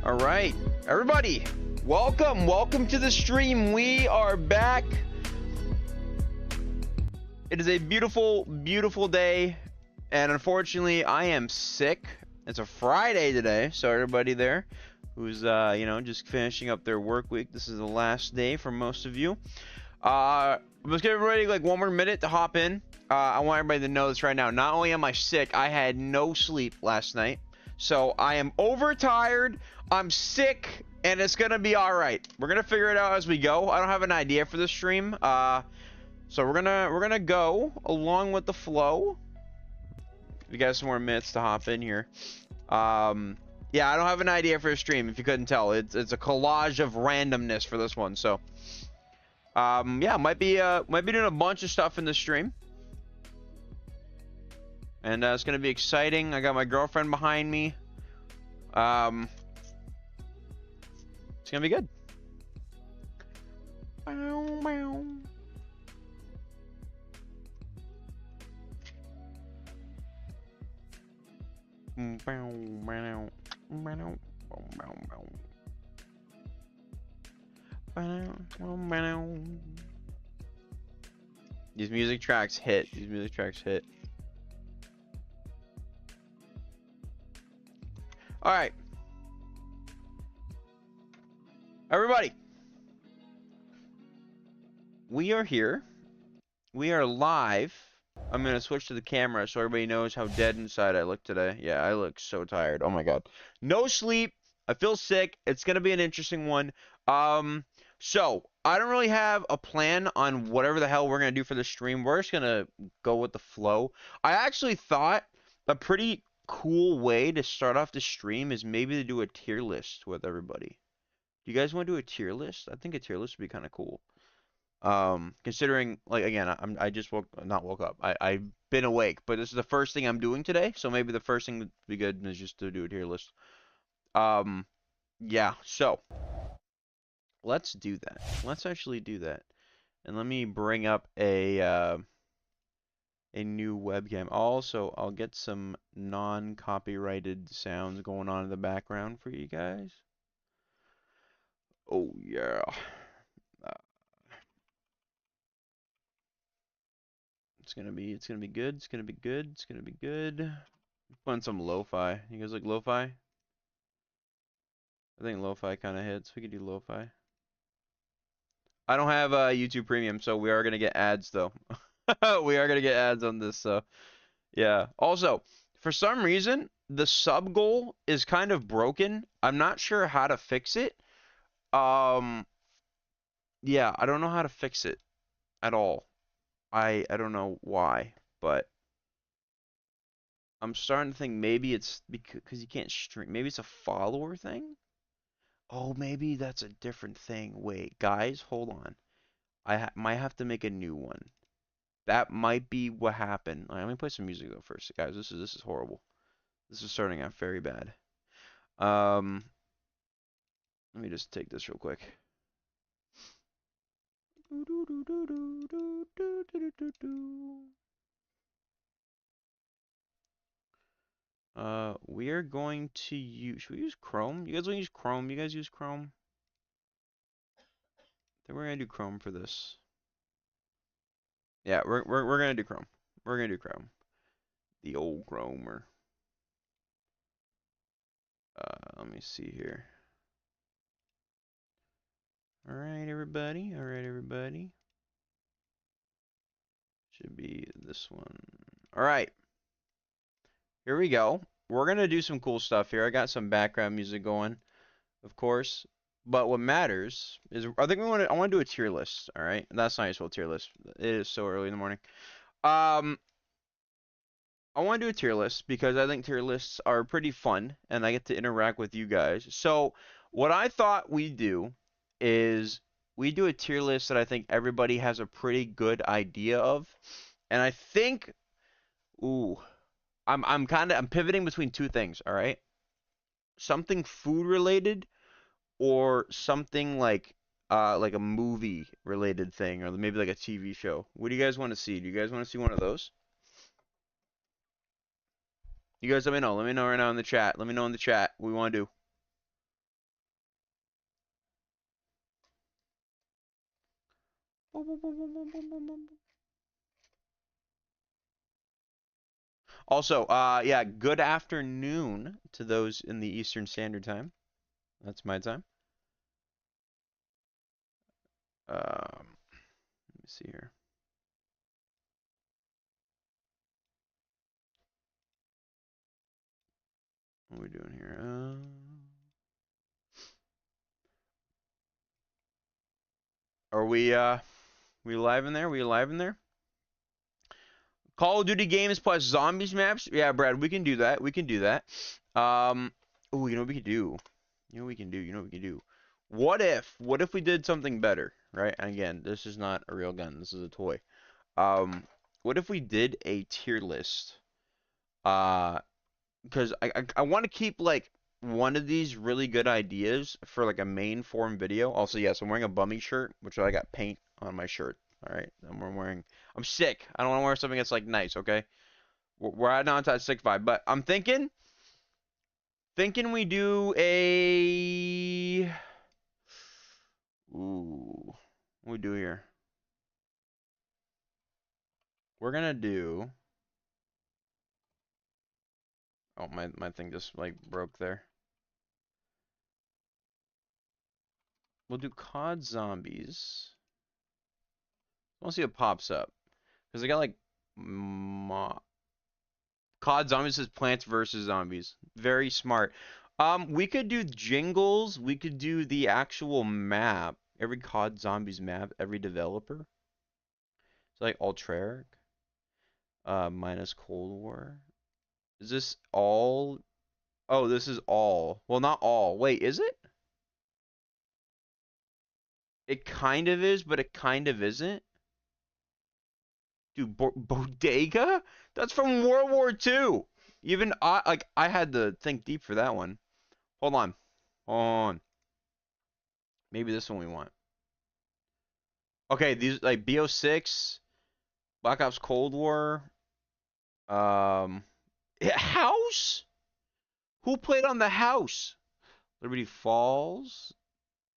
All right, everybody, welcome to the stream. We are back. It is a beautiful day, and unfortunately I am sick. It's a Friday today, so everybody there who's you know, just finishing up their work week, this is the last day for most of you. Let's give everybody like one more minute to hop in. I want everybody to know this right now. Not only am I sick, I had no sleep last night, so I am overtired. I'm sick, and it's gonna be all right. We're gonna figure it out as we go. I don't have an idea for this stream, so we're gonna go along with the flow. We got some more minutes to hop in here. Yeah, I don't have an idea for a stream. If you couldn't tell, it's a collage of randomness for this one. So, yeah, might be doing a bunch of stuff in the stream, and it's gonna be exciting. I got my girlfriend behind me. It's gonna be good. Bow, bow. These music tracks hit. All right, everybody, we are here. We are live. I'm gonna switch to the camera so everybody knows how dead inside I look today. Yeah, I look so tired. Oh my god. No sleep. I feel sick. It's gonna be an interesting one. Um, so I don't really have a plan on whatever the hell we're gonna do for the stream. We're just gonna go with the flow. I actually thought a pretty cool way to start off the stream is maybe to do a tier list with everybody. Do you guys want to do a tier list? I think a tier list would be kind of cool. Considering like again, I just not woke up. I've been awake, but this is the first thing I'm doing today, so maybe the first thing would be good is just to do a tier list. Um, yeah, so let's do that. Let's actually do that. And let me bring up a new webcam. Also, I'll get some non-copyrighted sounds going on in the background for you guys. Oh yeah. Uh, it's gonna be good. It's gonna be good. It's gonna be good. Put some lo-fi. You guys like lo-fi? I think lo-fi kind of hits. We could do lo-fi. I don't have YouTube Premium, so we are gonna get ads though. We are gonna get ads on this, so yeah. Also, for some reason, the sub goal is kind of broken. I'm not sure how to fix it. Um, yeah, I don't know how to fix it at all. I don't know why, but I'm starting to think maybe it's because you can't stream. Maybe it's a follower thing. Oh, maybe that's a different thing. Wait, guys, hold on. Might have to make a new one. That might be what happened. All right, let me play some music though first, guys. This is horrible. This is starting out very bad. Um, Let me just take this real quick. We are going to use. Should we use Chrome? You guys want to use Chrome? You guys use Chrome? Then we're gonna do Chrome for this. Yeah, we're gonna do Chrome. We're gonna do Chrome. The old Chromer. Let me see here. All right, everybody. All right, everybody. Should be this one. All right. Here we go. We're gonna do some cool stuff here. I got some background music going, of course. But what matters is I think I want to do a tier list. All right, that's not useful tier list. It is so early in the morning. Um, I want to do a tier list because I think tier lists are pretty fun and I get to interact with you guys. So what I thought we'd do is we do a tier list that I think everybody has a pretty good idea of. And I think, ooh, I'm pivoting between two things, all right? Something food related or something like a movie related thing or maybe like a TV show. What do you guys want to see? Do you guys want to see one of those? You guys let me know. Let me know right now in the chat. Let me know in the chat what we want to do. Also, yeah, good afternoon to those in the Eastern Standard Time. That's my time. Let me see here. What are we doing here? Are we live in there? We live in there? Call of Duty games plus zombies maps? Yeah, Brad, we can do that. We can do that. Oh, you know what we could do? You know what we can do? You know what we can do? What if we did something better, right? And again, this is not a real gun. This is a toy. Um, what if we did a tier list? Because I want to keep like one of these really good ideas for like a main form video. Also, yes, I'm wearing a bummy shirt, which I got paint on my shirt. All right, I'm sick. I don't want to wear something that's like nice. Okay, we're at non-touch sick vibe, but I'm thinking we do a. Ooh, what we do here? We're gonna do. Oh, my thing just like broke there. We'll do COD Zombies. We'll see what pops up. Because they got like COD Zombies says Plants vs Zombies. Very smart. We could do jingles. We could do the actual map. Every COD Zombies map, every developer. So like Ultraric. Minus Cold War. Is this all? Oh, this is all. Well, not all. Wait, is it? It kind of is, but it kind of isn't. Dude, Bodega? That's from World War II. Even I had to think deep for that one. Hold on. Hold on. Maybe this one we want. Okay, these like BO6, Black Ops Cold War, um House? Who played on the House? Liberty Falls,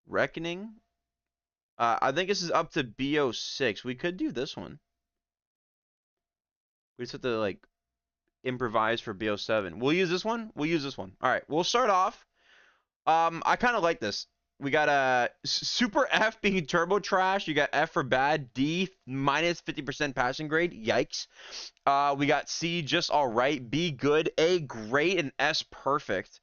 Reckoning. I think this is up to BO6. We could do this one. We just have to like improvise for BO7. We'll use this one. We'll use this one. All right. We'll start off. I kind of like this. We got a super F being turbo trash. You got F for bad. D minus 50% passing grade. Yikes. We got C just all right. B good. A great. And S perfect.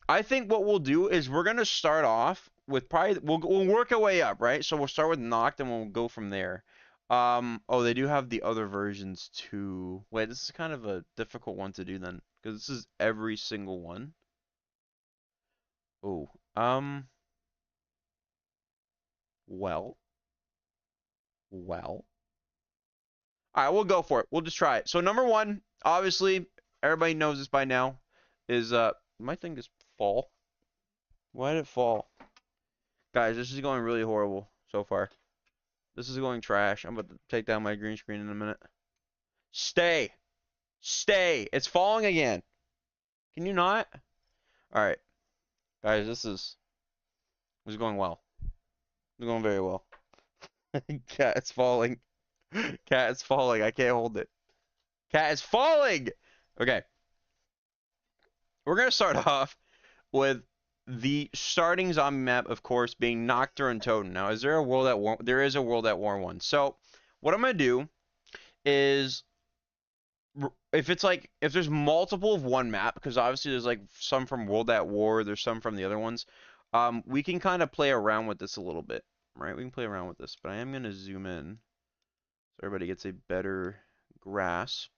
I think what we'll do is we're gonna start off with probably we'll work our way up, right? So we'll start with knocked and we'll go from there. Oh, they do have the other versions too. Wait, this is kind of a difficult one to do then, because this is every single one. Oh, well. All right, we'll go for it. We'll just try it. So number one, obviously, everybody knows this by now, is my thing just fall. Why did it fall? Guys, this is going really horrible so far. This is going trash. I'm about to take down my green screen in a minute. Stay. Stay. It's falling again. Can you not? All right. Guys, this is going well. It's going very well. Cat is falling. Cat is falling. I can't hold it. Cat is falling. Okay. We're going to start off with the starting zombie map, of course, being Nocturne Totem. Now, is there a World at War? There is a World at War 1. So, what I'm going to do is if there's multiple of one map, because obviously there's like some from World at War, there's some from the other ones, we can kind of play around with this a little bit, right? We can play around with this, but I am going to zoom in so everybody gets a better grasp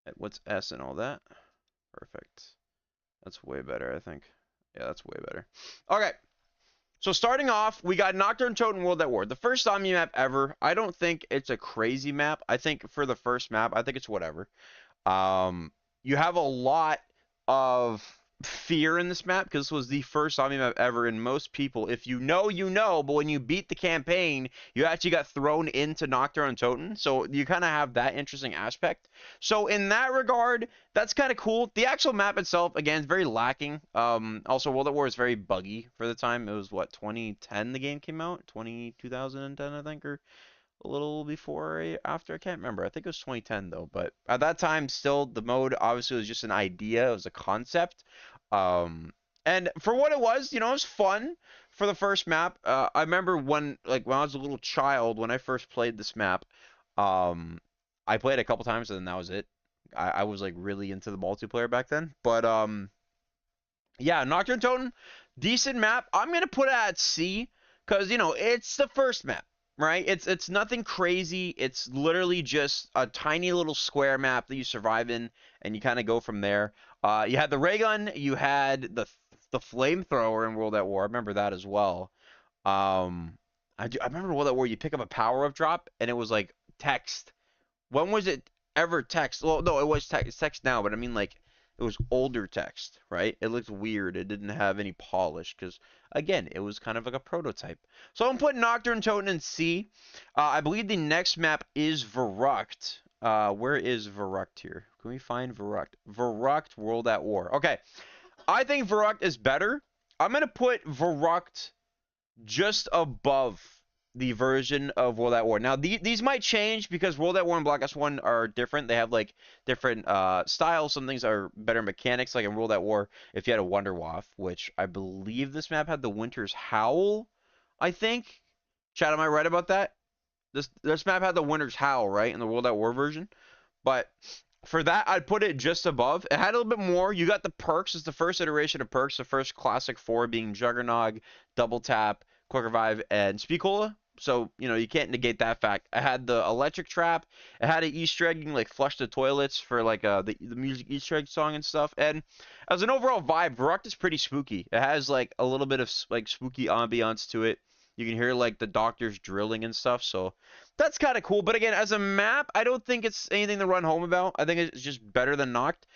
at what's S and all that. Perfect. That's way better, I think. Yeah, that's way better. Okay. So starting off, we got Nocturne Totem World at War. The first zombie map ever. I don't think it's a crazy map. I think for the first map, I think it's whatever. You have a lot of fear in this map because this was the first zombie map ever, and most people, if you know, you know, but when you beat the campaign, you actually got thrown into Nocturne Totem, so you kind of have that interesting aspect. So in that regard, that's kind of cool. The actual map itself, again, is very lacking. Also, World at War is very buggy for the time. It was, what, 2010 the game came out? 2010, I think, or a little before or after. I can't remember. I think it was 2010 though. But at that time, still the mode obviously was just an idea. It was a concept. And for what it was, it was fun for the first map. I remember when I was a little child, when I first played this map, I played it a couple times and then that was it. I was like really into the multiplayer back then. But yeah, Nocturne Totem, decent map. I'm gonna put it at C because it's the first map. Right? It's nothing crazy. It's literally just a tiny little square map that you survive in, and you kind of go from there. You had the ray gun, you had the flamethrower in World at War. I remember that as well. I remember World at War. You pick up a power-up drop, and it was like text. When was it ever text? Well, no, it was text. It's text now, but I mean like it was older text, right? It looked weird. It didn't have any polish because, again, it was kind of like a prototype. So I'm putting Nocturne Totem in C. I believe the next map is Verrückt. Where is Verrückt here? Can we find Verrückt? Verrückt World at War. Okay. I think Verrückt is better. I'm going to put Verrückt just above the version of World at War. Now, these might change because World at War and Black Ops 1 are different. They have, like, different styles. Some things are better mechanics. Like in World at War, if you had a Wunderwaffe, which I believe this map had the Winter's Howl, I think. Chad, am I right about that? This map had the Winter's Howl, right, in the World at War version. But for that, I'd put it just above. It had a little bit more. You got the perks. It's the first iteration of perks. The first classic 4 being Juggernog, Double Tap, Quick Revive, and Speakola. So, you can't negate that fact. I had the Electric Trap. It had an Easter egg, you can, like, flush the toilets for, like, the music Easter egg song and stuff. And as an overall vibe, Verrückt is pretty spooky. It has, like, a little bit of, like, spooky ambiance to it. You can hear, like, the doctors drilling and stuff. So that's kind of cool. But again, as a map, I don't think it's anything to run home about. I think it's just better than Nacht.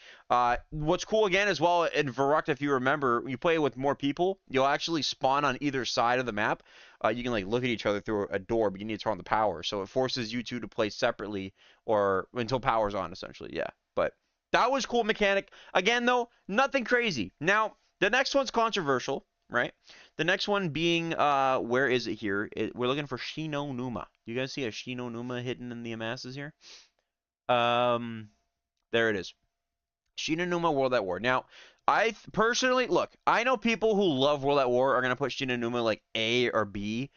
What's cool again as well in Verrückt, if you remember, you play with more people, you'll actually spawn on either side of the map. You can like look at each other through a door, but you need to turn on the power. So it forces you two to play separately or until power's on, essentially. Yeah. But that was cool mechanic. Again, though, nothing crazy. Now, the next one's controversial, right? The next one being, where is it here? We're looking for Shi No Numa. You guys see a Shi No Numa hidden in the masses here? There it is. Shi No Numa World at War. Now, I personally, look, I know people who love World at War are going to put Shi No Numa like A or B.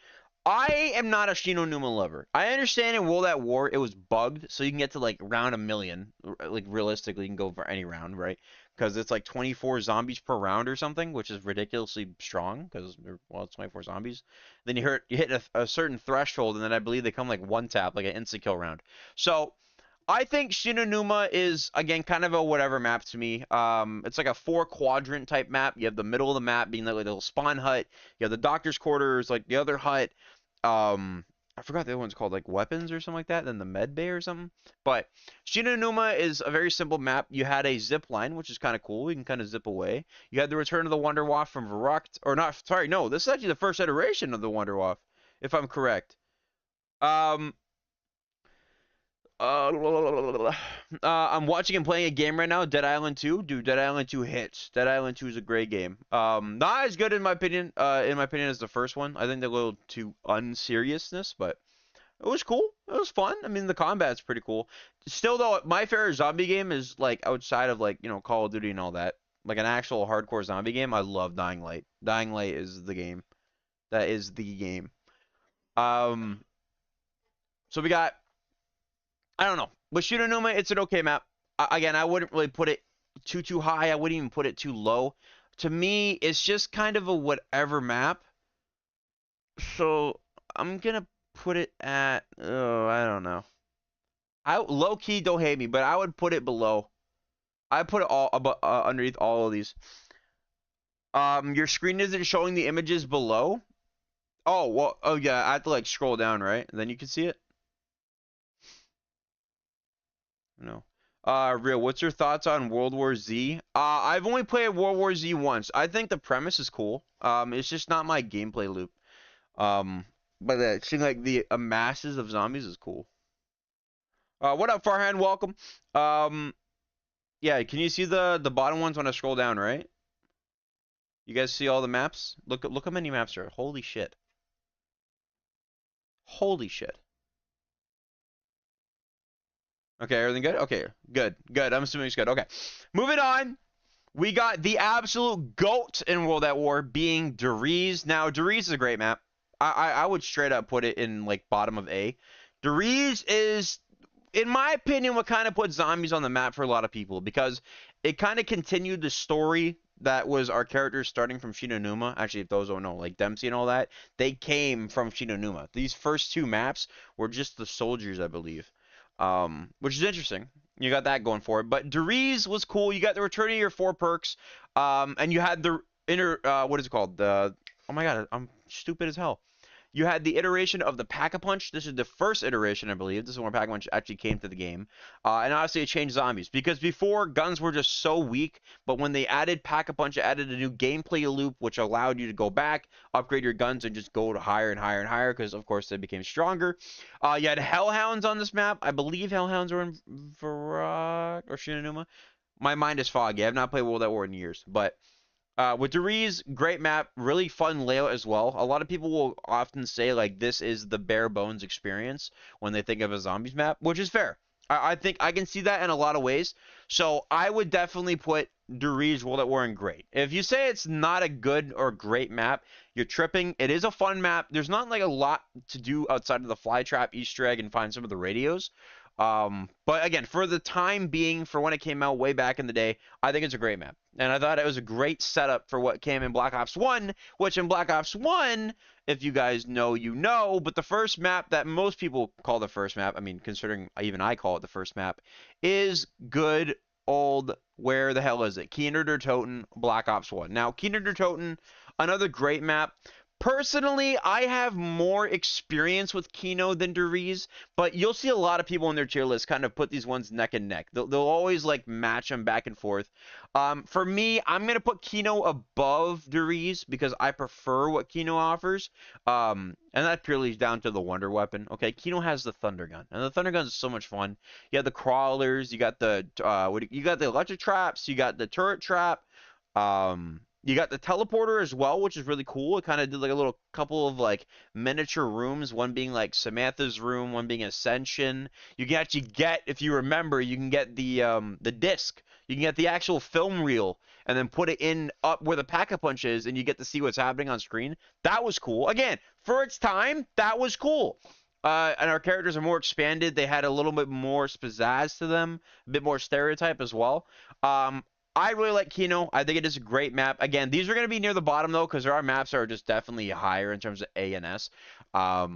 I am not a Shi No Numa lover. I understand in World at War it was bugged, so you can get to like round 1,000,000. Like realistically, you can go for any round, right? Because it's like 24 zombies per round or something, which is ridiculously strong. Because it's 24 zombies. Then you hit a certain threshold, and then I believe they come like one tap, like an insta kill round. So I think Shi No Numa is, again, kind of a whatever map to me. It's like a 4-quadrant type map. You have the middle of the map being like a little spawn hut. You have the doctor's quarters, like the other hut. I forgot the other one's called, like weapons or something like that. Then the med bay or something. But Shi No Numa is a very simple map. You had a zip line, which is kind of cool. You can kind of zip away. You had the Return of the Wunderwaffe from Verrückt. Or not, sorry, no. This is actually the first iteration of the Wunderwaffe, if I'm correct. I'm watching and playing a game right now, Dead Island 2. Dude, Dead Island 2 hits. Dead Island 2 is a great game. Not as good in my opinion, as the first one. I think they're a little too unseriousness, but it was cool. It was fun. I mean, the combat's pretty cool. Still though, my favorite zombie game is like outside of like, Call of Duty and all that. Like an actual hardcore zombie game, I love Dying Light. Dying Light is the game. That is the game. Um, so we got, I don't know. With Shi No Numa, it's an okay map. Again, I wouldn't really put it too high. I wouldn't even put it too low. To me, it's just kind of a whatever map. So I'm gonna put it at, oh, I don't know. Low key, don't hate me, but I would put it below. I put it all underneath all of these. Your screen isn't showing the images below. Oh well. Oh yeah, I have to like scroll down, right? And then you can see it. No. Real, what's your thoughts on World War Z? I've only played World War Z once. I think the premise is cool. It's just not my gameplay loop. But seeing like the masses of zombies is cool. What up, Farhan? Welcome. Yeah, can you see the bottom ones when I scroll down, right? You guys see all the maps? Look how many maps there are. Holy shit. Holy shit. Okay, everything good? Okay, good. I'm assuming it's good. Okay. Moving on. We got the absolute GOAT in World at War being Der Riese. Now, Der Riese is a great map. I would straight up put it in, like, bottom of A. Der Riese is, in my opinion, what kind of put zombies on the map for a lot of people. Because it kind of continued the story that was our characters starting from Shi No Numa. Actually, if those don't know, like Dempsey and all that, they came from Shi No Numa. These first 2 maps were just the soldiers, I believe. Which is interesting. You got that going for it. But Der Riese was cool. You got the return of your 4 perks. And you had the what is it called? Oh my god, I'm stupid as hell. You had the iteration of the Pack-a-Punch. This is the first iteration, I believe. This is when Pack-a-Punch actually came to the game. And obviously it changed zombies. Because before, guns were just so weak. But when they added Pack-a-Punch, it added a new gameplay loop, which allowed you to go back, upgrade your guns, and just go to higher and higher and higher. Because, of course, they became stronger. You had Hellhounds on this map. I believe Hellhounds were in Verrückt or Shi No Numa. My mind is foggy. I have not played World at War in years. But with Der Riese, great map, really fun layout as well. A lot of people will often say like this is the bare bones experience when they think of a zombies map, which is fair. I think I can see that in a lot of ways. So I would definitely put Deriz World at War and great. If you say it's not a good or great map, you're tripping. It is a fun map. There's not like a lot to do outside of the Flytrap Easter egg and find some of the radios. But again, for the time being, for when it came out way back in the day, I think it's a great map. And I thought it was a great setup for what came in Black Ops 1, which in Black Ops 1, if you guys know, you know, but the first map that most people call the first map, I mean, considering even I call it the first map, is good old, where the hell is it? Keener der Toten, Black Ops 1. Now, Keener der Toten, another great map. Personally, I have more experience with Kino than Deriz, but you'll see a lot of people in their tier list kind of put these ones neck and neck. They'll always like match them back and forth. For me, I'm going to put Kino above Deriz because I prefer what Kino offers. And that purely is down to the Wonder Weapon. Okay, Kino has the Thunder Gun, and the Thunder Gun is so much fun. You have the crawlers, you got the you got the electric traps, you got the turret trap. You got the teleporter as well, which is really cool. It kind of did like a little couple of like miniature rooms, one being like Samantha's room, one being Ascension. You can actually get, if you remember, you can get the disc. You can get the actual film reel and then put it in up where the Pack-a-Punch is, and you get to see what's happening on screen. That was cool. Again, for its time, that was cool. And our characters are more expanded. They had a little bit more pizzazz to them, a bit more stereotype as well. I really like Kino. I think it is a great map. Again, these are going to be near the bottom, though, because there are maps that are just definitely higher in terms of A and S. But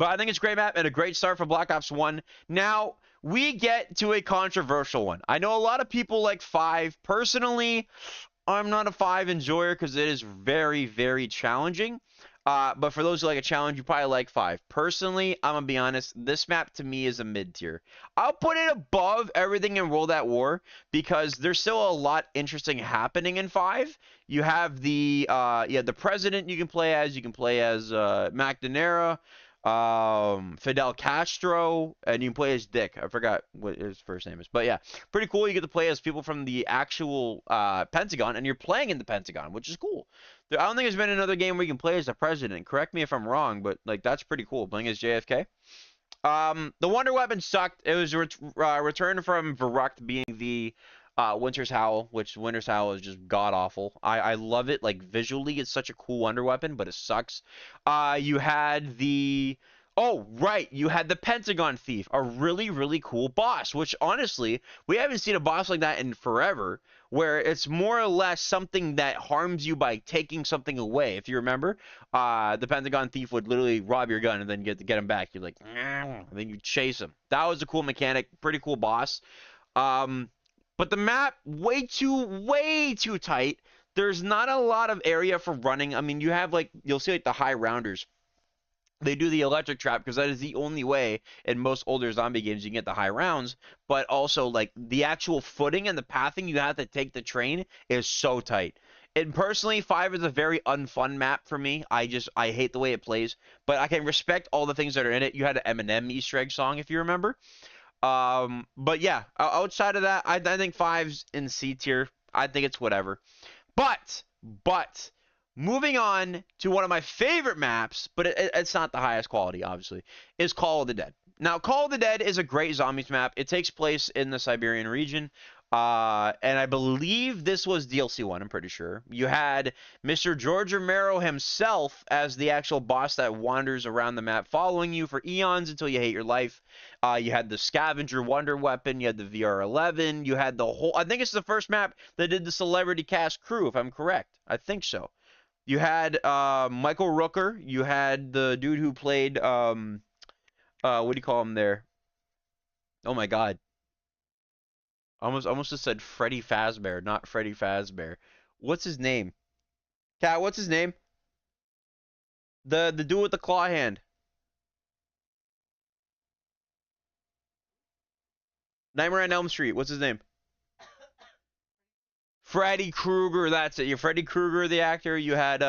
I think it's a great map and a great start for Black Ops 1. Now, we get to a controversial one. I know a lot of people like 5. Personally, I'm not a 5 enjoyer because it is very, very challenging. But for those who like a challenge, you probably like 5. Personally, I'm going to be honest, this map to me is a mid-tier. I'll put it above everything in World at War because there's still a lot interesting happening in 5. You have the president you can play as. You can play as McNamara, Fidel Castro, and you can play as Dick. I forgot what his first name is. But yeah, pretty cool. You get to play as people from the actual Pentagon, and you're playing in the Pentagon, which is cool. I don't think there's been another game where you can play as the president. Correct me if I'm wrong, but like that's pretty cool, playing as JFK. The Wonder Weapon sucked. It was returned from Verrückt being the Winter's Howl, which Winter's Howl is just god-awful. I love it. Like, visually, it's such a cool Wonder Weapon, but it sucks. You had the... Oh, right. You had the Pentagon Thief, a really, really cool boss, which, honestly, we haven't seen a boss like that in forever, where it's more or less something that harms you by taking something away. If you remember, the Pentagon Thief would literally rob your gun and then get him back. You're like, and then you chase him. That was a cool mechanic. Pretty cool boss. But the map, way too tight. There's not a lot of area for running. I mean, you have, like, you'll see, like, the high rounders. They do the electric trap because that is the only way in most older zombie games you can get the high rounds. But also, like, the actual footing and the pathing you have to take the train is so tight. And personally, 5 is a very unfun map for me. I hate the way it plays. But I can respect all the things that are in it. You had an Eminem Easter egg song, if you remember. But yeah, outside of that, I think 5's in C tier. I think it's whatever. But moving on to one of my favorite maps, but it's not the highest quality, obviously, is Call of the Dead. Now, Call of the Dead is a great zombies map. It takes place in the Siberian region. And I believe this was DLC 1, I'm pretty sure. You had Mr. George Romero himself as the actual boss that wanders around the map, following you for eons until you hate your life. You had the Scavenger Wonder Weapon, you had the VR-11, you had the whole... I think it's the first map that did the celebrity cast crew, if I'm correct. I think so. You had Michael Rooker, you had the dude who played... what do you call him there? Oh my god. Almost just said Freddy Fazbear, not Freddy Fazbear. What's his name? Cat, what's his name? The dude with the claw hand. Nightmare on Elm Street. What's his name? Freddy Krueger. That's it. You're Freddy Krueger, the actor. You had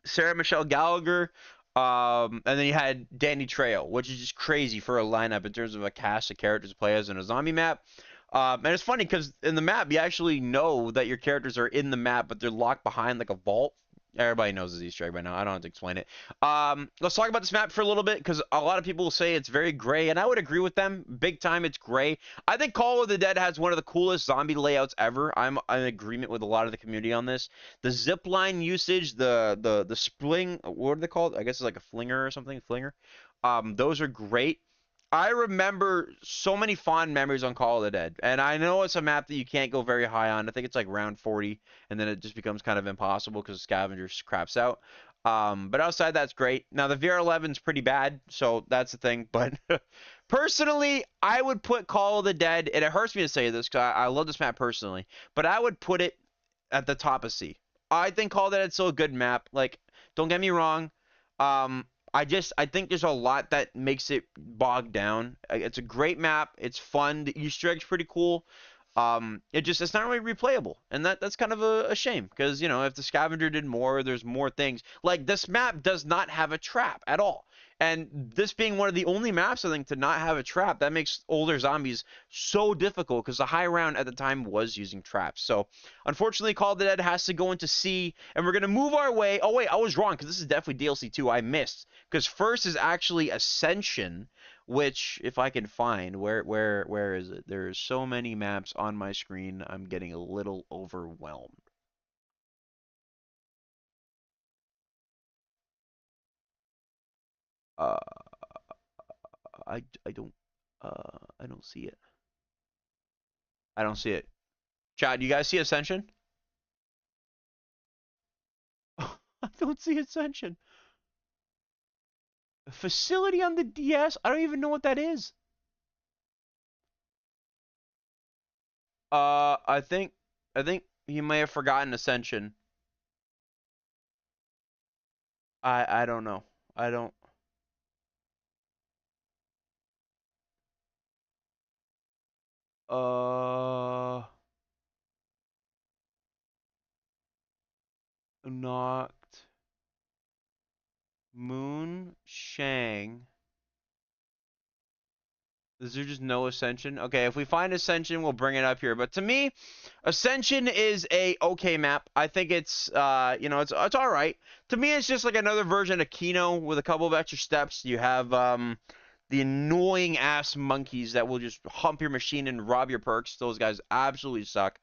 Sarah Michelle Gellar. And then you had Danny Trejo, which is just crazy for a lineup in terms of a cast of characters to play as in a zombie map. And it's funny because in the map, you actually know that your characters are in the map, but they're locked behind like a vault. Everybody knows this Easter egg by now. I don't have to explain it. Let's talk about this map for a little bit because a lot of people say it's very gray, and I would agree with them. Big time, it's gray. I think Call of the Dead has one of the coolest zombie layouts ever. I'm in agreement with a lot of the community on this. The zip line usage, the spling, what are they called? I guess it's like a flinger or something. Flinger. Those are great. I remember so many fond memories on Call of the Dead, and I know it's a map that you can't go very high on. I think it's like round 40, and then it just becomes kind of impossible because Scavenger craps out. But outside that's great. Now the VR11 is pretty bad, so that's the thing. But personally, I would put Call of the Dead, and it hurts me to say this because I love this map personally, but I would put it at the top of C. I think Call of the Dead's still a good map. Like, don't get me wrong. Um, I think there's a lot that makes it bogged down. It's a great map. It's fun. The Easter egg's pretty cool. It's not really replayable, and that's kind of a shame because if the Scavenger did more, there's more things. Like this map does not have a trap at all, and this being one of the only maps I think to not have a trap, that makes older zombies so difficult because the high round at the time was using traps. So unfortunately, Call of the Dead has to go into C, and we're gonna move our way. Oh wait, I was wrong because this is definitely DLC 2. I missed because first is actually Ascension, which if I can find where is it? There's so many maps on my screen. I'm getting a little overwhelmed. Uh, I don't I don't see it. I don't see it. Chad, you guys see Ascension? I don't see Ascension. Facility on the DS? I don't even know what that is. I think he may have forgotten Ascension. I don't know. I don't. Uh, Knocked, Moon, Shang. Is there just no Ascension? Okay, if we find Ascension, we'll bring it up here. But to me, Ascension is a okay map. I think it's all right. To me, it's just like another version of Kino with a couple of extra steps. You have the annoying ass monkeys that will just hump your machine and rob your perks. Those guys absolutely suck.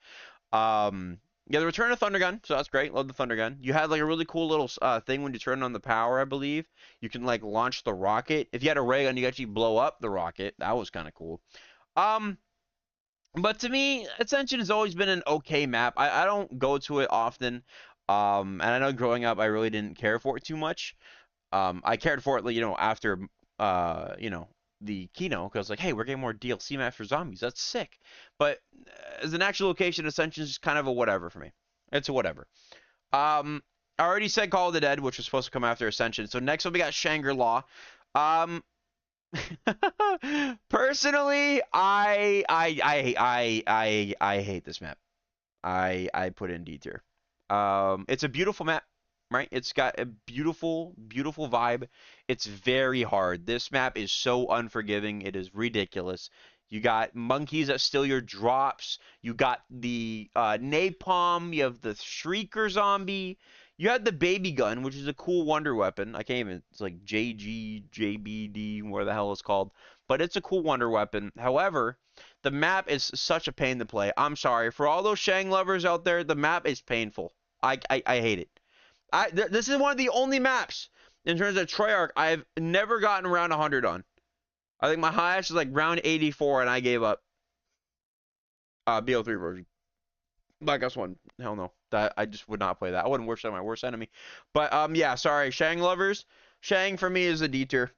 Um, yeah, the return of Thunder Gun, so that's great. Love the Thunder Gun. You had like a really cool little thing when you turn on the power, I believe. You can like launch the rocket. If you had a ray gun, you could actually blow up the rocket. That was kind of cool. Um, but to me, Ascension has always been an okay map. I don't go to it often. And I know growing up, I really didn't care for it too much. I cared for it, like, after, the Kino, because like, hey, we're getting more DLC maps for zombies. That's sick. But as an actual location, Ascension is just kind of a whatever for me. It's a whatever. I already said Call of the Dead, which was supposed to come after Ascension. So next up, we got Shangri-La. Um, personally, I hate this map. I put it in D tier. It's a beautiful map, right? It's got a beautiful, beautiful vibe. It's very hard. This map is so unforgiving. It is ridiculous. You got monkeys that steal your drops. You got the napalm. You have the shrieker zombie. You had the baby gun, which is a cool wonder weapon. I can't even. It's like JG, JBD, where the hell it's called. But it's a cool wonder weapon. However, the map is such a pain to play. I'm sorry for all those Shang lovers out there. The map is painful. I hate it. This is one of the only maps in terms of Treyarch I've never gotten around 100 on. I think my highest is like round 84, and I gave up. BO3 version. Black Ops 1. Hell no. That I just would not play that. I wouldn't wish that my worst enemy. But yeah, sorry, Shang lovers. Shang for me is a D tier.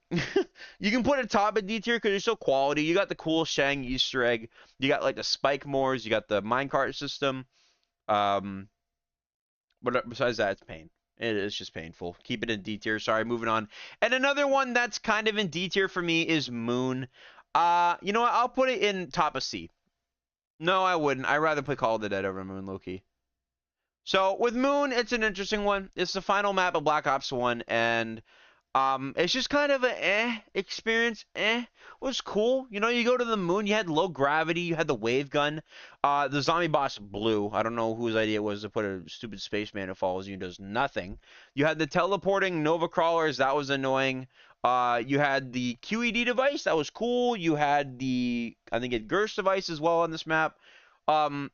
You can put it top of D tier because it's still quality. You got the cool Shang Easter egg. You got like the spike mores. You got the minecart system. Um, but besides that, it's pain. It is just painful. Keep it in D tier. Sorry, moving on. And another one that's kind of in D tier for me is Moon. You know what? I'll put it in top of C. No, I wouldn't. I'd rather play Call of the Dead over Moon, low-key. So with Moon, it's an interesting one. It's the final map of Black Ops 1, and It's just kind of a experience. Was cool. You know, you go to the moon, you had low gravity, you had the wave gun. The zombie boss blew. I don't know whose idea it was to put a stupid spaceman who follows you and does nothing. You had the teleporting Nova crawlers, that was annoying. You had the QED device, that was cool. You had the, I think, it Gerst device as well on this map. Um,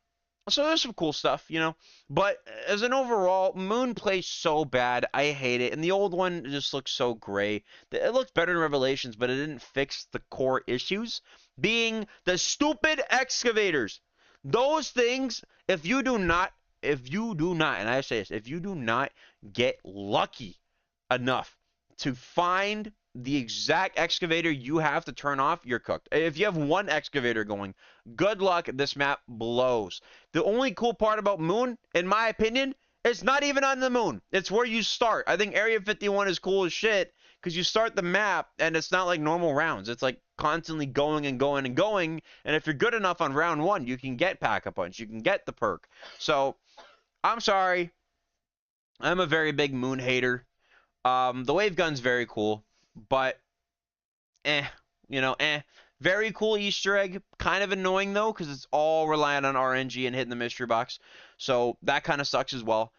so there's some cool stuff, you know. But as an overall, Moon plays so bad. I hate it. And the old one just looks so gray. It looked better in Revelations, but it didn't fix the core issues. Being the stupid excavators. Those things, if you do not, and I say this, if you do not get lucky enough to find the exact excavator you have to turn off, you're cooked. If you have one excavator going, good luck. This map blows. The only cool part about Moon, in my opinion, it's not even on the moon. It's where you start. I think Area 51 is cool as shit because you start the map and it's not like normal rounds. It's like constantly going and going and going. And if you're good enough on round one, you can get Pack-a-Punch. You can get the perk. So I'm sorry. I'm a very big Moon hater. The wave gun's very cool, but eh, you know, eh. Very cool Easter egg. Kind of annoying though, because it's all reliant on RNG and hitting the mystery box. So that kind of sucks as well.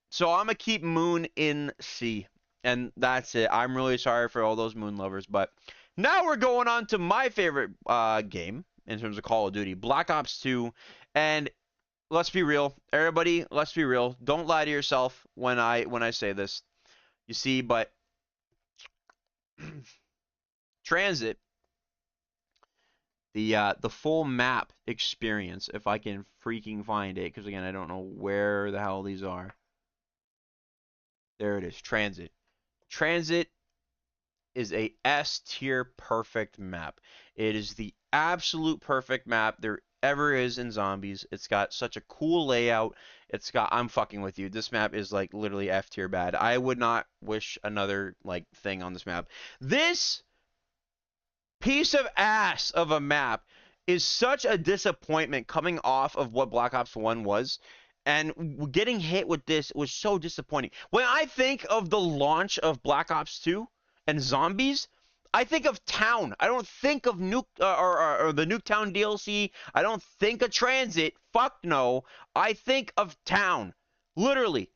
So I'm gonna keep Moon in C, and that's it. I'm really sorry for all those Moon lovers, but now we're going on to my favorite game in terms of Call of Duty, Black Ops 2, and let's be real, everybody. Let's be real. Don't lie to yourself when I say this. You see, but Transit, the full map experience, if I can freaking find it, because again I don't know where the hell these are. There it is, Transit. Transit is a S tier perfect map. It is the absolute perfect map there ever is in zombies. It's got such a cool layout. I'm fucking with you. This map is like literally F tier bad. I would not wish another like thing on this map. This piece of ass of a map is such a disappointment coming off of what Black Ops 1 was. And getting hit with this was so disappointing. When I think of the launch of Black Ops 2 and zombies, I think of Town. I don't think of Nuke or the Nuketown DLC. I don't think of Transit. Fuck no. I think of Town. Literally.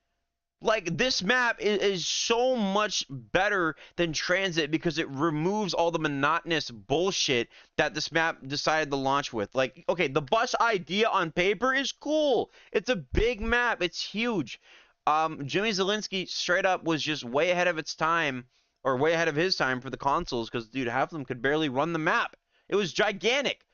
Like this map is so much better than Transit because it removes all the monotonous bullshit that this map decided to launch with. Like, okay, the bus idea on paper is cool. It's a big map. It's huge. Jimmy Zielinski straight up was just way ahead of its time, or way ahead of his time for the consoles, because dude, half of them could barely run the map. It was gigantic.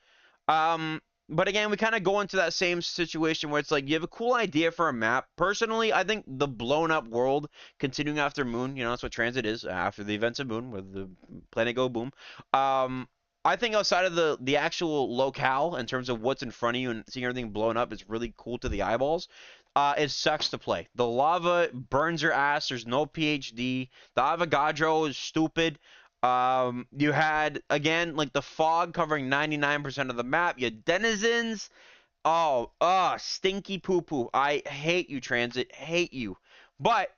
But again, we kind of go into that same situation where it's like you have a cool idea for a map. Personally, I think the blown up world continuing after Moon, you know, that's what Transit is after the events of Moon, where the planet go boom. I think outside of the actual locale, in terms of what's in front of you and seeing everything blown up, is really cool to the eyeballs. It sucks to play. The lava burns your ass. There's no PhD. The Avogadro is stupid. You had again like the fog covering 99% of the map. You had denizens. Oh, stinky poo poo. I hate you, Transit. Hate you. But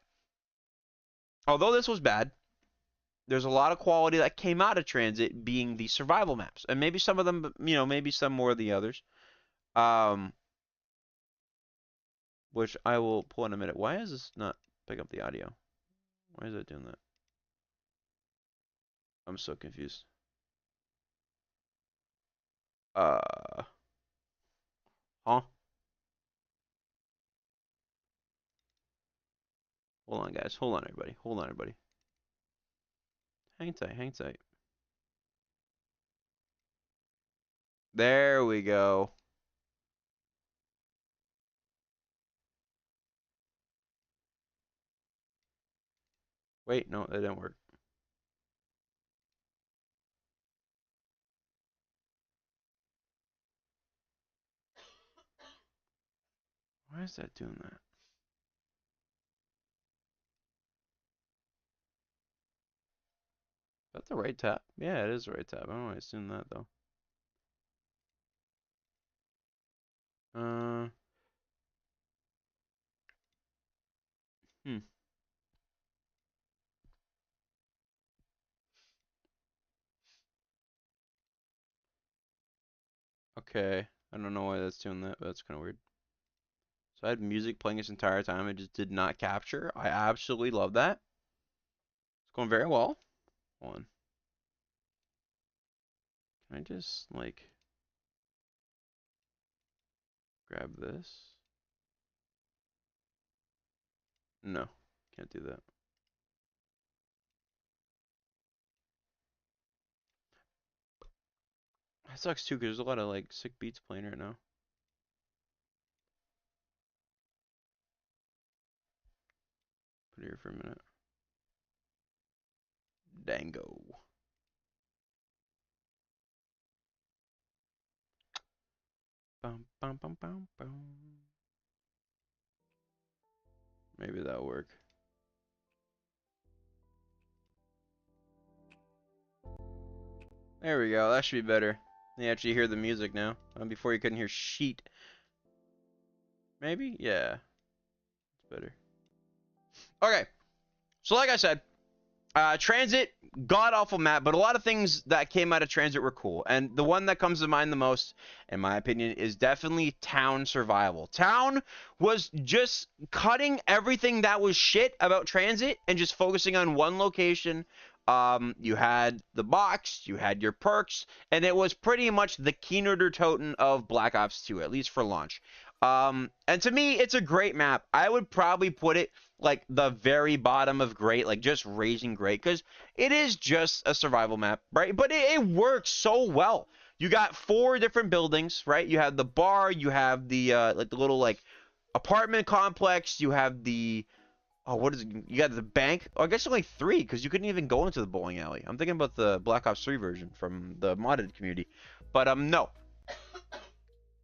although this was bad, there's a lot of quality that came out of Transit, being the survival maps, and maybe some of them, you know, maybe some more than the others. Um, which I will pull in a minute. Why is this not pick up the audio? Why is it doing that? I'm so confused. Uh, huh? Hold on, guys. Hold on, everybody. Hold on, everybody. Hang tight, hang tight. There we go. Wait, no, that didn't work. Why is that doing that? Is that the right tab? Yeah, it is the right tab. I don't know why it's doing that though. Uh, hmm. Okay. I don't know why that's doing that, but that's kind of weird. So I had music playing this entire time. It just did not capture. I absolutely love that. It's going very well. Hold on. Can I just, like, grab this? No. Can't do that. That sucks too, because there's a lot of, like, sick beats playing right now. Put it here for a minute. Dango. Bum, bum, bum, bum, bum. Maybe that'll work. There we go. That should be better. You actually hear the music now. Before you couldn't hear sheet. Maybe? Yeah. It's better. Okay. So like I said, Transit, god-awful map, but a lot of things that came out of Transit were cool. And the one that comes to mind the most, in my opinion, is definitely Town Survival. Town was just cutting everything that was shit about Transit and just focusing on one location. You had the box, you had your perks, and it was pretty much the Keener der Toten of Black Ops 2, at least for launch. And to me, it's a great map. I would probably put it like the very bottom of great, like just raising great, because it is just a survival map, right? But it works so well. You got 4 different buildings, right? You have the bar, you have the like the little like apartment complex, you have the what is it? You got the bank. Oh, I guess only 3 because you couldn't even go into the bowling alley. I'm thinking about the Black Ops 3 version from the modded community, but no.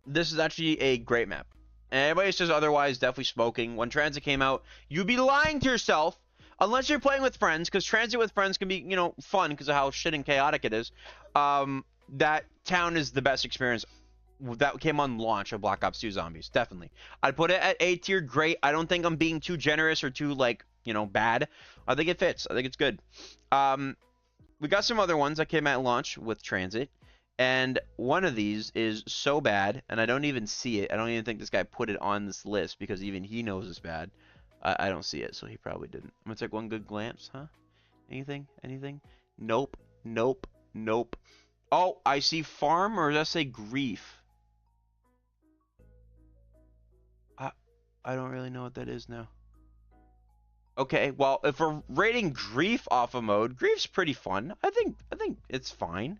This is actually a great map. And anybody says otherwise, definitely smoking. When Transit came out, you'd be lying to yourself, unless you're playing with friends, because Transit with friends can be, you know, fun because of how shit and chaotic it is. That Town is the best experience that came on launch of Black Ops 2 Zombies, definitely. I'd put it at A tier, great. I don't think I'm being too generous or too, like, you know, bad. I think it fits. I think it's good. We got some other ones that came at launch with Transit. And one of these is so bad, and I don't even see it. I don't even think this guy put it on this list because even he knows it's bad. I don't see it, so he probably didn't. I'm gonna take one good glance, huh? Anything? Anything? Nope. Nope. Nope. Oh, I see farm, or does that say grief? I don't really know what that is now. Okay, well, if we're rating grief off of mode, grief's pretty fun. I think it's fine.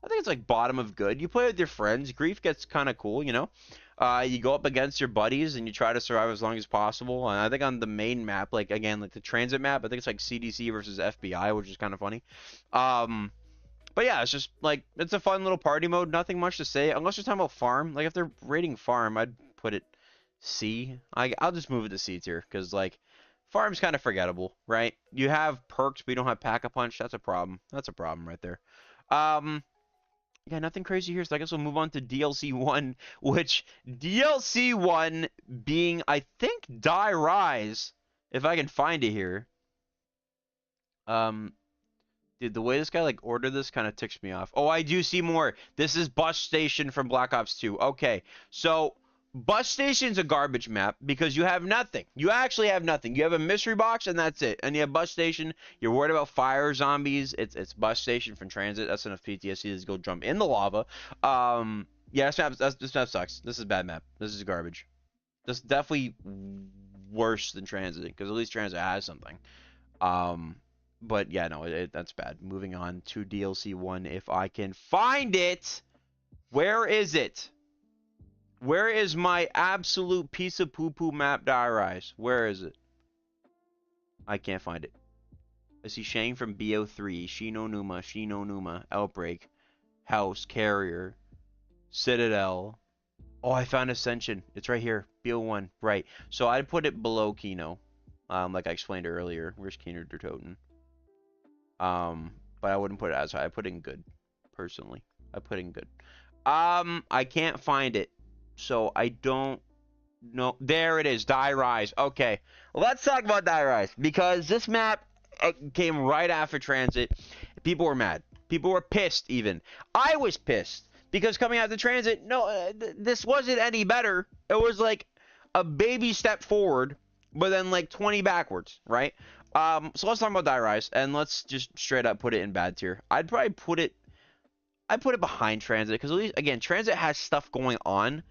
I think it's like bottom of good. You play with your friends. Grief gets kind of cool, you know. You go up against your buddies and you try to survive as long as possible. And I think on the main map, like again, like the transit map, I think it's like CDC versus FBI, which is kind of funny. But yeah, it's just like it's a fun little party mode. Nothing much to say unless you're talking about farm. Like if they're rating farm, I'd put it C. I'll just move it to C tier because like farm's kind of forgettable, right? You have perks, but you don't have pack-a-punch. That's a problem. That's a problem right there. Yeah, nothing crazy here, so I guess we'll move on to DLC 1, which DLC 1 being, I think, Die Rise, if I can find it here. Dude, the way this guy, like, ordered this kind of ticks me off. Oh, I do see more. This is Bus Station from Black Ops 2. Okay, so Bus Station's a garbage map because you have nothing. You actually have nothing. You have a mystery box and that's it. And you have Bus Station. You're worried about fire zombies. It's Bus Station from Transit. That's enough PTSD to go jump in the lava. Yeah, this map sucks. This is a bad map. This is garbage. This is definitely worse than Transit because at least Transit has something. But yeah, no, that's bad. Moving on to DLC 1 if I can find it. Where is it? Where is my absolute piece of poo-poo map, Die Rise? Where is it? I can't find it. I see Shang from BO3, Shinonuma, Outbreak, House, Carrier, Citadel. Oh, I found Ascension. It's right here. BO1, right. So I'd put it below Kino. Like I explained earlier. Where's Keener der Toten? But I wouldn't put it as high. I put it in good, personally. I put it in good. I can't find it. So I don't know. There it is. Die Rise. Okay. Let's talk about Die Rise. Because this map came right after Transit. People were mad. People were pissed even. I was pissed. because coming out the transit, no, this wasn't any better. It was like a baby step forward, but then like 20 backwards, right? So let's talk about Die Rise, and let's just straight up put it in bad tier. I'd put it behind Transit, because at least, again, Transit has stuff going on.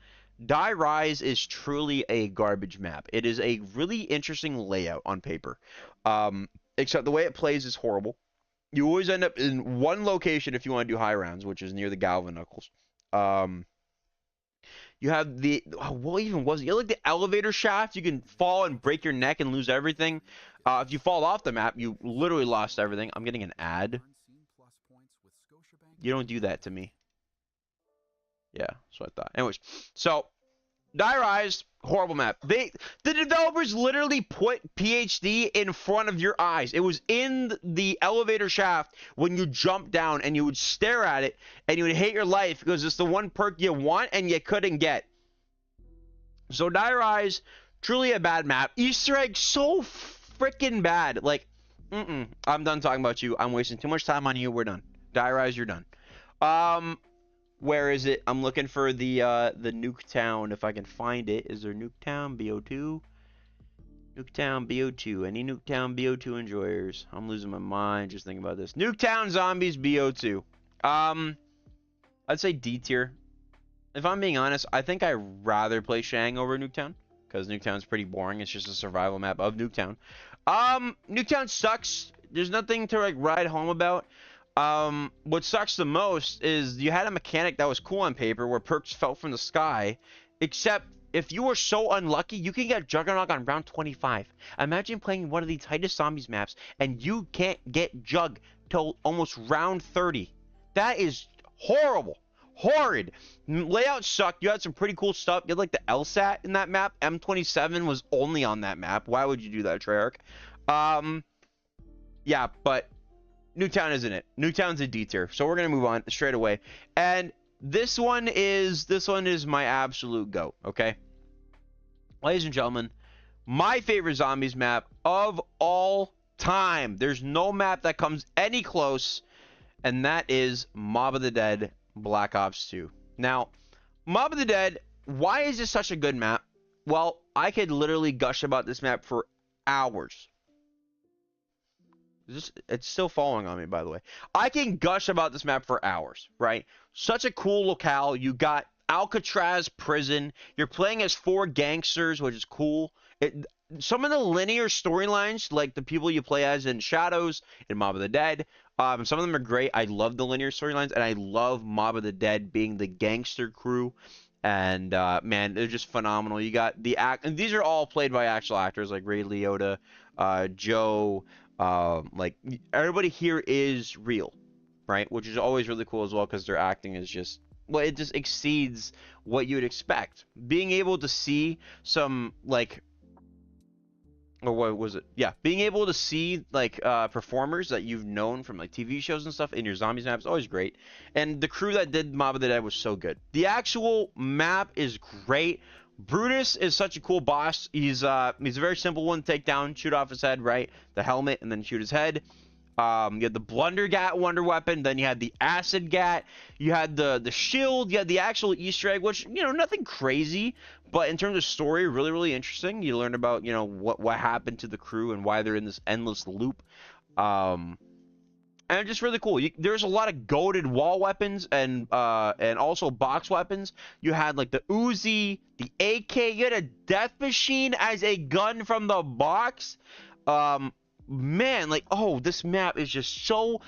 Die Rise is truly a garbage map. It is a really interesting layout on paper, except the way it plays is horrible. You always end up in one location if you want to do high rounds, which is near the Galvin Knuckles. You have what even was it? You have like the elevator shaft. You can fall and break your neck and lose everything. If you fall off the map, you literally lost everything. I'm getting an ad. You don't do that to me. Yeah, that's what I thought. Anyways, so Die Rise, horrible map. The developers literally put PhD in front of your eyes. It was in the elevator shaft when you jump down, and you would stare at it and you would hate your life because it's the one perk you want and you couldn't get. So Die Rise, truly a bad map. Easter egg, so freaking bad. Like, I'm done talking about you. I'm wasting too much time on you. We're done. Die Rise, you're done. Where is it? I'm looking for the Nuketown, if I can find it. Is there Nuketown BO2? Nuketown BO2. Any Nuketown BO2 enjoyers? I'm losing my mind just thinking about this. Nuketown Zombies BO2. I'd say D tier. If I'm being honest, I think I'd rather play Shang over Nuketown, because Nuketown's pretty boring. It's just a survival map of Nuketown. Nuketown sucks. There's nothing to like ride home about. What sucks the most is you had a mechanic that was cool on paper where perks fell from the sky, except if you were so unlucky, you can get Juggernaut on round 25. Imagine playing one of the tightest zombies maps and you can't get Jug till almost round 30. That is horrible. Horrid. Layout sucked. You had some pretty cool stuff. You had like the LSAT in that map. M27 was only on that map. Why would you do that, Treyarch? Yeah, but Nuketown isn't it. Nuketown's a D tier. So we're gonna move on straight away. And this one is my absolute GOAT, okay? Ladies and gentlemen, my favorite zombies map of all time. There's no map that comes any close, and that is Mob of the Dead Black Ops 2. Now, Mob of the Dead, why is this such a good map? Well, I could literally gush about this map for hours. It's still following on me, by the way. I can gush about this map for hours, right? Such a cool locale. You got Alcatraz prison. You're playing as 4 gangsters, which is cool. Some of the linear storylines, like the people you play as in Shadows, in Mob of the Dead, some of them are great. I love the linear storylines, and I love Mob of the Dead being the gangster crew. And, man, they're just phenomenal. You got and these are all played by actual actors, like Ray Liotta, Joe. Like, everybody here is real, right? Which is always really cool as well, because their acting is just, well, it just exceeds what you would expect. Being able to see some, like, or what was it? Yeah, being able to see, like, performers that you've known from, like, TV shows and stuff in your zombies maps is always great. And the crew that did Mob of the Dead was so good. The actual map is great. Brutus is such a cool boss. He's a very simple one to take down. Shoot off his head, right? The helmet, and then shoot his head. You had the Blundergat wonder weapon. Then you had the Acid Gat. You had the shield. You had the actual Easter egg, which, you know, nothing crazy. But in terms of story, really, really interesting. You learn about, you know, what happened to the crew and why they're in this endless loop. And it's just really cool. There's a lot of goated wall weapons and also box weapons. You had like the Uzi, the AK. You had a death machine as a gun from the box. Man, like, oh, this map is just so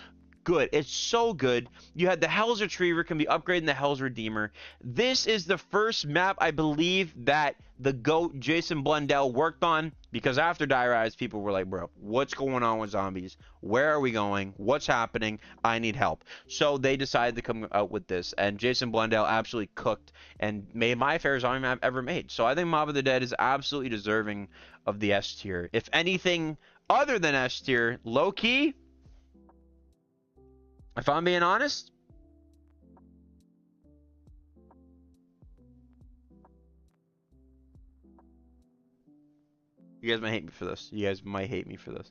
good. It's so good. You had the Hell's Retriever, can be upgraded in the Hell's Redeemer. This is the first map, I believe, that the GOAT Jason Blundell worked on, because after Die Rise, people were like, bro, what's going on with zombies? Where are we going? What's happening? I need help. So they decided to come out with this, and Jason Blundell absolutely cooked and made my favorite zombie map ever made. So I think Mob of the Dead is absolutely deserving of the S tier. If anything other than S tier, low-key, if I'm being honest, you guys might hate me for this. You guys might hate me for this.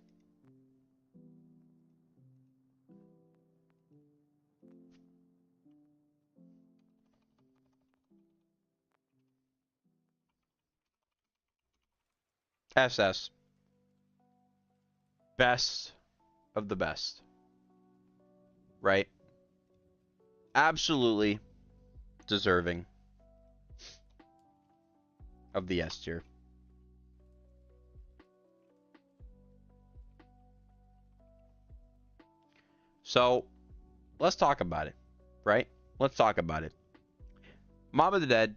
SS. Best of the best. Right? Absolutely deserving of the S tier. So, let's talk about it, right? Let's talk about it. Mob of the Dead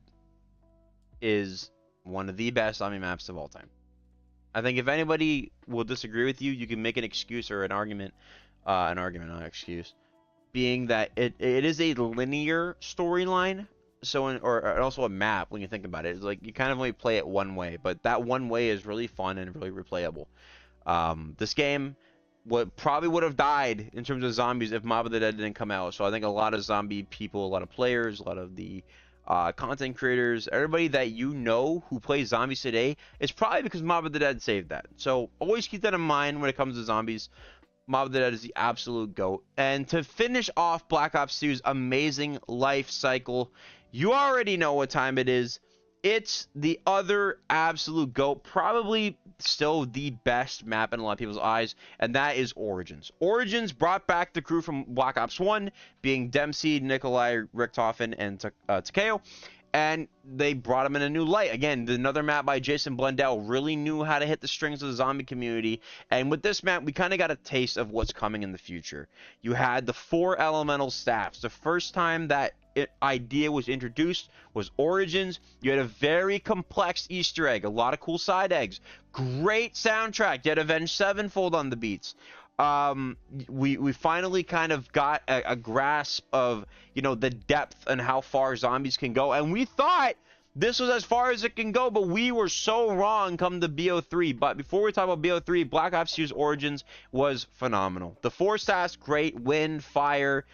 is one of the best zombie maps of all time. I think if anybody will disagree with you, you can make an excuse or an argument, not an excuse, being that it is a linear storyline, so or also a map when you think about it. It's like you kind of only play it one way, but that one way is really fun and really replayable. This game probably would have died in terms of zombies if Mob of the Dead didn't come out. So I think a lot of zombie people, a lot of players, a lot of the content creators, everybody that you know who plays zombies today, it's probably because Mob of the Dead saved that. So always keep that in mind when it comes to zombies. Mob of the Dead is the absolute GOAT. And to finish off Black Ops 2's amazing life cycle, you already know what time it is. It's the other absolute GOAT, probably still the best map in a lot of people's eyes, and that is Origins. Origins brought back the crew from Black Ops 1, being Dempsey, Nikolai, Richtofen, and Takeo, and they brought them in a new light. Again, another map by Jason Blundell really knew how to hit the strings of the zombie community, and with this map, we kind of got a taste of what's coming in the future. You had the 4 elemental staffs. The first time that idea was introduced was Origins. You had a very complex Easter egg, a lot of cool side eggs, great soundtrack. You had Avenged Sevenfold on the beats. We finally kind of got a grasp of, you know, the depth and how far zombies can go, and we thought this was as far as it can go, but we were so wrong come to BO3. But before we talk about BO3, Black Ops 2's Origins was phenomenal. The 4 stats, great. Wind, fire,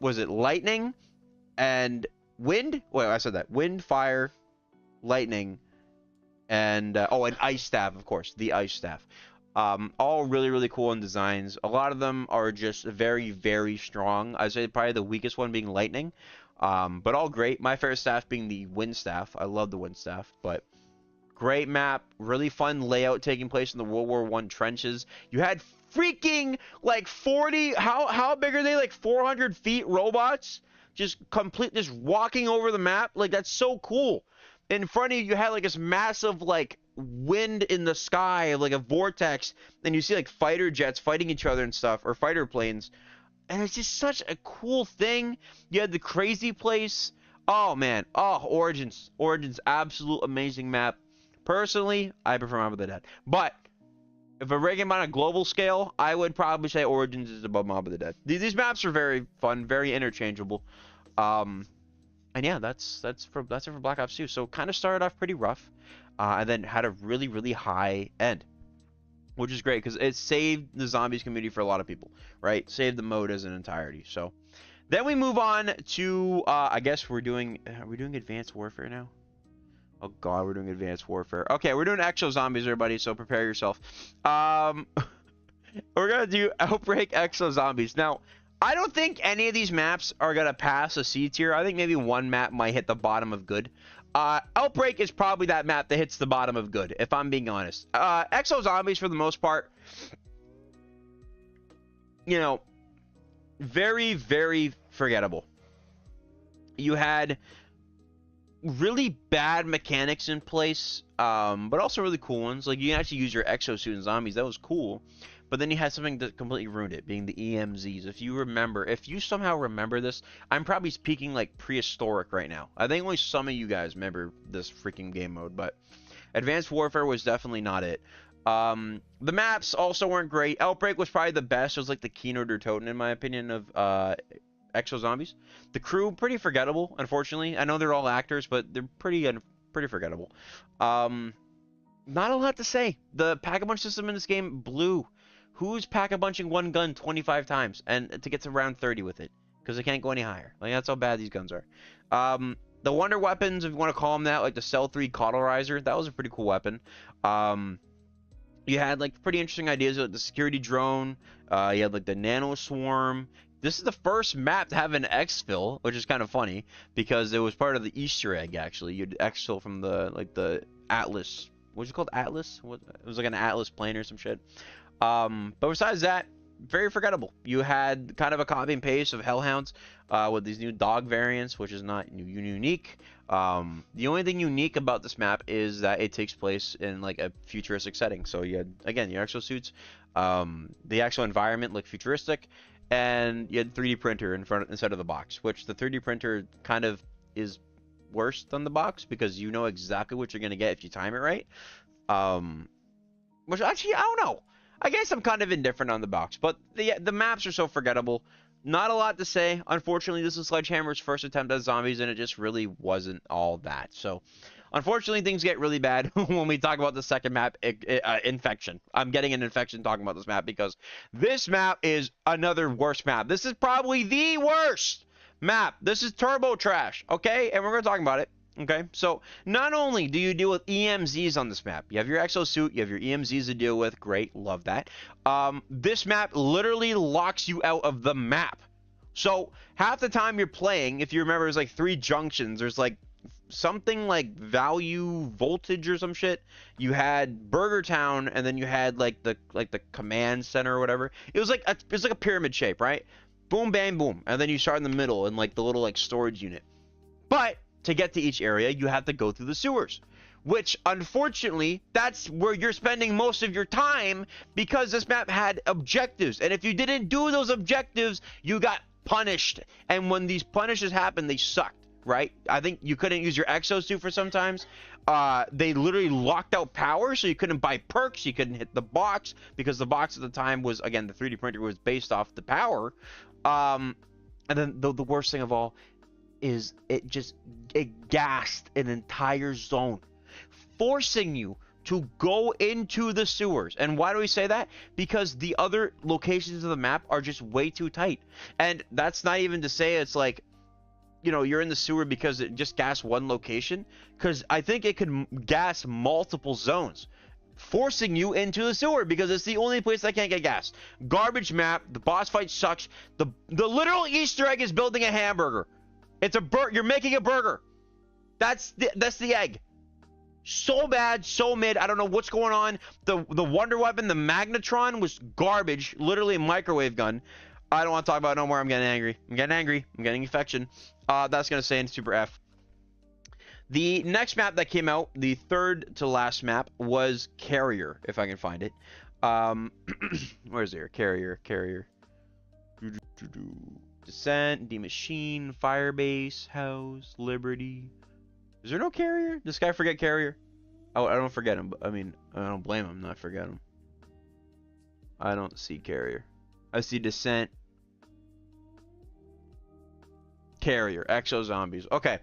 was it lightning and wind? Wait, I said that. Wind, fire, lightning, and and ice staff, of course. The ice staff. All really, really cool in designs. A lot of them are just very, very strong. I'd say probably the weakest one being lightning. But all great. My favorite staff being the wind staff. I love the wind staff, but great map. Really fun layout taking place in the World War I trenches. You had freaking like 40, how big are they? Like 400 feet robots just walking over the map. Like, that's so cool. In front of you, you had like this massive like wind in the sky, like a vortex, and you see like fighter jets fighting each other and stuff, or fighter planes, and it's just such a cool thing. You had the crazy place. Oh man, Origins, absolute amazing map. Personally, I prefer Mob of the Dead, but if we're ranking on a global scale, I would probably say Origins is above Mob of the Dead. These maps are very fun, very interchangeable. And yeah, that's it for Black Ops 2. So kind of started off pretty rough, and then had a really, really high end, which is great because it saved the zombies community for a lot of people, right? Saved the mode as an entirety. So then we move on to, I guess are we doing Advanced Warfare now? Oh god, we're doing Advanced Warfare. Okay, we're doing Exo Zombies, everybody, so prepare yourself. We're gonna do Outbreak Exo Zombies. Now, I don't think any of these maps are gonna pass a C tier. I think maybe one map might hit the bottom of good. Outbreak is probably that map that hits the bottom of good, if I'm being honest. Exo Zombies, for the most part, you know, very, very forgettable. You had really bad mechanics in place, but also really cool ones. Like, you can actually use your exosuit in zombies. That was cool. But then you had something that completely ruined it, being the EMZs. If you somehow remember this, I'm probably speaking like prehistoric right now. I think only some of you guys remember this freaking game mode, but Advanced Warfare was definitely not it. The maps also weren't great. Outbreak was probably the best. It was like the Kino der Toten, in my opinion, of Exo Zombies. The crew, pretty forgettable, unfortunately. I know they're all actors, but they're pretty forgettable. Not a lot to say. The pack-a-punch system in this game blew. Who's pack-a-punching one gun 25 times and to get to round 30 with it? Because they can't go any higher. Like, that's how bad these guns are. The wonder weapons, if you want to call them that, like the Cell 3 Cauterizer, that was a pretty cool weapon. You had like pretty interesting ideas with the security drone. You had like the nano swarm. This is the first map to have an exfil, which is kind of funny because it was part of the Easter egg. Actually, you'd exfil from the Atlas was it called Atlas? It was like an Atlas plane or some shit. But besides that, very forgettable. You had kind of a copy and paste of Hellhounds with these new dog variants, which is not unique. The only thing unique about this map is that it takes place in like a futuristic setting. So you had, again, your exosuits, the actual environment looked futuristic, and you had 3D printer instead of the box, which the 3D printer kind of is worse than the box because you know exactly what you're gonna get if you time it right. Which actually, I don't know. I guess I'm kind of indifferent on the box, but the maps are so forgettable. Not a lot to say. Unfortunately, this is Sledgehammer's first attempt at zombies, and it just really wasn't all that. So, unfortunately, things get really bad when we talk about the second map, Infection. I'm getting an infection talking about this map because this map is another worse map. This is probably the worst map. This is turbo trash, okay? And we're going to talk about it. Okay, so not only do you deal with EMZs on this map, you have your exosuit, you have your EMZs to deal with, great, love that. This map literally locks you out of the map. So half the time you're playing, if you remember, there's like 3 junctions. There's like something like value voltage or some shit. You had Burger Town, and then you had like the command center or whatever. It was like a pyramid shape, right? Boom, bang, boom, and then you start in the middle in like the little like storage unit. But to get to each area, you have to go through the sewers, which unfortunately, that's where you're spending most of your time because this map had objectives. And if you didn't do those objectives, you got punished. And when these punishes happened, they sucked, right? I think you couldn't use your exosuit for sometimes. They literally locked out power, so you couldn't buy perks. You couldn't hit the box because the box at the time was, again, the 3D printer was based off the power. And then the worst thing of all is it gassed an entire zone, forcing you to go into the sewers. And why do we say that? Because the other locations of the map are just way too tight. And that's not even to say it's like, you know, you're in the sewer because it just gassed one location, because I think it could gas multiple zones, forcing you into the sewer because it's the only place that can't get gas. Garbage map. The boss fight sucks. The literal Easter egg is building a hamburger. It's a you're making a burger. That's the egg. So bad, so mid. I don't know what's going on. The wonder weapon, the Magnetron, was garbage. Literally a microwave gun. I don't want to talk about it no more. I'm getting angry. I'm getting infection. That's gonna say in Super F. The next map that came out, the third to last map, was Carrier, if I can find it. Where's there? Carrier. Descent, D Machine, Firebase, House, Liberty. Is there no Carrier? This guy forget Carrier? Oh, I don't forget him. But I mean, I don't blame him not forget him. I don't see Carrier. I see Descent. Carrier, Exo Zombies. Okay.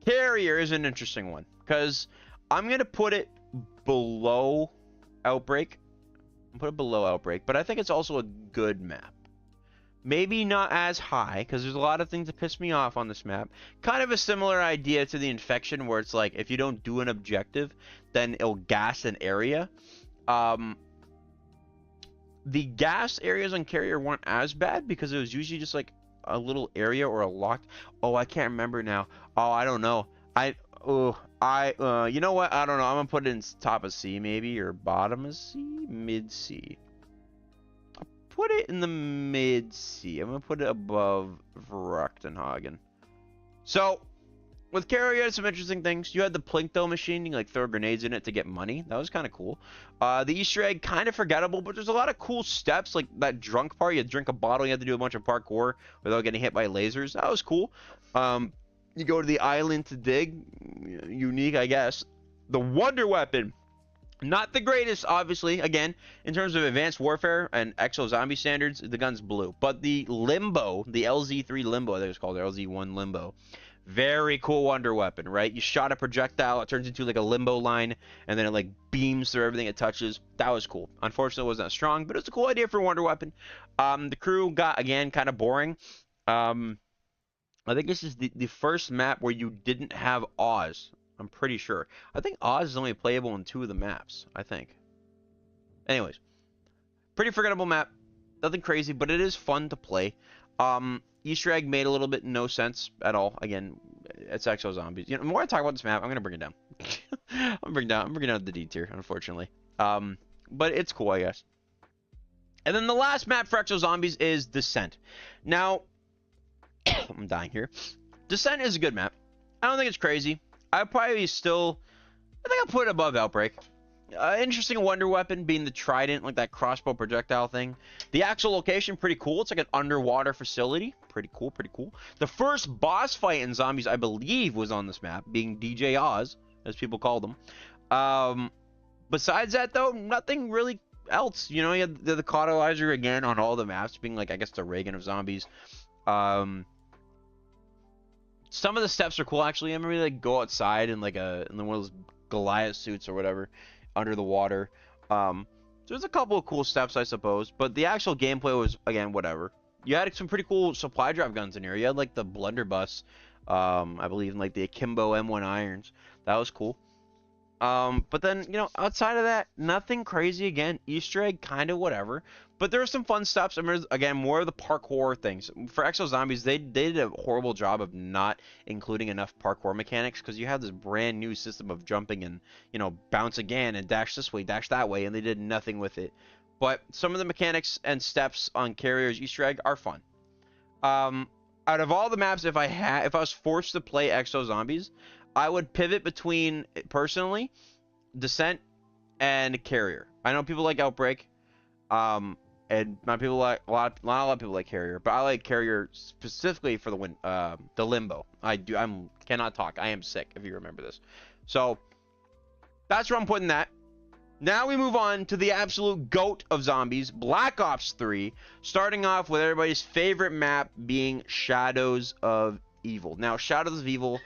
Carrier is an interesting one because I'm going to put it below Outbreak. I'll put it below Outbreak, but I think it's also a good map. Maybe not as high, because there's a lot of things that piss me off on this map. Kind of a similar idea to the Infection, where it's like, if you don't do an objective, then it'll gas an area. The gas areas on Carrier weren't as bad, because it was usually just like a little area or a locked... Oh, I can't remember now. Oh, I don't know. You know what? I don't know. I'm going to put it in top of C, maybe, or bottom of C? Mid C. Put it in the mid C. I'm gonna put it above Vrachtenhagen. So with Carrier, you had some interesting things. You had the Plinkto machine, you like throw grenades in it to get money. That was kind of cool. The Easter egg, kind of forgettable, but there's a lot of cool steps, like that drunk part. You had to drink a bottle, you had to do a bunch of parkour without getting hit by lasers. That was cool. You go to the island to dig. Unique, I guess. The Wonder Weapon. Not the greatest, obviously. Again, in terms of advanced warfare and exo zombie standards, the gun's blue. But the Limbo, the LZ3 Limbo, I think it's called, or LZ1 Limbo. Very cool wonder weapon, right? You shot a projectile, it turns into like a limbo line, and then it like beams through everything it touches. That was cool. Unfortunately, it wasn't that strong, but it's a cool idea for a wonder weapon. The crew got, again, kind of boring. I think this is the first map where you didn't have Oz. I'm pretty sure. I think Oz is only playable in 2 of the maps, I think. Anyways, pretty forgettable map. Nothing crazy, but it is fun to play. Easter egg made a little bit no sense at all. Again, it's Exo Zombies. You know, the more I talk about this map, I'm going to bring it down. I'm bringing down the D tier, unfortunately. But it's cool, I guess. And then the last map for Exo Zombies is Descent. Now, I'm dying here. Descent is a good map. I don't think it's crazy. I think I'll put it above Outbreak. Interesting wonder weapon being the trident, like that crossbow projectile thing. The actual location, pretty cool. It's like an underwater facility. Pretty cool, pretty cool. The first boss fight in Zombies, I believe, was on this map, being DJ Oz, as people call them. Besides that, though, nothing really else. You know, you had the Cauterizer again on all the maps, being like, I guess, the Reagan of Zombies. Some of the steps are cool, actually. I remember they go outside in like in one of those Goliath suits or whatever, under the water. There's a couple of cool steps, I suppose, but the actual gameplay was, again, whatever. You had some pretty cool supply drop guns in here. You had like the blunderbuss, I believe, and like the Akimbo M1 irons. That was cool. But then, you know, outside of that, nothing crazy. Again, Easter egg, kind of whatever. But there are some fun stuff. I mean, again, more of the parkour things. For Exo Zombies, they did a horrible job of not including enough parkour mechanics, because you have this brand new system of jumping and, you know, bounce again and dash this way, dash that way, and they did nothing with it. But some of the mechanics and steps on Carrier's Easter egg are fun. Out of all the maps, if I was forced to play Exo Zombies, I would pivot between, personally, Descent and Carrier. I know people like Outbreak, and not a lot of people like Carrier, but I like Carrier specifically for the Limbo. I cannot talk. I am sick, if you remember this. So that's where I'm putting that. Now we move on to the absolute GOAT of Zombies, Black Ops 3, starting off with everybody's favorite map being Shadows of Evil. Now, Shadows of Evil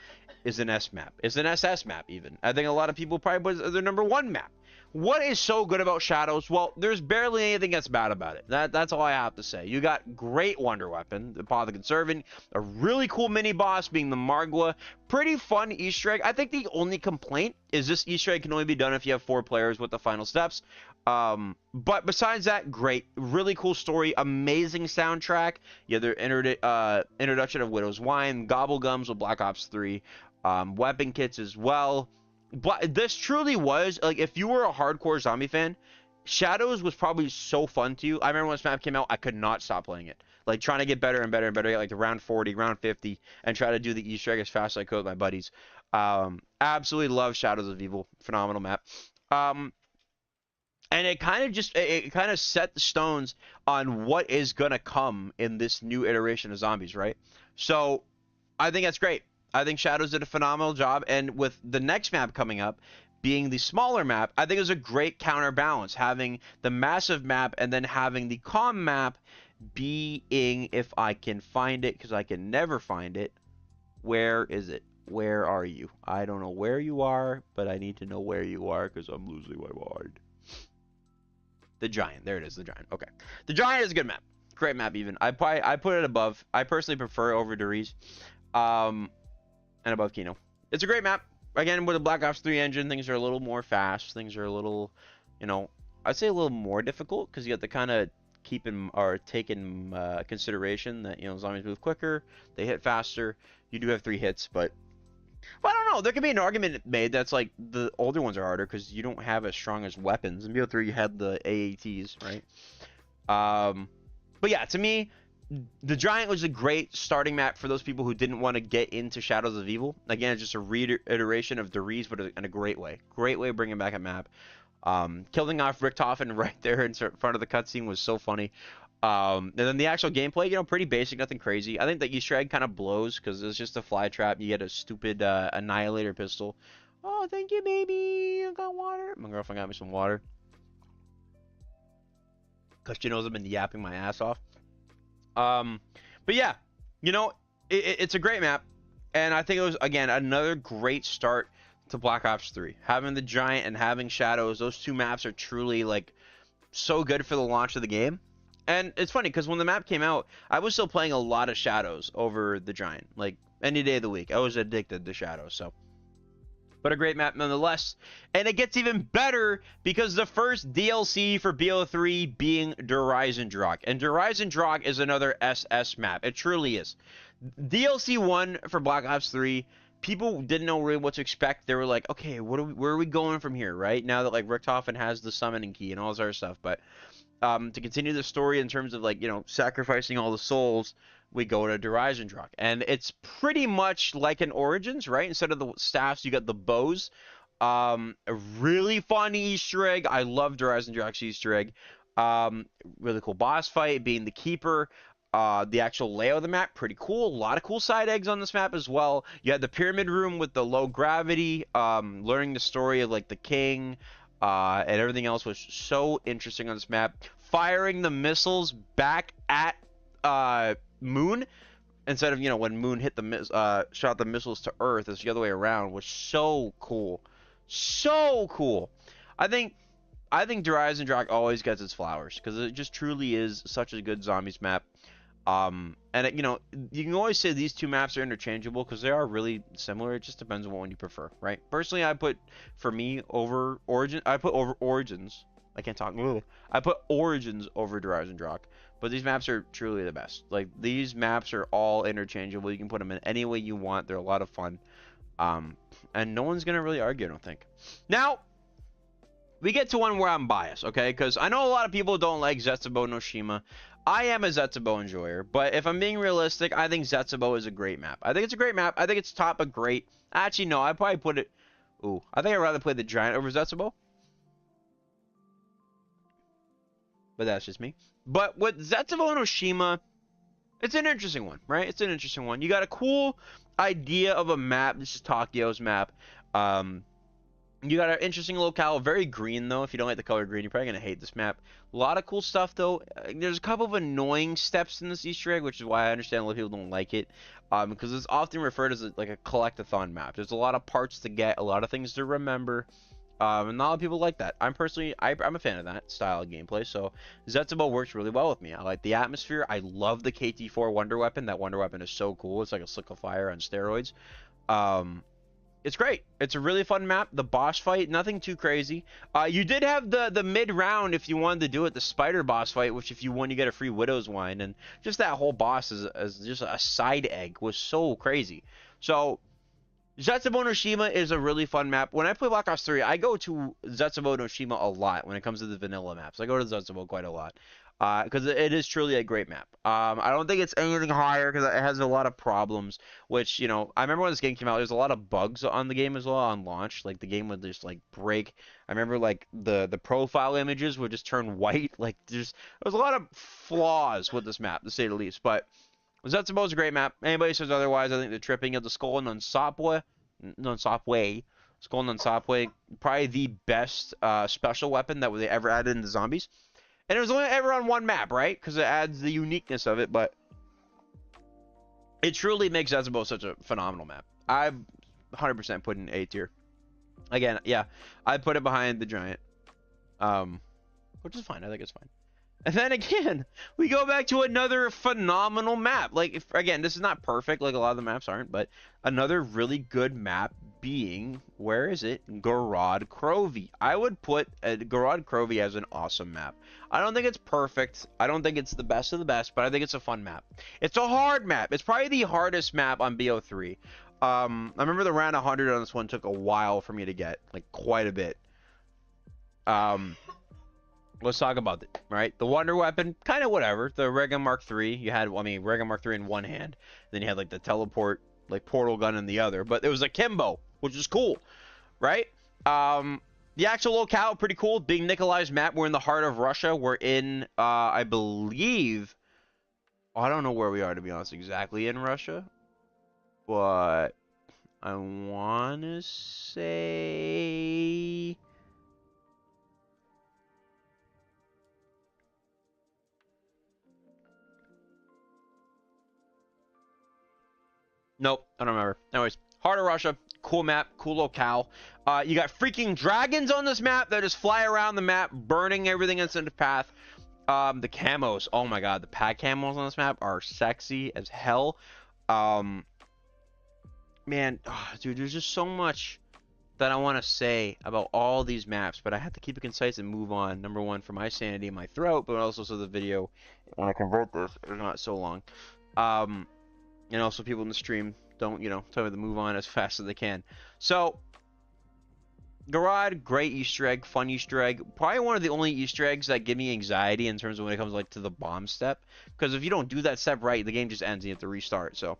is an S map. It's an SS map, even. I think a lot of people probably put it as their #1 map. What is so good about Shadows? Well, there's barely anything that's bad about it. That's all I have to say. You got great wonder weapon, the Paw of the Conservant, a really cool mini boss being the Margwa, pretty fun Easter egg. I think the only complaint is this Easter egg can only be done if you have 4 players with the final steps. But besides that, great, really cool story, amazing soundtrack. You have the introduction of Widow's Wine, Gobblegums with Black Ops 3, weapon kits as well. But this truly was, like, if you were a hardcore zombie fan, Shadows was probably so fun to you. I remember when this map came out, I could not stop playing it. Like, trying to get better and better and better, get like to round 40, round 50, and try to do the Easter egg as fast as I could with my buddies. Absolutely love Shadows of Evil. Phenomenal map. And it kind of set the stones on what is gonna come in this new iteration of Zombies, right? So I think that's great. I think Shadows did a phenomenal job, and with the next map coming up being the smaller map, I think it was a great counterbalance, having the massive map and then having the calm map being, if I can find it, because I can never find it. Where is it? Where are you? I don't know where you are, but I need to know where you are, because I'm losing my mind. The Giant. There it is, the Giant. Okay. The Giant is a good map. Great map, even. I put it above. I personally prefer it over Deriz. And above Kino. It's a great map. Again, with the Black Ops 3 engine, things are a little more fast. Things are a little, you know, I'd say a little more difficult, because you have to kind of take in consideration that, you know, zombies move quicker, they hit faster. You do have 3 hits, but well, I don't know. There could be an argument made that's like the older ones are harder because you don't have as strong as weapons. In BO3, you had the AATs, right? But yeah, to me, the Giant was a great starting map for those people who didn't want to get into Shadows of Evil. Again, it's just a reiteration of Deriz, but in a great way. Great way of bringing back a map. Killing off Richtofen right there in front of the cutscene was so funny. And then the actual gameplay, you know, pretty basic, nothing crazy. I think the Easter egg kind of blows because it's just a fly trap. You get a stupid Annihilator pistol. Oh, thank you, baby. I got water. My girlfriend got me some water. Because she knows I've been yapping my ass off. But yeah, you know, it's a great map, and I think it was, again, another great start to Black Ops 3. Having the Giant and having Shadows, those 2 maps are truly, like, so good for the launch of the game. And it's funny, because when the map came out, I was still playing a lot of Shadows over the Giant, like, any day of the week. I was addicted to Shadows, so. But a great map nonetheless. And it gets even better because the first DLC for BO3 being Der Riesendrock. And Der Riesendrock is another SS map. It truly is. DLC 1 for Black Ops 3 people didn't know really what to expect. They were like, okay, where are we going from here, right? Now that like Richtofen has the summoning key and all this other stuff, but to continue the story in terms of like, you know, sacrificing all the souls, we go to Der Eisendrache. And it's pretty much like an Origins, right? Instead of the staffs, you got the bows. A really fun Easter egg. I love Der Eisendrache's Easter egg. Really cool boss fight, being the keeper. The actual layout of the map, pretty cool. A lot of cool side eggs on this map as well. You had the pyramid room with the low gravity, learning the story of like the king, and everything else was so interesting on this map. Firing the missiles back at Moon instead of, you know, when Moon hit the shot the missiles to Earth, it's the other way around, was so cool. So cool. I think Der Eisendrache always gets its flowers because it just truly is such a good zombies map. And it, you know, you can always say these two maps are interchangeable because they are really similar. It just depends on what one you prefer, right? Personally, I put over Origins. I can't talk. I put Origins over Der Eisendrache, but these maps are truly the best. Like, these maps are all interchangeable. You can put them in any way you want. They're a lot of fun. And no one's gonna really argue, I don't think. Now, we get to one where I'm biased, okay? Because I know a lot of people don't like Zetsubou no Shima. I am a Zetsubou enjoyer, but if I'm being realistic, I think Zetsubou is a great map. I think it's a great map. I think it's top of great. Actually, no, I'd probably put it... Ooh, I think I'd rather play the Giant over Zetsubou. But that's just me. But with Zetsubou no Shima, it's an interesting one, right? It's an interesting one. You got a cool idea of a map. This is Tokyo's map. You got an interesting locale, very green though. If you don't like the color green, you're probably gonna hate this map. A lot of cool stuff though. There's a couple of annoying steps in this Easter egg, which is why I understand a lot of people don't like it, because it's often referred to as like a collectathon map. There's a lot of parts to get, a lot of things to remember, and not a lot of people like that. I'm a fan of that style of gameplay. So Zetsubou works really well with me. I like the atmosphere. I love the KT4 Wonder Weapon. That Wonder Weapon is so cool. It's like a Slick of Fire on steroids. It's great. It's a really fun map. The boss fight, nothing too crazy. You did have the mid-round if you wanted to do it, the spider boss fight, which if you won, you get a free Widow's Wine. And just that whole boss as just a side egg was so crazy. So, Zetsubou no Shima is a really fun map. When I play Black Ops 3, I go to Zetsubou no Shima a lot when it comes to the vanilla maps. I go to Zetsubou quite a lot. Because it is truly a great map. I don't think it's anything higher because it has a lot of problems, which, you know, I remember when this game came out, there's a lot of bugs on the game as well on launch. Like, the game would just, like, break. I remember, like, the profile images would just turn white. Like, there was a lot of flaws with this map, to say the least. But Zetsubou is a great map. Anybody says otherwise, I think the tripping of the Skull Nunsapwe, Skull Nunsapwe, probably the best special weapon that they ever added into zombies. And it was only ever on one map, right? Because it adds the uniqueness of it, but it truly makes Zetsubou such a phenomenal map. I've 100% put in A tier. Again, yeah, I put it behind the Giant, which is fine. I think it's fine. And then again, we go back to another phenomenal map. Like, again, this is not perfect, like a lot of the maps aren't, but another really good map being, where is it? Gorod Krovi. I would put Gorod Krovi as an awesome map. I don't think it's perfect. I don't think it's the best of the best, but I think it's a fun map. It's a hard map. It's probably the hardest map on BO3. I remember the round 100 on this one took a while for me to get, like quite a bit. Let's talk about it, right? The Wonder Weapon, kind of whatever. The Regan Mark III, you had, I mean, Regan Mark III in one hand. Then you had, like, the teleport, like, portal gun in the other. But it was a Kimbo, which is cool, right? The actual locale, pretty cool. Being Nikolai's map, we're in the heart of Russia. We're in, I believe... I don't know where we are, to be honest, exactly in Russia. But I want to say... Nope, I don't remember. Anyways, Heart of Russia, cool map, cool locale. You got freaking dragons on this map that just fly around the map, burning everything that's in the path. The camos, oh my god, the pack camos on this map are sexy as hell. Man, dude, there's just so much that I want to say about all these maps, but I have to keep it concise and move on. Number one, for my sanity in my throat, but also so the video, when I convert this, it's not so long. And also people in the stream don't, you know, tell me to move on as fast as they can. So, Garad, great Easter egg, fun Easter egg. Probably one of the only Easter eggs that give me anxiety in terms of when it comes like to the bomb step. Because if you don't do that step right, the game just ends and you have to restart. So,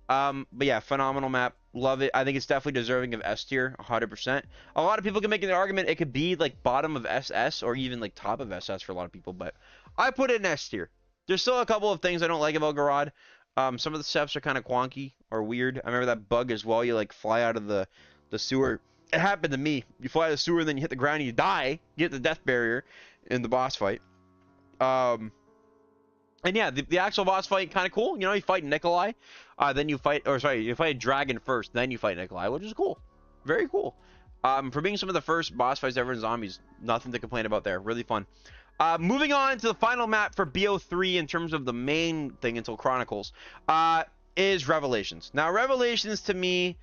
but yeah, phenomenal map. Love it. I think it's definitely deserving of S tier, 100%. A lot of people can make an argument it could be like bottom of SS or even like top of SS for a lot of people, but I put it in S tier. There's still a couple of things I don't like about Garad. Some of the steps are kind of wonky or weird. I remember that bug as well. You like fly out of the sewer. It happened to me. You fly out of the sewer and then you hit the ground and you die. You hit the death barrier in the boss fight. And yeah, the actual boss fight kind of cool. You know, you fight Nikolai, then you fight, or sorry, you fight a dragon first, then you fight Nikolai, which is cool. Very cool. For being some of the first boss fights ever in Zombies, nothing to complain about there. Really fun. Moving on to the final map for BO3 in terms of the main thing until Chronicles, is Revelations. Now, Revelations to me,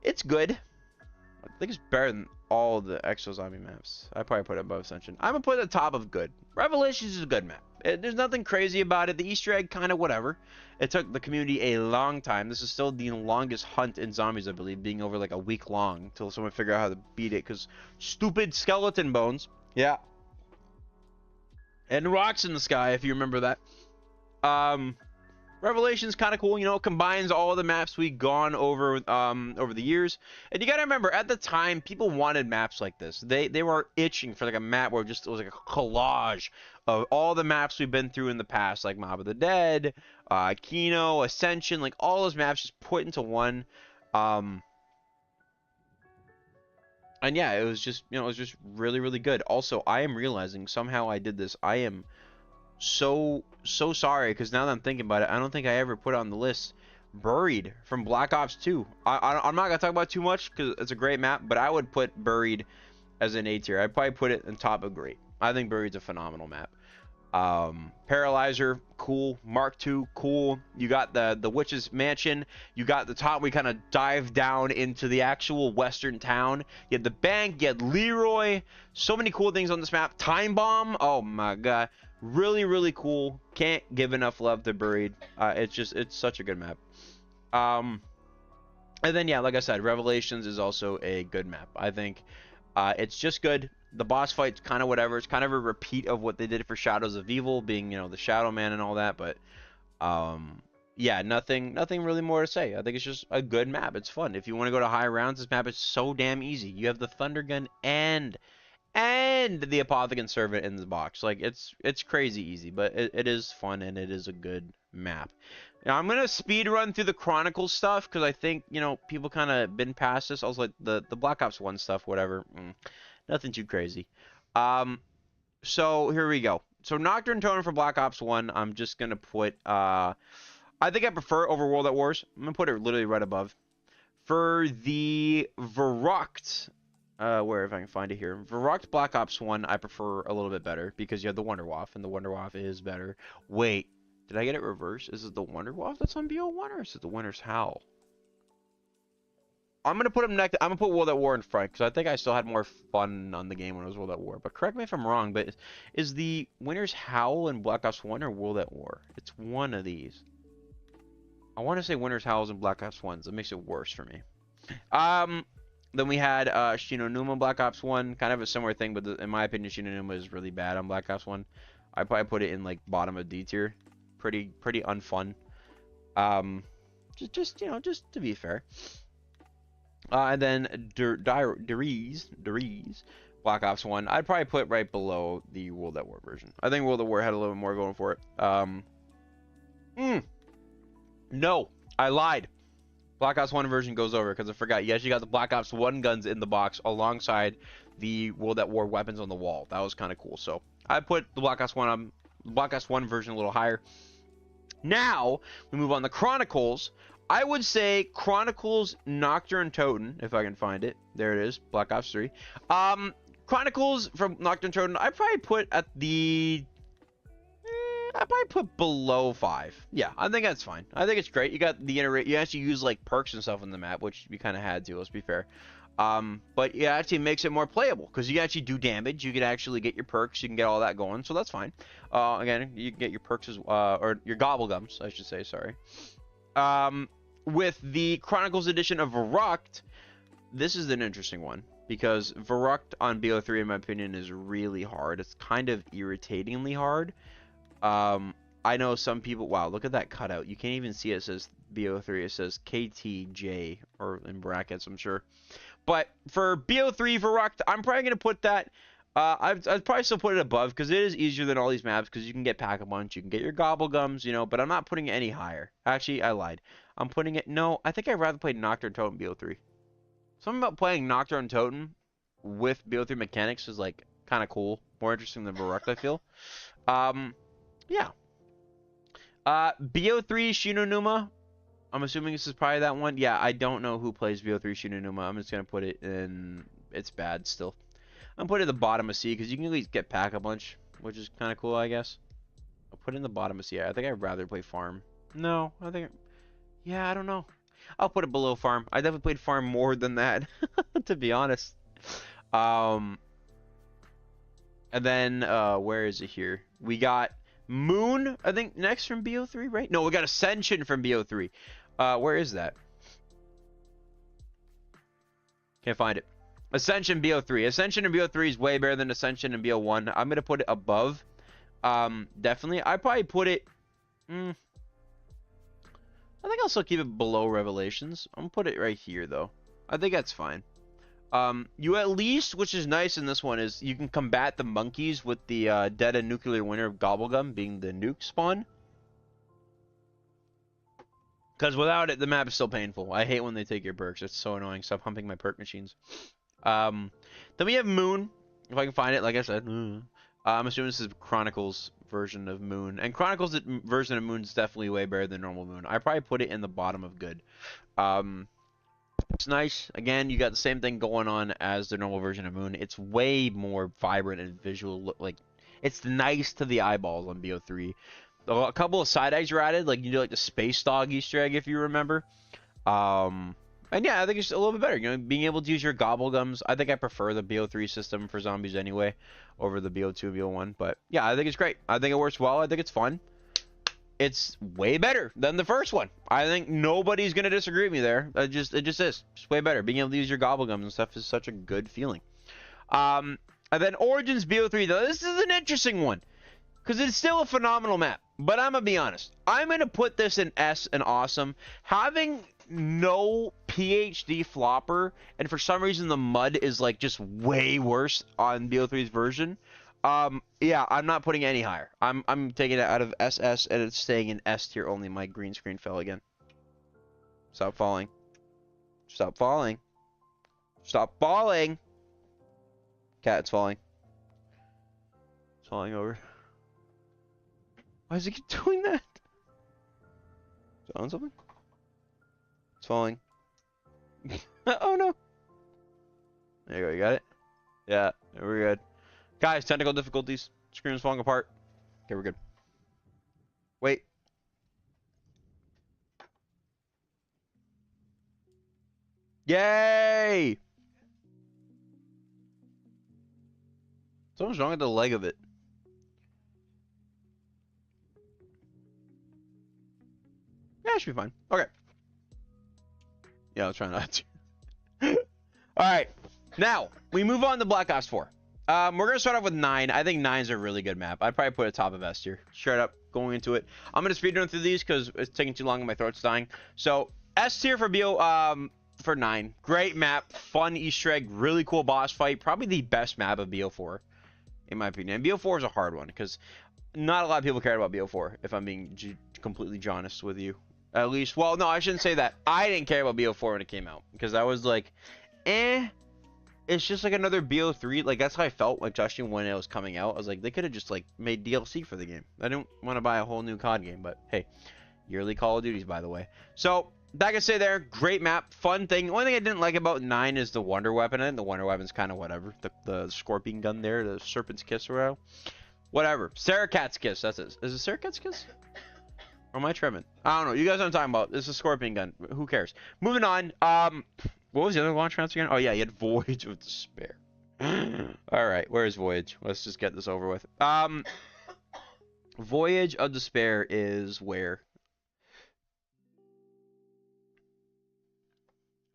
it's good. I think it's better than all the Exo Zombie maps. I probably put it above Ascension. I'm gonna put it at the top of good. Revelations is a good map. There's nothing crazy about it. The Easter egg, kind of whatever. It took the community a long time. This is still the longest hunt in Zombies, I believe, being over like a week long until someone figure out how to beat it. Because stupid skeleton bones. Yeah. And rocks in the sky, if you remember that. Revelation's kind of cool, you know, it combines all the maps we've gone over over the years. And you gotta remember, at the time, people wanted maps like this. They were itching for like a map where it was like a collage of all the maps we've been through in the past, like Mob of the Dead, Kino, Ascension, like all those maps just put into one. And yeah, it was just, you know, it was just really, really good. Also, I am realizing somehow I did this. I am so sorry, because now that I'm thinking about it, I don't think I ever put on the list Buried from Black Ops 2. I'm not gonna talk about it too much because it's a great map, but I would put Buried as an A tier. I'd probably put it on top of great. I think Buried's a phenomenal map. Paralyzer, cool. Mark II, cool. You got the Witch's Mansion. You got the top. We kind of dive down into the actual western town. You had the bank. You had Leroy. So many cool things on this map. Time Bomb. Oh my god. Really, really cool. Can't give enough love to Buried. It's such a good map. And then, yeah, like I said, Revelations is also a good map. I think it's just good. The boss fight's kind of whatever. It's kind of a repeat of what they did for Shadows of Evil, being, you know, the Shadow Man and all that. But, yeah, nothing really more to say. I think it's just a good map. It's fun. If you want to go to high rounds, this map is so damn easy. You have the Thunder Gun and the Apothicon Servant in the box. Like, it's crazy easy, but it is fun and it is a good map. Now, I'm gonna speed run through the Chronicles stuff because I think, you know, people kind of been past this. I was like, the Black Ops 1 stuff, whatever. Nothing too crazy. So here we go. So Nocturne Totem for Black Ops 1, I'm just gonna put, I think I prefer over World at Wars. I'm gonna put it literally right above. For the Verrucht, where if I can find it here, Verrucht Black Ops 1, I prefer a little bit better because you have the Wonderwaff, and the Wonderwaff is better. Wait, did I get it reversed? Is it the Wonderwaff that's on BO1, or is it the Winter's Howl? I'm gonna put them next. I'm gonna put World at War in front because I think I still had more fun on the game when it was World at War. But correct me if I'm wrong. But is the Winter's Howl in Black Ops 1 or World at War? It's one of these. I want to say Winter's Howl is in Black Ops 1. So it makes it worse for me. Then we had Shinonuma Black Ops 1, kind of a similar thing, but in my opinion, Shinonuma is really bad on Black Ops 1. I probably put it in like bottom of D tier. Pretty unfun. Just you know, just to be fair. And then Deriz Black Ops 1, I'd probably put right below the World at War version. I think World at War had a little bit more going for it. No, I lied. Black Ops 1 version goes over because I forgot. You actually got the Black Ops 1 guns in the box alongside the World at War weapons on the wall. That was kind of cool. So I put the Black Ops 1 version a little higher. Now we move on to Chronicles. I would say Chronicles Nocturne Totem, if I can find it. There it is, Black Ops 3. Chronicles from Nocturne Totem, I'd probably put at the... I'd probably put below 5. Yeah, I think that's fine. I think it's great. You got the you actually use like perks and stuff on the map, which you kind of had to, let's be fair. But it actually makes it more playable because you can actually do damage. You can actually get your perks. You can get all that going, so that's fine. Again, you can get your perks as or your gobblegums, I should say. Sorry. With the Chronicles edition of Verrucht, this is an interesting one because Verrucht on BO3, in my opinion, is really hard. It's kind of irritatingly hard. I know some people. Wow, look at that cutout. You can't even see it says BO3. It says KTJ or in brackets, I'm sure. But for BO3 Verrucht, I'm probably gonna put that. I'd probably still put it above because it is easier than all these maps because you can get Pack-a-Punch, you can get your Gobblegums, you know. But I'm not putting it any higher. Actually, I lied. I'm putting it. No, I think I'd rather play Nocturne Totem BO3. Something about playing Nocturne Totem with BO3 mechanics is like kind of cool, more interesting than Verrucht, I feel. Yeah. BO3 Shinonuma. I'm assuming this is probably that one. Yeah, I don't know who plays BO3 Shinonuma. I'm just gonna put it in. It's bad still. I'm putting it at the bottom of C because you can at least get Pack-a-Punch, which is kind of cool, I guess. I'll put it in the bottom of C. I think I'd rather play Farm. No, I think. Yeah, I don't know. I'll put it below Farm. I definitely played Farm more than that, to be honest. And then where is it here? We got Moon, I think, next from BO3, right? No, we got Ascension from BO3. Where is that? Can't find it. Ascension BO3. Ascension in BO3 is way better than Ascension in BO1. I'm gonna put it above. Definitely. I probably put it. I think I'll still keep it below Revelations. I'm gonna put it right here though. I think that's fine. You at least, which is nice in this one, is you can combat the monkeys with the Dead and Nuclear Winter of Gobblegum being the nuke spawn. Because without it, the map is still painful. I hate when they take your perks. It's so annoying. Stop humping my perk machines. Then we have Moon. If I can find it, like I said. I'm assuming this is Chronicles version of Moon. And Chronicles version of Moon is definitely way better than normal Moon. I probably put it in the bottom of good. It's nice. Again, you got the same thing going on as the normal version of Moon. It's way more vibrant and visual. Like, it's nice to the eyeballs on BO3. A couple of side eggs are added. Like, you do like the Space Dog Easter egg, if you remember. And yeah, I think it's a little bit better. You know, being able to use your Gobblegums. I think I prefer the BO3 system for zombies anyway over the BO2 and BO1. But yeah, I think it's great. I think it works well. I think it's fun. It's way better than the first one. I think nobody's gonna disagree with me there. It just is. It's way better. Being able to use your Gobblegums and stuff is such a good feeling. And then Origins BO3 though, this is an interesting one. Because it's still a phenomenal map. But I'm going to be honest. I'm going to put this in S and awesome. Having no PhD flopper, and for some reason the mud is like just way worse on BO3's version. Yeah, I'm not putting it any higher. I'm taking it out of SS and it's staying in S tier only. My green screen fell again. Stop falling. Stop falling. Stop falling. Cat, it's falling. It's falling over. Why does it keep doing that? Is it on something? It's falling. Oh no! There you go, you got it? Yeah, we're good. Guys, technical difficulties. Screen is falling apart. Okay, we're good. Wait. Yay! Something's wrong with the leg of it. Yeah, it should be fine. Okay. Yeah, I'll try not to. Alright. Now, we move on to Black Ops 4. We're going to start off with 9. I think 9's a really good map. I'd probably put it top of S tier. Straight up, going into it. I'm going to speed run through these because it's taking too long and my throat's dying. So, S tier for for 9. Great map. Fun Easter egg. Really cool boss fight. Probably the best map of BO4, in my opinion. And BO4 is a hard one because not a lot of people cared about BO4, if I'm being completely honest with you. At least, well, no, I shouldn't say that. I didn't care about BO4 when it came out because I was like, eh. It's just like another BO3. Like, that's how I felt, like, especially when it was coming out. I was like, they could have just, like, made DLC for the game. I didn't want to buy a whole new COD game, but hey, yearly Call of Duties, by the way. So, like I say there, great map, fun thing. The only thing I didn't like about 9 is the Wonder Weapon. I think the Wonder Weapon's kind of whatever. The Scorpion gun there, the Serpent's Kiss or whatever. Sarah-Cat's Kiss, that's it. Is it Sarah-Cat's Kiss? Or am I tripping? I don't know. You guys know what I'm talking about. This is a Scorpion gun. Who cares? Moving on. What was the other launch maps again? Oh yeah, you had Voyage of Despair. All right, where's Voyage? Let's just get this over with. Voyage of Despair is where?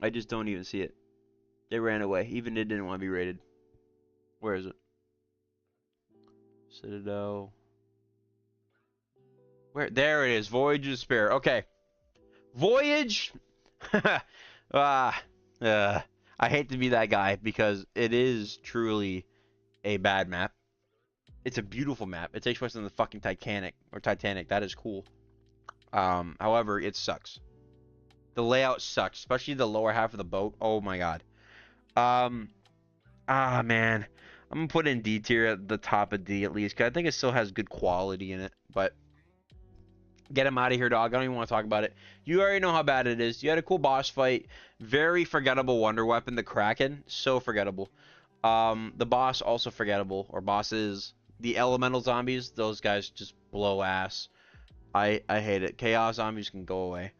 I just don't even see it. It ran away. Even it didn't want to be rated. Where is it? Citadel. Where? There it is. Voyage of Despair. Okay. Voyage. Ah. I hate to be that guy because it is truly a bad map. It's a beautiful map. It takes place in the fucking Titanic or Titanic. That is cool. However, it sucks. The layout sucks, especially the lower half of the boat. Oh my god. Man. I'm gonna put in D tier at the top of D at least, because I think it still has good quality in it. But get him out of here, dog. I don't even want to talk about it. You already know how bad it is. You had a cool boss fight. Very forgettable wonder weapon, the Kraken. So forgettable. The boss also forgettable. Or bosses. The elemental zombies. Those guys just blow ass. I hate it. Chaos zombies can go away.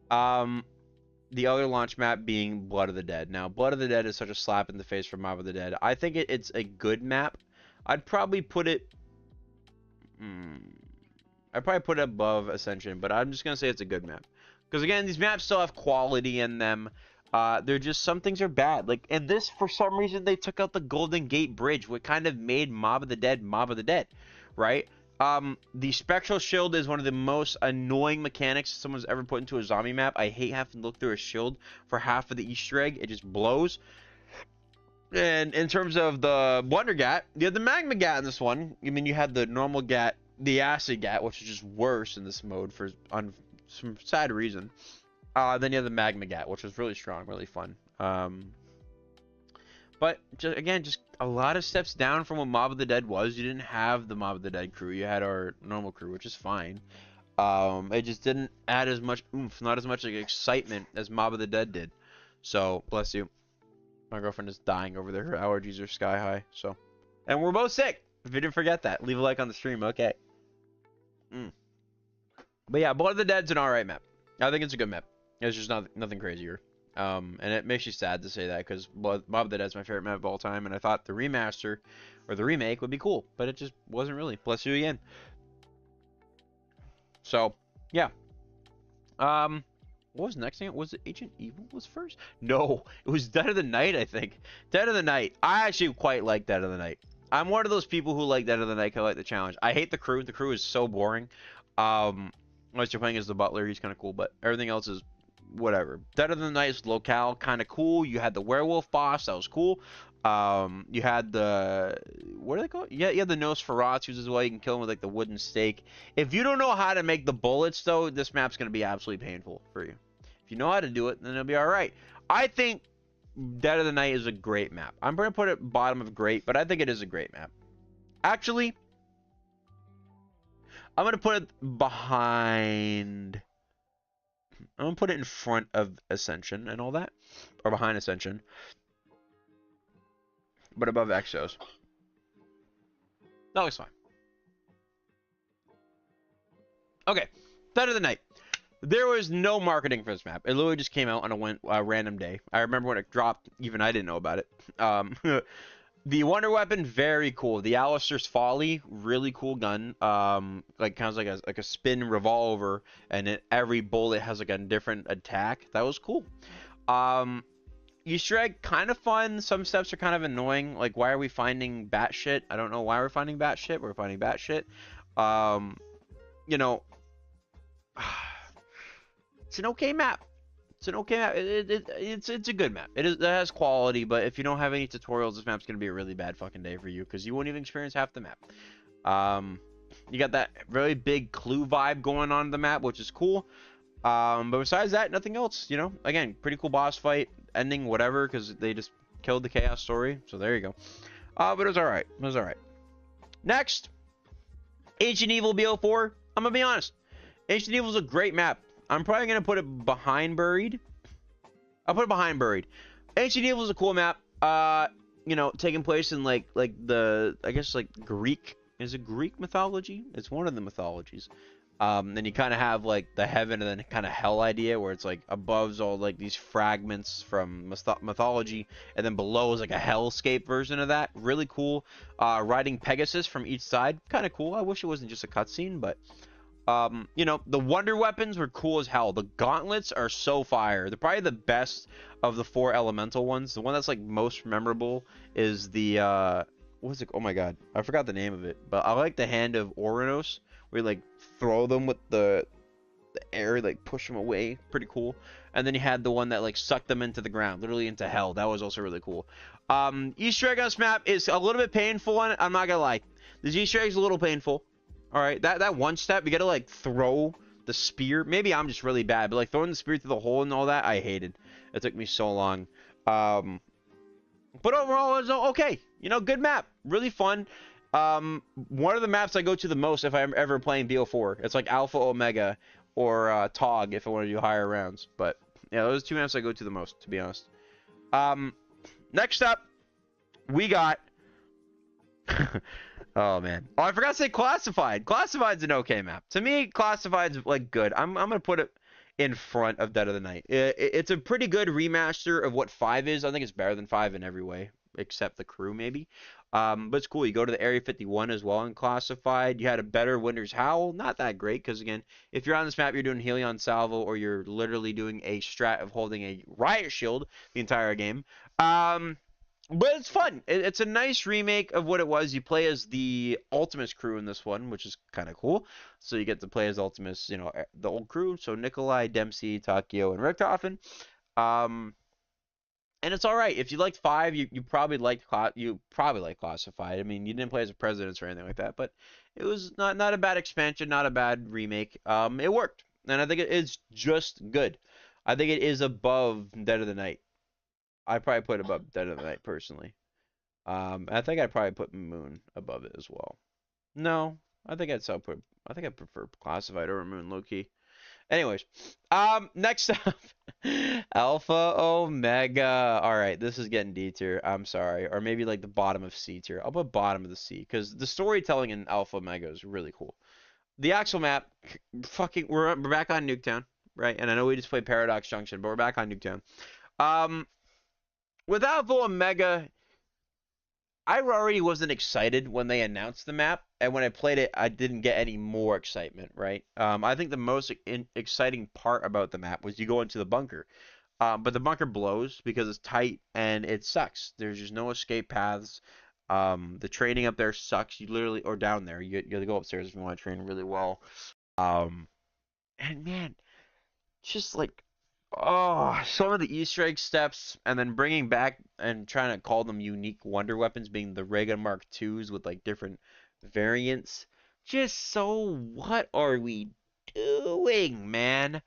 The other launch map being Blood of the Dead. Now, Blood of the Dead is such a slap in the face for Mob of the Dead. I think it's a good map. I'd probably put it... I'd probably put it above Ascension, but I'm just going to say it's a good map. Because, again, these maps still have quality in them. They're just... Some things are bad. Like, in this, for some reason, they took out the Golden Gate Bridge, what kind of made Mob of the Dead, right? The Spectral Shield is one of the most annoying mechanics someone's ever put into a zombie map. I hate having to look through a shield for half of the Easter egg. It just blows. And in terms of the Wonder Gat, you had the Magma Gat in this one. I mean, you had the normal Gat, the Acid Gat, which is just worse in this mode for some sad reason. Then you have the Magma Gat, which was really strong, really fun. But just a lot of steps down from what Mob of the Dead was. You didn't have the Mob of the Dead crew. You had our normal crew, which is fine. It just didn't add as much oomph, not as much like excitement as Mob of the Dead did. So, bless you. My girlfriend is dying over there. Her allergies are sky high. So, and we're both sick. If you didn't forget that, leave a like on the stream. Okay. But yeah, Blood of the Dead's an alright map. I think it's a good map. It's just nothing crazier. And it makes you sad to say that because Mob of the Dead's my favorite map of all time, and I thought the remaster or the remake would be cool, but it just wasn't really. Bless you again. So, yeah. What was the next thing? Was it Ancient Evil was first? No, it was Dead of the Night, I think. Dead of the Night. I actually quite like Dead of the Night. I'm one of those people who like Dead of the Night. I like the challenge. I hate the crew. The crew is so boring. Unless you're playing as the butler, he's kind of cool, but everything else is whatever. Dead of the Night's locale, kind of cool. You had the werewolf boss, that was cool. You had the, what are they called? Yeah, the Nosferatu as well. You can kill him with like the wooden stake. If you don't know how to make the bullets, though, this map's gonna be absolutely painful for you. If you know how to do it, then it'll be all right. I think Dead of the Night is a great map. I'm gonna put it bottom of great, but I think it is a great map. Actually, I'm gonna put it behind. I'm going to put it in front of Ascension and all that. Or behind Ascension. But above Exos. That looks fine. Okay. Dead of the Night. There was no marketing for this map. It literally just came out on a random day. I remember when it dropped. Even I didn't know about it. The Wonder Weapon, very cool. The Alistair's Folly, really cool gun. Like kind of like a spin revolver, and every bullet has like a different attack. That was cool. Easter egg, kind of fun. Some steps are kind of annoying. Like, why are we finding bat shit? I don't know why we're finding bat shit. We're finding bat shit. You know, it's an okay map. It's an okay map. It's a good map. It has quality, but if you don't have any tutorials, this map's gonna be a really bad fucking day for you because you won't even experience half the map. You got that really big clue vibe going on in the map, which is cool. But besides that, nothing else. You know, again, pretty cool boss fight, ending whatever because they just killed the chaos story. So there you go. But it was all right. It was all right. Next, Ancient Evil BO4. I'm gonna be honest. Ancient Evil is a great map. I'm probably going to put it behind Buried. I'll put it behind Buried. Ancient Evil is a cool map. You know, taking place in like the, I guess like Greek. Is it Greek mythology? It's one of the mythologies. Then you kind of have like the heaven and then kind of hell idea where it's like above's all like these fragments from mythology, and then below is like a hellscape version of that. Really cool. Riding Pegasus from each side, kind of cool. I wish it wasn't just a cutscene, but you know, the wonder weapons were cool as hell. The gauntlets are so fire. They're probably the best of the 4 elemental ones. The one that's like most memorable is the what's it? Oh my god, I forgot the name of it. But I like the Hand of Oranos, where you like throw them with the air, like push them away. Pretty cool. And then you had the one that like sucked them into the ground, literally into hell. That was also really cool. Easter egg on this map is a little bit painful on it. I'm not gonna lie. This Easter egg is a little painful. All right, that one step, you gotta like throw the spear. Maybe I'm just really bad, but like throwing the spear through the hole and all that, I hated. It took me so long. But overall, it was okay. You know, good map, really fun. One of the maps I go to the most if I'm ever playing BO4. It's like Alpha Omega or Tog if I want to do higher rounds. But yeah, those 2 maps I go to the most, to be honest. Next up, we got. Oh man. Oh, I forgot to say Classified. Classified's an okay map. To me, Classified's like good. I'm gonna put it in front of Dead of the Night. It's a pretty good remaster of what 5 is. I think it's better than 5 in every way, except the crew maybe. But it's cool. You go to the Area 51 as well in Classified. You had a better Winter's Howl. Not that great because again, if you're on this map, you're doing Helion Salvo or you're literally doing a strat of holding a Riot Shield the entire game. But it's fun. It's a nice remake of what it was. You play as the Ultimus crew in this one, which is kind of cool. So you get to play as Ultimus, you know, the old crew. So Nikolai, Dempsey, Takio, and Richtofen. And it's all right. If you liked 5, you probably liked Classified. I mean, you didn't play as a president or anything like that, but it was not a bad expansion, not a bad remake. It worked, and I think it is just good. I think it is above Dead of the Night. I probably put it above Dead of the Night personally. I think I'd probably put Moon above it as well. No, I think I think I prefer Classified over Moon low key. Anyways, next up, Alpha Omega. All right, this is getting D tier. I'm sorry, or maybe like the bottom of C tier. I'll put bottom of the C because the storytelling in Alpha Omega is really cool. The actual map, fucking, we're back on Nuketown, right? And I know we just played Paradox Junction, but we're back on Nuketown. With Alpha Omega, I already wasn't excited when they announced the map, and when I played it, I didn't get any more excitement, right? I think the most exciting part about the map was you go into the bunker. But the bunker blows because it's tight and it sucks. There's just no escape paths. The training up there sucks. You literally, or down there, you gotta go upstairs if you want to train really well. Um, and man, just like, oh, some of the Easter egg steps, and then bringing back and trying to call them unique wonder weapons, being the Reagan Mark IIs with like different variants. Just so, what are we doing, man?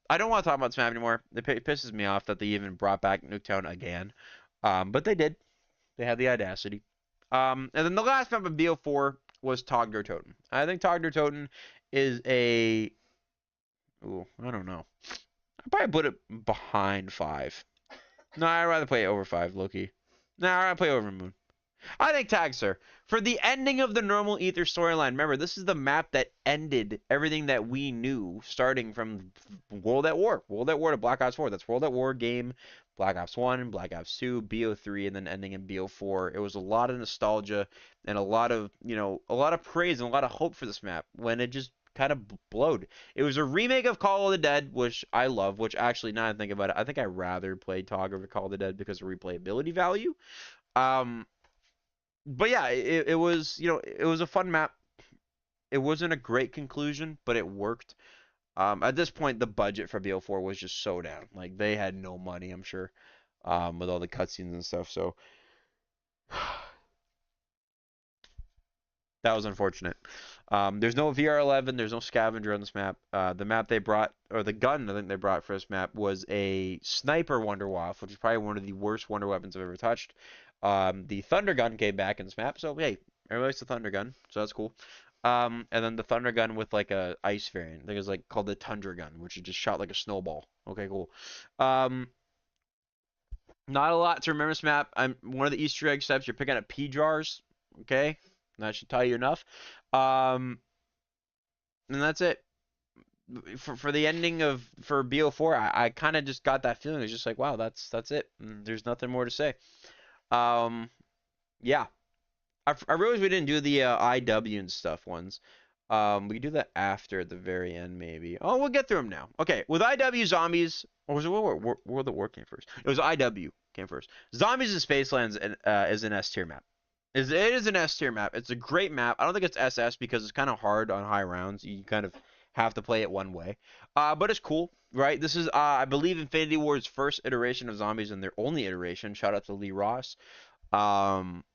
I don't want to talk about this map anymore. It pisses me off that they even brought back Nuketown again. But they did. They had the audacity. And then the last map of BO4 was Togdur Toten. I think Togdur Toten is a. Ooh, I don't know. I'd probably put it behind 5. No, I'd rather play it over 5, Loki. No, I'd rather play over Moon. I think Tag Sir. For the ending of the normal Ether storyline, remember, this is the map that ended everything that we knew starting from World at War. World at War to Black Ops 4. That's World at War game, Black Ops 1, Black Ops 2, BO3, and then ending in BO4. It was a lot of nostalgia and a lot of, you know, a lot of praise and a lot of hope for this map when it just kind of blowed. It was a remake of Call of the Dead, which I love, which actually, now I think about it, I think I rather play TOG over Call of the Dead because of replayability value. But yeah, it was, you know, it was a fun map. It wasn't a great conclusion, but it worked. At this point, the budget for BO4 was just so down. Like, they had no money, I'm sure, with all the cutscenes and stuff. So that was unfortunate. There's no VR11. There's no scavenger on this map. The map they brought, or the gun I think they brought for this map, was a sniper Wonder Waff, which is probably one of the worst wonder weapons I've ever touched. The Thunder Gun came back in this map, so hey, everybody likes the Thunder Gun, so that's cool. And then the Thunder Gun with like a ice variant. I think it was like called the Tundra Gun, which is just shot like a snowball. Okay, cool. Not a lot to remember this map. One of the Easter egg steps, you're picking up pea jars. Okay, that should tell you enough. And that's it. for the ending of for BO4, I kind of just got that feeling. It's just like, wow, that's it. There's nothing more to say. Um, yeah. I realized we didn't do the IW and stuff ones. We do that after at the very end, maybe. Oh, we'll get through them now. Okay, with IW Zombies, or was it World at War came first? It was IW came first. Zombies in Spacelands is an S tier map. It is an S tier map. It's a great map. I don't think it's SS because it's kind of hard on high rounds. You kind of have to play it one way. But it's cool, right? This is I believe Infinity Ward's first iteration of Zombies and their only iteration. Shout out to Lee Ross. Um,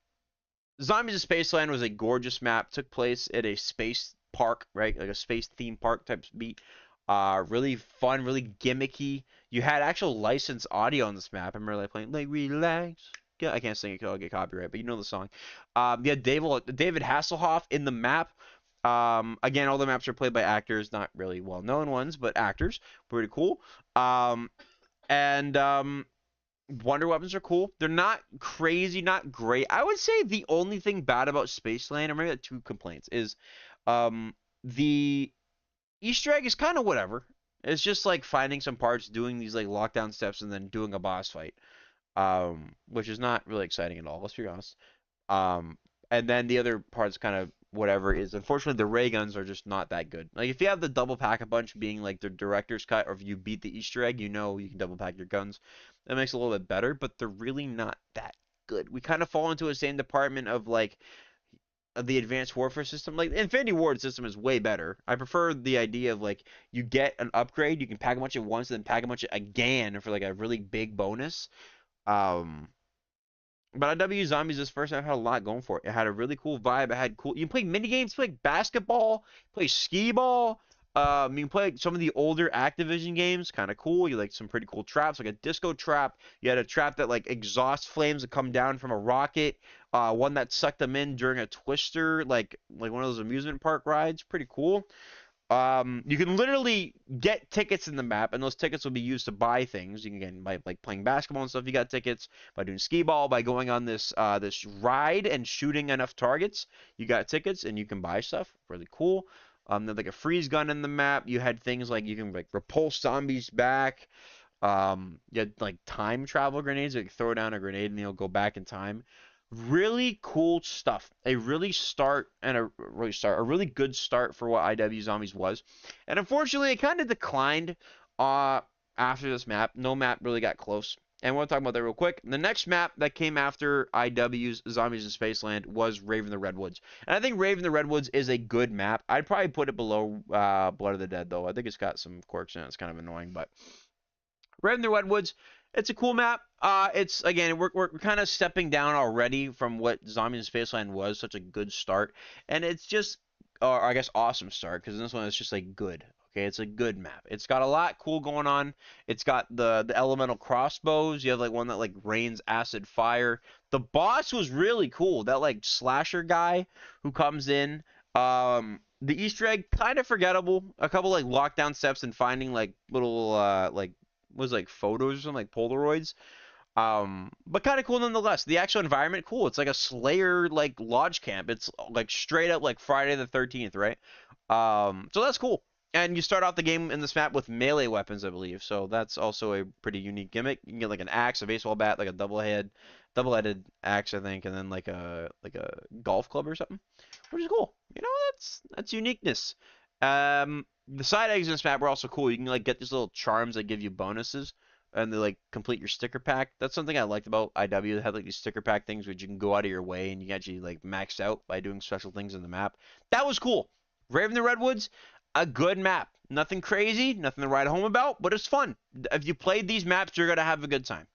Zombies of Spaceland was a gorgeous map. Took place at a space park, right? Like a space theme park type beat. Really fun, really gimmicky. You had actual licensed audio on this map. I remember like playing like relax. Yeah, I can't sing it because I'll get copyright, but you know the song. Yeah, David Hasselhoff in the map. Again, all the maps are played by actors, not really well-known ones, but actors. Pretty cool. Um, and Wonder weapons are cool. They're not crazy, not great. I would say the only thing bad about Spaceland, or maybe like two complaints, is um the Easter egg is kind of whatever. It's just like finding some parts, doing these like lockdown steps, and then doing a boss fight. Which is not really exciting at all. Let's be honest. Um, and then the other parts kind of whatever is unfortunately the ray guns are just not that good. Like if you have the double pack a bunch being like the director's cut, or if you beat the Easter egg, you know you can double pack your guns. That makes it a little bit better, but they're really not that good. We kind of fall into the same department of like the advanced warfare system. Like the Infinity Ward system is way better. I prefer the idea of like you get an upgrade, you can pack a bunch at once, and then pack a bunch again for like a really big bonus. Um, but IW Zombies this first time had a lot going for it. It had a really cool vibe. It had cool. You can play mini games, play basketball, play skee ball. You can play like, some of the older Activision games, kind of cool. You like some pretty cool traps, like a disco trap. You had a trap that like exhaust flames that come down from a rocket. One that sucked them in during a twister, like one of those amusement park rides. Pretty cool. You can literally get tickets in the map, and those tickets will be used to buy things. You can get by like playing basketball and stuff. You got tickets by doing skee ball, by going on this ride and shooting enough targets. You got tickets, and you can buy stuff. Really cool. There's like a freeze gun in the map. You had things like you can like repulse zombies back. You had like time travel grenades. Like throw down a grenade and they'll go back in time. Really cool stuff. A really good start for what IW Zombies was. And unfortunately, it kind of declined after this map. No map really got close. And we'll talk about that real quick. The next map that came after IW's Zombies in Spaceland was Raven the Redwoods. And I think Raven the Redwoods is a good map. I'd probably put it below Blood of the Dead, though. I think it's got some quirks in it. It's kind of annoying, but Raven the Redwoods, it's a cool map. It's again, we're kind of stepping down already from what Zombies in Spaceland was, such a good start, and it's just, or I guess, awesome start because this one is just like good. Okay, it's a good map. It's got a lot cool going on. It's got the elemental crossbows. You have like one that like rains acid fire. The boss was really cool. That like slasher guy who comes in. The Easter egg kind of forgettable. A couple like lockdown steps and finding like little like was like photos or something like Polaroids. But kind of cool nonetheless. The actual environment, cool. It's like a Slayer like lodge camp. It's like straight up like Friday the 13th, right? So that's cool. And you start off the game in this map with melee weapons, I believe. So that's also a pretty unique gimmick. You can get like an axe, a baseball bat, like a double-headed axe, I think, and then like a golf club or something, which is cool. You know, that's uniqueness. The side eggs in this map were also cool. You can like get these little charms that give you bonuses, and they like complete your sticker pack. That's something I liked about IW. They had like these sticker pack things which you can go out of your way and you can actually like max out by doing special things in the map. That was cool. Raven the Redwoods, a good map. Nothing crazy, nothing to write home about, but it's fun. If you played these maps, you're gonna have a good time.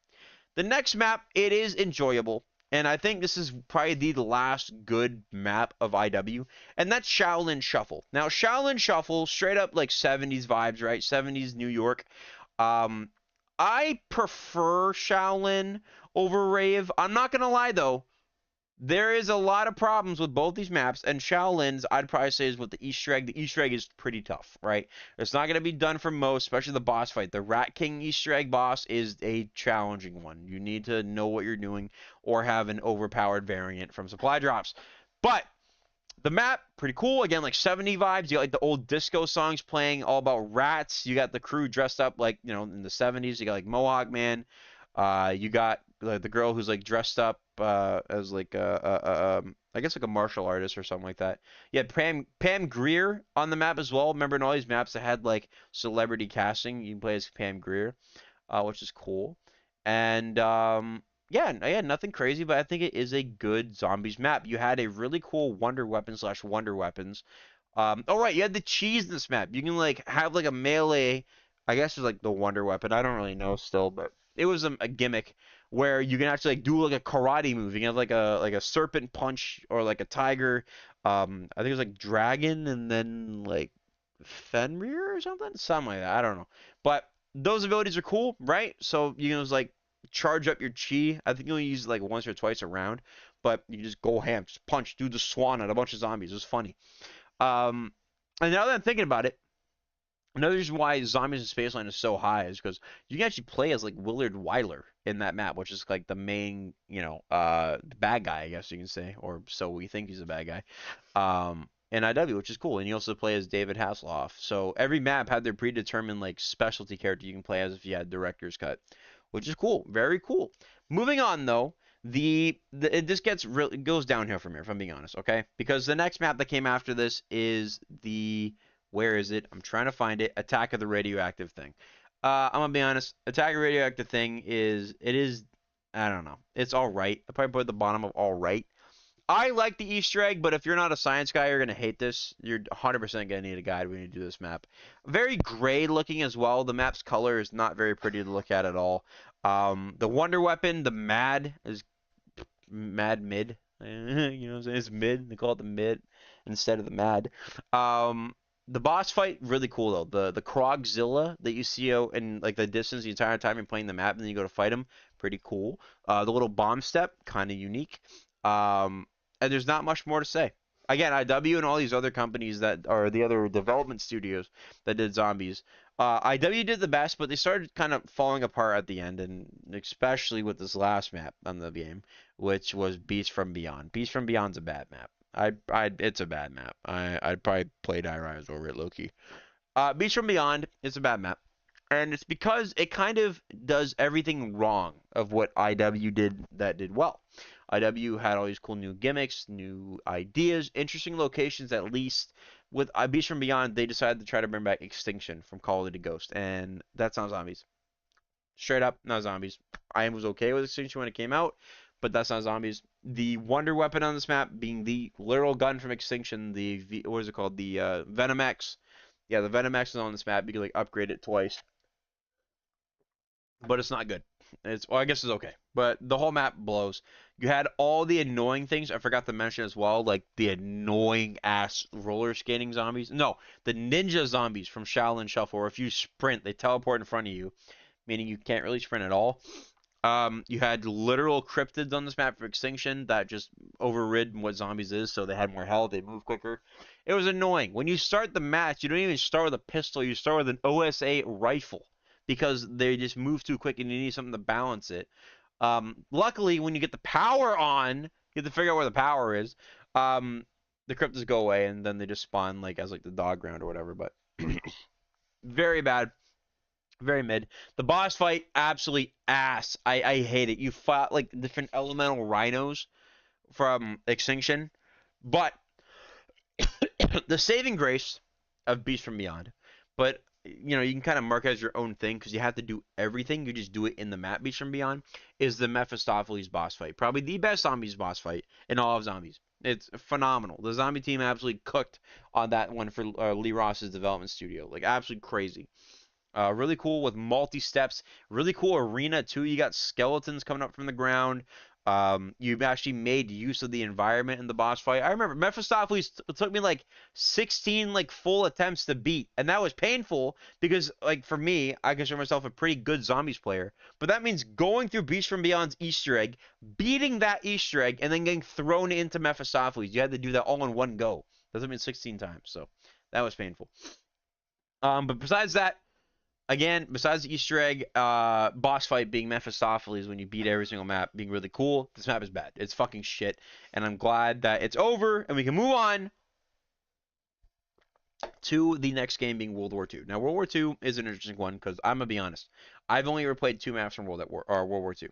The next map, it is enjoyable. And I think this is probably the last good map of IW, and that's Shaolin Shuffle. Now, Shaolin Shuffle, straight up like 70s vibes, right? 70s New York. Um, I prefer Shaolin over Rave. I'm not gonna lie though, there is a lot of problems with both these maps, and Shaolin's, I'd probably say, is with the Easter egg. The Easter egg is pretty tough, right? It's not going to be done for most, especially the boss fight. The Rat King Easter egg boss is a challenging one. You need to know what you're doing or have an overpowered variant from supply drops. But The map, pretty cool. Again, like 70 vibes. You got like the old disco songs playing all about rats. You got the crew dressed up like, in the 70s. You got like Mohawk Man. You got the girl who's like dressed up as like I guess like a martial artist or something like that. You had Pam Grier on the map as well. Remember in all these maps that had like celebrity casting, you can play as Pam Grier, which is cool. And yeah, nothing crazy, but I think it is a good zombies map. You had a really cool wonder weapon slash wonder weapons. Oh right, you had the cheese in this map. You can like have like a melee. I guess it's like the wonder weapon. I don't really know still, but it was a gimmick where you can actually like do like a karate move. You can have like a serpent punch or like a tiger. I think it was like dragon and then like Fenrir or something like that. I don't know, but those abilities are cool, right? So you can just like charge up your chi. I think you only use it like once or twice a round, but you just go ham, just punch, do the swan at a bunch of zombies. It was funny. Um, and now that I'm thinking about it, another reason why Zombies in Spaceland is so high is because you can actually play as like Willard Wyler in that map, which is like the main, the bad guy, I guess you can say, or so we think he's a bad guy. In IW, which is cool. And you also play as David Hasselhoff. So every map had their predetermined like specialty character you can play as if you had director's cut, which is cool. Very cool. Moving on though, this gets really goes downhill from here, if I'm being honest, okay? Because the next map that came after this is where is it? I'm trying to find it. Attack of the Radioactive Thing. I'm gonna be honest. Attack of the Radioactive Thing is I don't know. It's all right. I probably put at the bottom of all right. I like the Easter egg, but if you're not a science guy, you're gonna hate this. You're 100% gonna need a guide when you do this map. Very gray looking as well. The map's color is not very pretty to look at all. The wonder weapon, the Mad, is Mad Mid. You know what I'm saying? It's mid. They call it the mid instead of the Mad. The boss fight, really cool though. The Krogzilla that you see out in like the distance the entire time you're playing the map, and then you go to fight him, pretty cool. The little bomb step, kind of unique. And there's not much more to say. Again, IW and all these other companies that are the other development studios that did zombies. IW did the best, but they started kind of falling apart at the end, and especially with this last map on the game, which was Beast from Beyond. Beast from Beyond's a bad map. It's a bad map. I'd probably play Die Rise over it, low-key. Beast from Beyond is a bad map, and it's because it kind of does everything wrong of what IW did that did well. IW had all these cool new gimmicks, new ideas, interesting locations at least. With Beast from Beyond, they decided to try to bring back Extinction from Call of the Ghost, and that's not zombies. Straight up, not zombies. I was okay with Extinction when it came out, but that's not zombies. The wonder weapon on this map being the literal gun from Extinction, what is it called? The Venom X. Yeah, the Venom X is on this map. You can like upgrade it twice, but it's not good. I guess it's okay, but the whole map blows. You had all the annoying things. I forgot to mention as well, like the annoying ass roller skating zombies. No, the ninja zombies from Shaolin Shuffle. Where if you sprint, they teleport in front of you, meaning you can't really sprint at all. You had literal cryptids on this map for Extinction that just overrid what zombies is, so they had more health, they move quicker. It was annoying. When you start the match, you don't even start with a pistol, you start with an OSA rifle because they just move too quick and you need something to balance it. Luckily, when you get the power on, you have to figure out where the power is. The cryptids go away and then they just spawn like as like the dog ground or whatever, but very bad. Very mid. The boss fight, absolutely ass. I hate it. You fought like different elemental rhinos from Extinction, but the saving grace of Beast from Beyond, but you can kind of mark it as your own thing because you have to do everything. You just do it in the map. Beast from Beyond is the Mephistopheles boss fight, probably the best zombies boss fight in all of zombies. It's phenomenal. The zombie team absolutely cooked on that one for Lee Ross's development studio, like absolutely crazy. Really cool with multi-steps. Really cool arena too. You got skeletons coming up from the ground. You've actually made use of the environment in the boss fight. I remember Mephistopheles took me like 16 like full attempts to beat, and that was painful because like for me, I consider myself a pretty good zombies player. But that means going through Beast from Beyond's Easter egg, beating that Easter egg, and then getting thrown into Mephistopheles. You had to do that all in one go. Doesn't mean 16 times, so that was painful. But besides that, Again, besides the Easter egg, boss fight being Mephistopheles when you beat every single map being really cool, this map is bad. It's fucking shit. And I'm glad that it's over and we can move on to the next game being World War II. Now, World War II is an interesting one because I'm gonna be honest. I've only ever played 2 maps from World War II.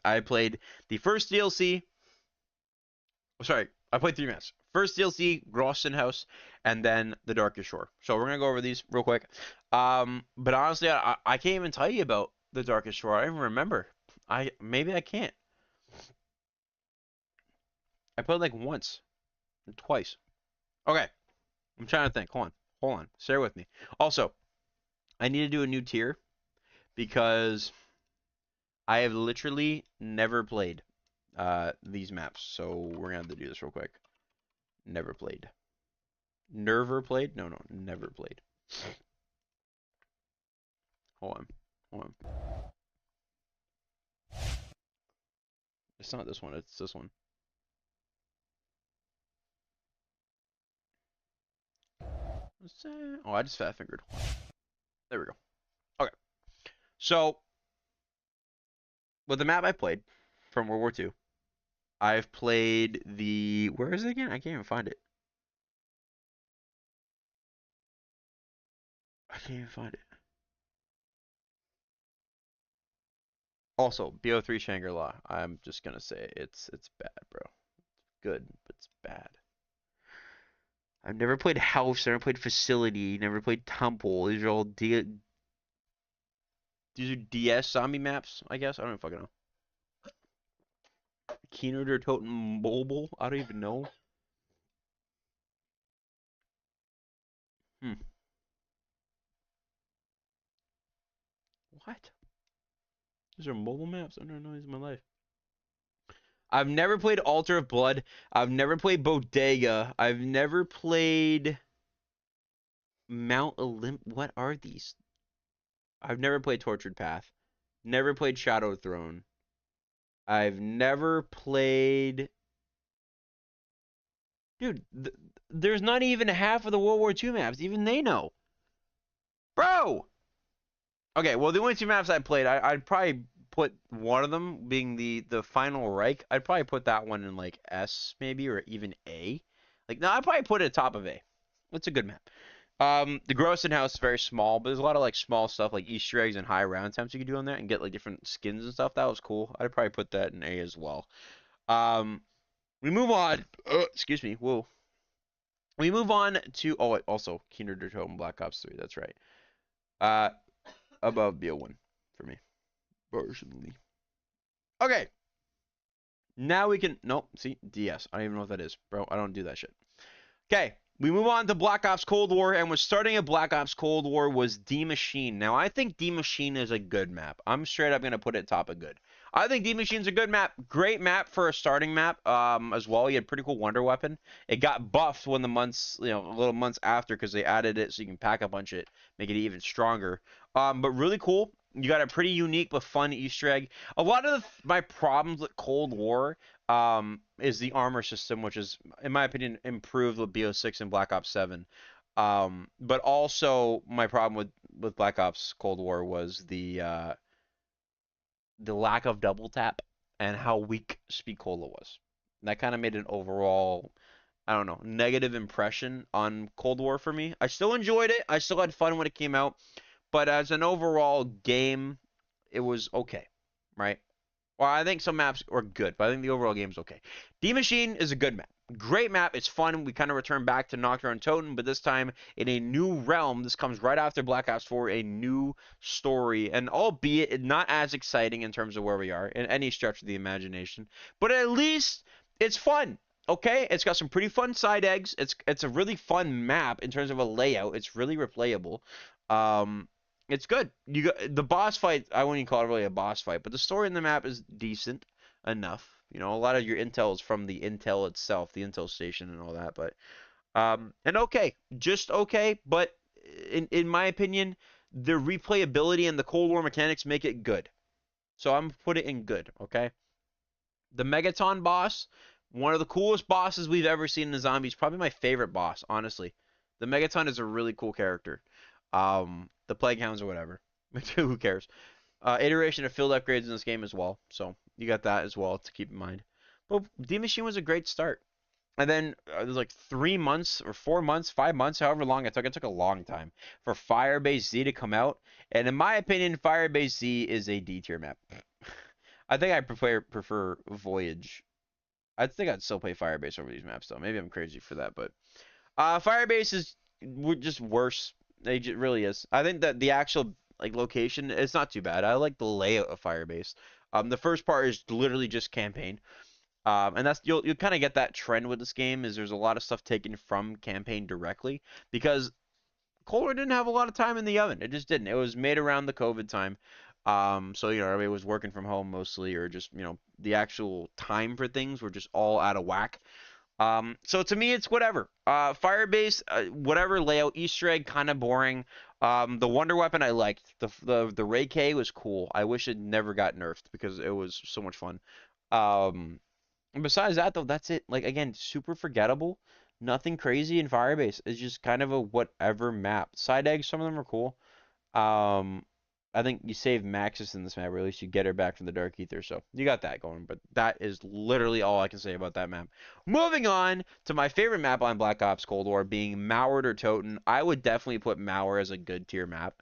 I played the first DLC. Sorry, I played 3 maps. First DLC, Grossenhaus, and then the Darkest Shore. So we're gonna go over these real quick. But honestly, I can't even tell you about the Darkest Shore. I don't even remember. Maybe I can't. I played like once, or twice. Okay, I'm trying to think. Hold on. Stay with me. Also, I need to do a new tier because I have literally never played these maps. So we're gonna have to do this real quick. Never played. Never played? No, never played. Hold on. It's not this one, it's this one. Oh, I just fat fingered. There we go. Okay. So, with the map I played from World War II, I've played the. Where is it again? I can't even find it. I can't even find it. Also, BO3 Shangri-La. I'm just gonna say it's bad, bro. It's good, but it's bad. I've never played House, never played Facility, never played Temple. These are all these are DS zombie maps, I guess. I don't even fucking know. Kino der Toten Mobile? I don't even know. What? These are mobile maps? I don't know these in my life. I've never played Altar of Blood. I've never played Bodega. I've never played Mount Olymp. What are these? I've never played Tortured Path. Never played Shadow Throne. I've never played. Dude, there's not even half of the World War II maps. Even they know. Bro! Okay, well, the only 2 maps I played, I'd probably put one of them being the Final Reich. I'd probably put that one in like S maybe or even A. Like no, I'd probably put it at top of A. It's a good map. The Grossenhaus is very small, but there's a lot of like small stuff like Easter eggs and high round times you could do on there and get like different skins and stuff. That was cool. I'd probably put that in A as well. We move on. Excuse me. Whoa. We move on to also Kinder der Toten Black Ops 3. That's right. Above BO1 for me. Personally. Okay. Now we can. Nope. See, DS. I don't even know what that is, bro. I don't do that shit. Okay. We move on to Black Ops Cold War, and what's starting at Black Ops Cold War was Die Maschine. Now, I think Die Maschine is a good map. I'm straight up going to put it top of good. I think Die Machine's a good map. Great map for a starting map as well. You had pretty cool Wonder Weapon. It got buffed when the months, a little months after because they added it so you can pack a bunch of it, make it even stronger. But really cool. You got a pretty unique but fun Easter egg. A lot of my problems with Cold War is the armor system, which is, in my opinion, improved with BO6 and Black Ops 7. But also my problem with Black Ops Cold War was the lack of double tap and how weak Speed Cola was. That kind of made an overall, I don't know, negative impression on Cold War for me. I still enjoyed it. I still had fun when it came out. But as an overall game, it was okay, right? Well, I think some maps were good, but I think the overall game is okay. Die Maschine is a good map. Great map. It's fun. We kind of return back to Nocturne Toten, but this time in a new realm. This comes right after Black Ops 4, a new story, and albeit not as exciting in terms of where we are in any stretch of the imagination, but at least it's fun. Okay, it's got some pretty fun side eggs. It's a really fun map in terms of a layout. It's really replayable. It's good. You got the boss fight. I wouldn't even call it really a boss fight, but the story in the map is decent enough. A lot of your intel is from the intel itself, the intel station and all that. But and okay, just okay. But in my opinion, the replayability and the Cold War mechanics make it good. So I'm gonna put it in good. Okay. The Megaton boss, one of the coolest bosses we've ever seen in the zombies. Probably my favorite boss, honestly. The Megaton is a really cool character. The Plague Hounds or whatever. Who cares? Iteration of field upgrades in this game as well, so you got that as well to keep in mind. But D Machine was a great start. And then it was like 3 months or 4 months, 5 months, however long it took. It took a long time for Firebase Z to come out. And in my opinion, Firebase Z is a D tier map. I think I prefer Voyage. I think I'd still play Firebase over these maps though. Maybe I'm crazy for that, but Firebase is just worse. It really is. I think that the actual like location is not too bad. I like the layout of Firebase. The first part is literally just campaign. And that's you'll kind of get that trend with this game is there's a lot of stuff taken from campaign directly because Cold War didn't have a lot of time in the oven. It just didn't. It was made around the COVID time. So everybody was working from home mostly, or just the actual time for things were just all out of whack. So to me, it's whatever. Firebase, whatever layout, Easter egg, kind of boring. The Wonder Weapon I liked. The Ray K was cool. I wish it never got nerfed because it was so much fun. Um, and besides that, though, that's it. Like, again, super forgettable. Nothing crazy in Firebase. It's just kind of a whatever map. Side eggs, some of them are cool. Um, I think you save Maxis in this map, or at least you get her back from the Dark Ether. So you got that going. But that is literally all I can say about that map. Moving on to my favorite map on Black Ops Cold War being Mauer or Toten. I would definitely put Mauer as a good tier map.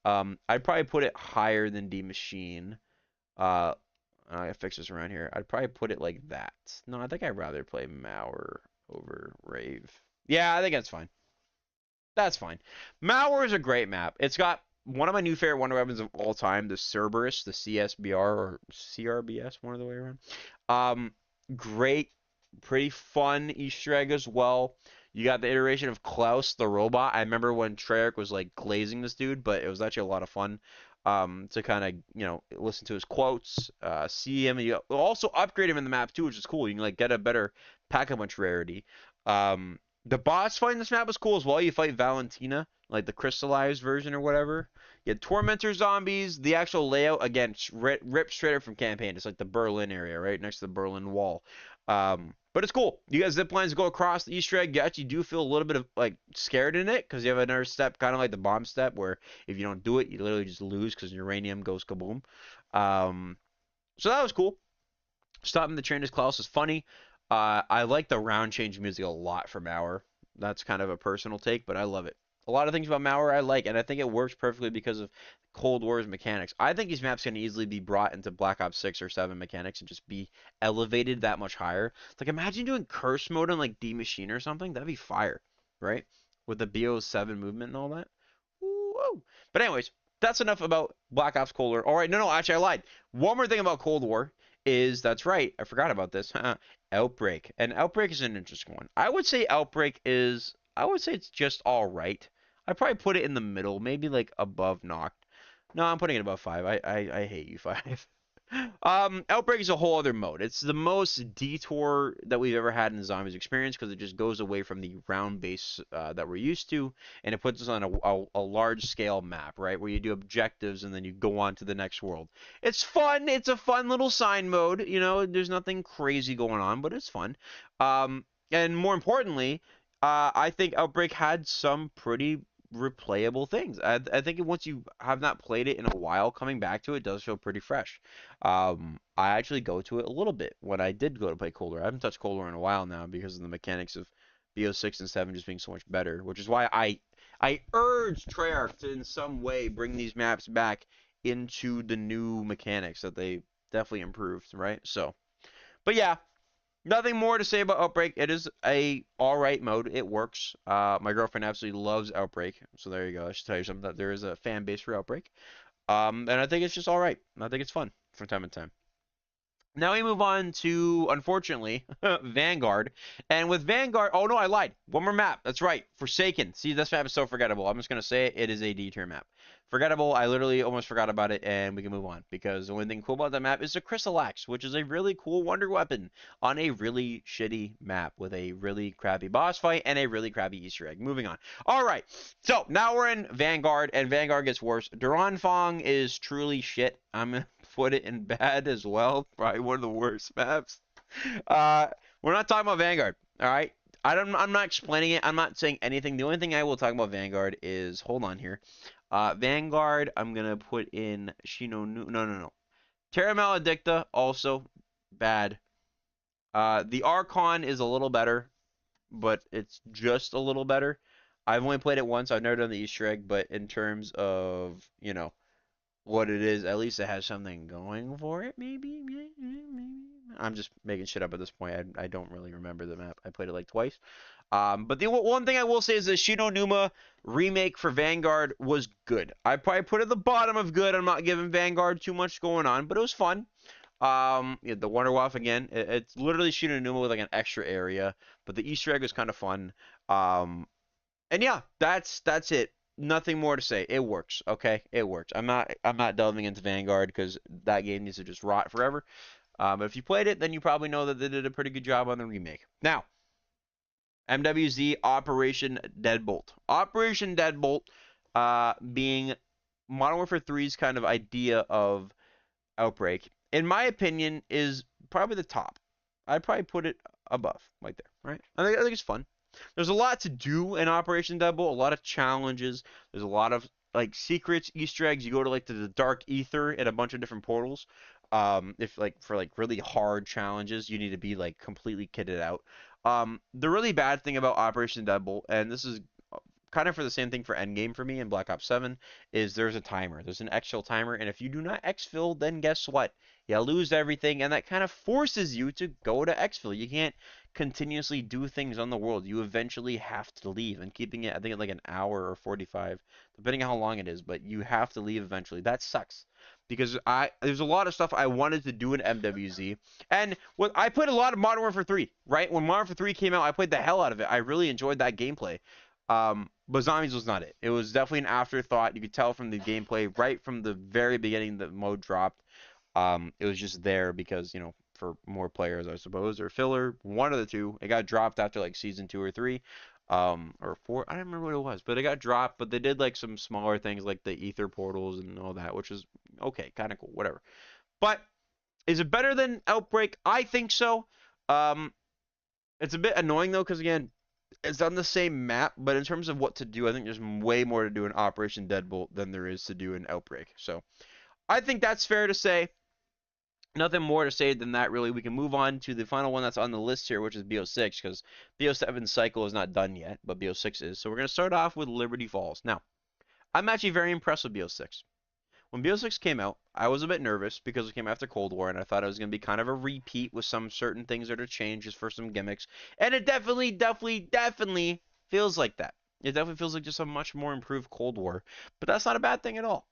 I'd probably put it higher than D Machine. Uh, I fix this around here. I'd probably put it like that. No, I think I'd rather play Mauer over Rave. Yeah, I think that's fine. That's fine. Mauer is a great map. It's got one of my new favorite Wonder Weapons of all time, the Cerberus, the CSBR or CRBS, one of the way around. Um, Great, pretty fun Easter egg as well. You got the iteration of Klaus the robot. I remember when Treyarch was like glazing this dude, but it was actually a lot of fun to kind of listen to his quotes, see him. And you also upgrade him in the map too, which is cool. You can like get a better pack-a-punch rarity. Um, the boss fight in this map was cool as well. You fight Valentina, like the crystallized version or whatever. You had Tormentor zombies. The actual layout, again, ripped straight up from campaign. It's like the Berlin area, right next to the Berlin Wall. But it's cool. You got zip lines go across the Easter egg. You actually do feel a little bit of like scared in it because you have another step, kind of like the bomb step, where if you don't do it, you literally just lose because uranium goes kaboom. Um, so that was cool. Stopping the train as Klaus is funny. I like the round change music a lot for Mauer. That's kind of a personal take, but I love it. A lot of things about Mauer I like, and I think it works perfectly because of Cold War's mechanics. I think these maps can easily be brought into Black Ops 6 or 7 mechanics and just be elevated that much higher. Like, imagine doing curse mode on, like, D Machine or something. That'd be fire, right? With the BO7 movement and all that. Whoa. But anyways, that's enough about Black Ops Cold War. All right, no, actually, I lied. One more thing about Cold War is, that's right, I forgot about this. Outbreak. And Outbreak is an interesting one. I would say it's just all right. I'd probably put it in the middle, maybe like above Knocked. No, I'm putting it above 5. I hate you, 5. Outbreak is a whole other mode. It's the most detour that we've ever had in the Zombies experience because it just goes away from the round base that we're used to, and it puts us on a large scale map, right, where you do objectives and then you go on to the next world. It's fun. It's a fun little sign mode. There's nothing crazy going on, but it's fun. And more importantly, I think Outbreak had some pretty replayable things. I think once you have not played it in a while, coming back to it does feel pretty fresh. I actually go to it a little bit when I did go to play Cold War. I haven't touched Cold War in a while now because of the mechanics of BO6 and 7 just being so much better, which is why I urge Treyarch to in some way bring these maps back into the new mechanics that they definitely improved, right? So, but yeah, nothing more to say about Outbreak. It is a alright mode. It works. My girlfriend absolutely loves Outbreak. So there you go. I should tell you something that there is a fan base for Outbreak. And I think it's just alright. I think it's fun from time to time. Now we move on to, unfortunately, Vanguard. And with Vanguard, oh no, I lied. One more map. That's right. Forsaken. See, this map is so forgettable. I'm just going to say it. It is a D tier map. Forgettable. I literally almost forgot about it, and we can move on. Because the only thing cool about that map is the Crystal Axe, which is a really cool wonder weapon on a really shitty map with a really crappy boss fight and a really crappy Easter egg. Moving on. All right. So now we're in Vanguard, and Vanguard gets worse. Duran Fong is truly shit. I'm put it in bad as well. Probably one of the worst maps. We're not talking about Vanguard. All right. I'm not explaining it. I'm not saying anything. The only thing I will talk about Vanguard is, hold on here. Vanguard, I'm gonna put in Shino. No. Terra Maledicta also bad. The Archon is a little better, but it's just a little better. I've only played it once. I've never done the Easter egg, but in terms of, what it is, at least it has something going for it, maybe. I'm just making shit up at this point. I don't really remember the map. I played it like twice. But the one thing I will say is the Shino Numa remake for Vanguard was good. I probably put it at the bottom of good. I'm not giving Vanguard too much going on, but it was fun. Yeah, the Wonder Waff again. It's literally Shino Numa with like an extra area, but the Easter egg was kind of fun. And yeah, that's it. Nothing more to say. It works. Okay, it works. I'm not delving into Vanguard because that game needs to just rot forever. But if you played it, then you probably know that they did a pretty good job on the remake. Now, MWZ Operation Deadbolt. Operation Deadbolt, being Modern Warfare 3's kind of idea of Outbreak, in my opinion, is probably the top. I'd probably put it above, right there, right? I think it's fun. There's a lot to do in Operation Deadbolt, a lot of challenges. There's a lot of like secrets, Easter eggs. You go to like the Dark Ether in a bunch of different portals. If like for like really hard challenges, you need to be like completely kitted out. The really bad thing about Operation Deadbolt, and this is kind of for the same thing for Endgame for me in Black Ops 7, is there's a timer. There's an exfil timer, and if you do not exfil, then guess what? You lose everything, and that kind of forces you to go to exfil. You can't continuously do things on the world. You eventually have to leave, and keeping it, I think, at like an hour or 45, depending on how long it is, but you have to leave eventually. That sucks. Because there's a lot of stuff I wanted to do in MWZ, and I played a lot of Modern Warfare 3, right? When Modern Warfare 3 came out, I played the hell out of it. I really enjoyed that gameplay. But Zombies was not it. It was definitely an afterthought. You could tell from the gameplay right from the very beginning the mode dropped. It was just there because, for more players, I suppose, or filler, one of the two. It got dropped after like season 2 or 3, or 4. I don't remember what it was, but it got dropped. But they did like some smaller things like the ether portals and all that, which is okay, kind of cool, whatever. But is it better than Outbreak? I think so. It's a bit annoying though, because again, it's on the same map, but in terms of what to do, I think there's way more to do in Operation Deadbolt than there is to do in Outbreak. So I think that's fair to say. Nothing more to say than that, really. We can move on to the final one that's on the list here, which is BO6, because BO7's cycle is not done yet, but BO6 is. So we're going to start off with Liberty Falls. Now, I'm actually very impressed with BO6. When BO6 came out, I was a bit nervous because it came after Cold War, and I thought it was going to be kind of a repeat with some certain things that are changed just for some gimmicks. And it definitely feels like that. It definitely feels like just a much more improved Cold War. But that's not a bad thing at all.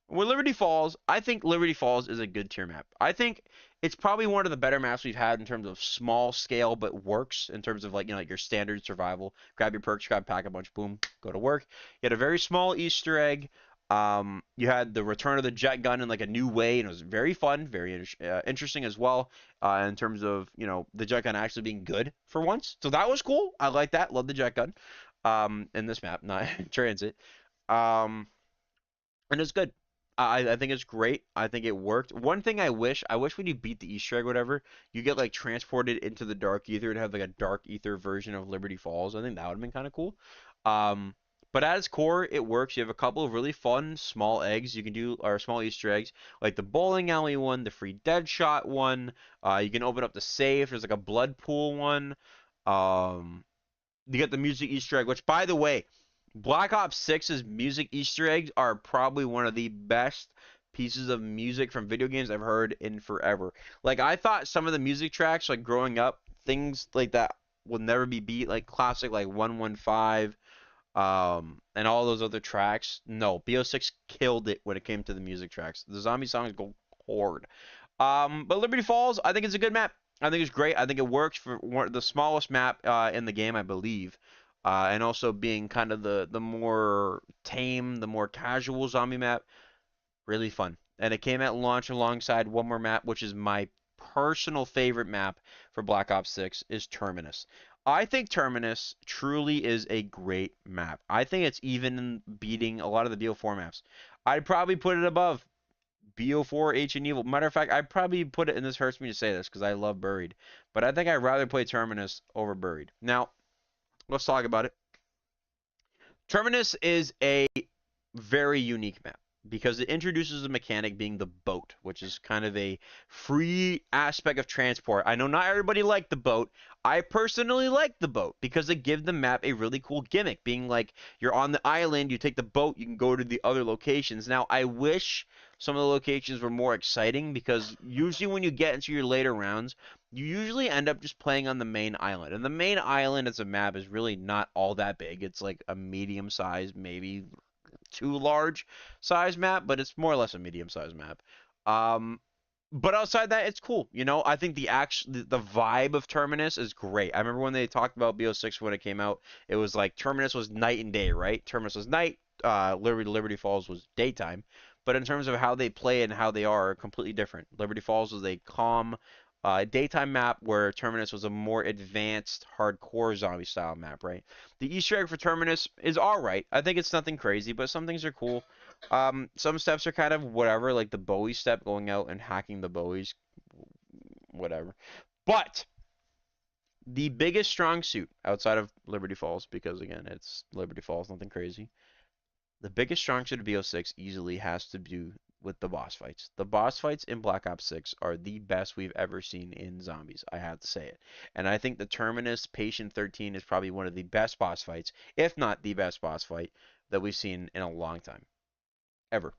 With Liberty Falls, I think Liberty Falls is a good tier map. I think it's probably one of the better maps we've had in terms of small scale, but works in terms of like your standard survival. Grab your perks, grab pack a bunch, boom, go to work. You had a very small Easter egg. You had the return of the jet gun in like a new way, and it was very fun, very interesting as well. In terms of the jet gun actually being good for once, so that was cool. I like that. Love the jet gun. In this map, not in transit. And it's good. I think it's great. I think it worked. One thing I wish when you beat the Easter egg, whatever, you get like transported into the Dark Ether and have like a Dark Ether version of Liberty Falls. I think that would have been kind of cool. But at its core, it works. You have a couple of really fun small eggs you can do, or small Easter eggs, like the bowling alley one, the free Deadshot one. You can open up the safe. There's like a blood pool one. You get the music Easter egg, which, by the way, Black Ops 6's music Easter eggs are probably one of the best pieces of music from video games I've heard in forever. Like, I thought some of the music tracks, like growing up, things like that will never be beat, like classic, like 115, and all those other tracks. No, BO6 killed it when it came to the music tracks. The zombie songs go hard. But Liberty Falls, I think it's a good map. I think it's great. I think it works for the smallest map in the game, I believe. And also being kind of the more tame, the more casual zombie map. Really fun. And it came at launch alongside one more map, which is my personal favorite map for Black Ops 6, is Terminus. I think Terminus truly is a great map. I think it's even beating a lot of the BO4 maps. I'd probably put it above BO4, Ancient Evil. Matter of fact, I'd probably put it, and this hurts me to say this because I love Buried, but I think I'd rather play Terminus over Buried. Now, let's talk about it. Terminus is a very unique map because it introduces a mechanic being the boat, which is kind of a free aspect of transport. I know not everybody liked the boat. I personally like the boat because it gives the map a really cool gimmick, being like you're on the island, you take the boat, you can go to the other locations. Now, I wish some of the locations were more exciting because usually when you get into your later rounds, you usually end up just playing on the main island. And the main island as a map is really not all that big. It's like a medium size, maybe too large size map, but it's more or less a medium size map. Um, but outside that, it's cool. You know, I think the vibe of Terminus is great. I remember when they talked about BO6 when it came out, it was like Terminus was night and day, right? Terminus was night, Liberty Falls was daytime. But in terms of how they play and how they are completely different. Liberty Falls was a calm daytime map where Terminus was a more advanced, hardcore zombie style map, right? The Easter egg for Terminus is alright. I think it's nothing crazy, but some things are cool. Some steps are kind of whatever, like the Bowie step, going out and hacking the Bowies, whatever. But the biggest strong suit outside of Liberty Falls, because again, it's Liberty Falls, nothing crazy. The biggest strong suit of BO6 easily has to do with the boss fights. The boss fights in Black Ops 6 are the best we've ever seen in zombies. I have to say it. And I think the Terminus Patient 13 is probably one of the best boss fights, if not the best boss fight that we've seen in a long time. Ever.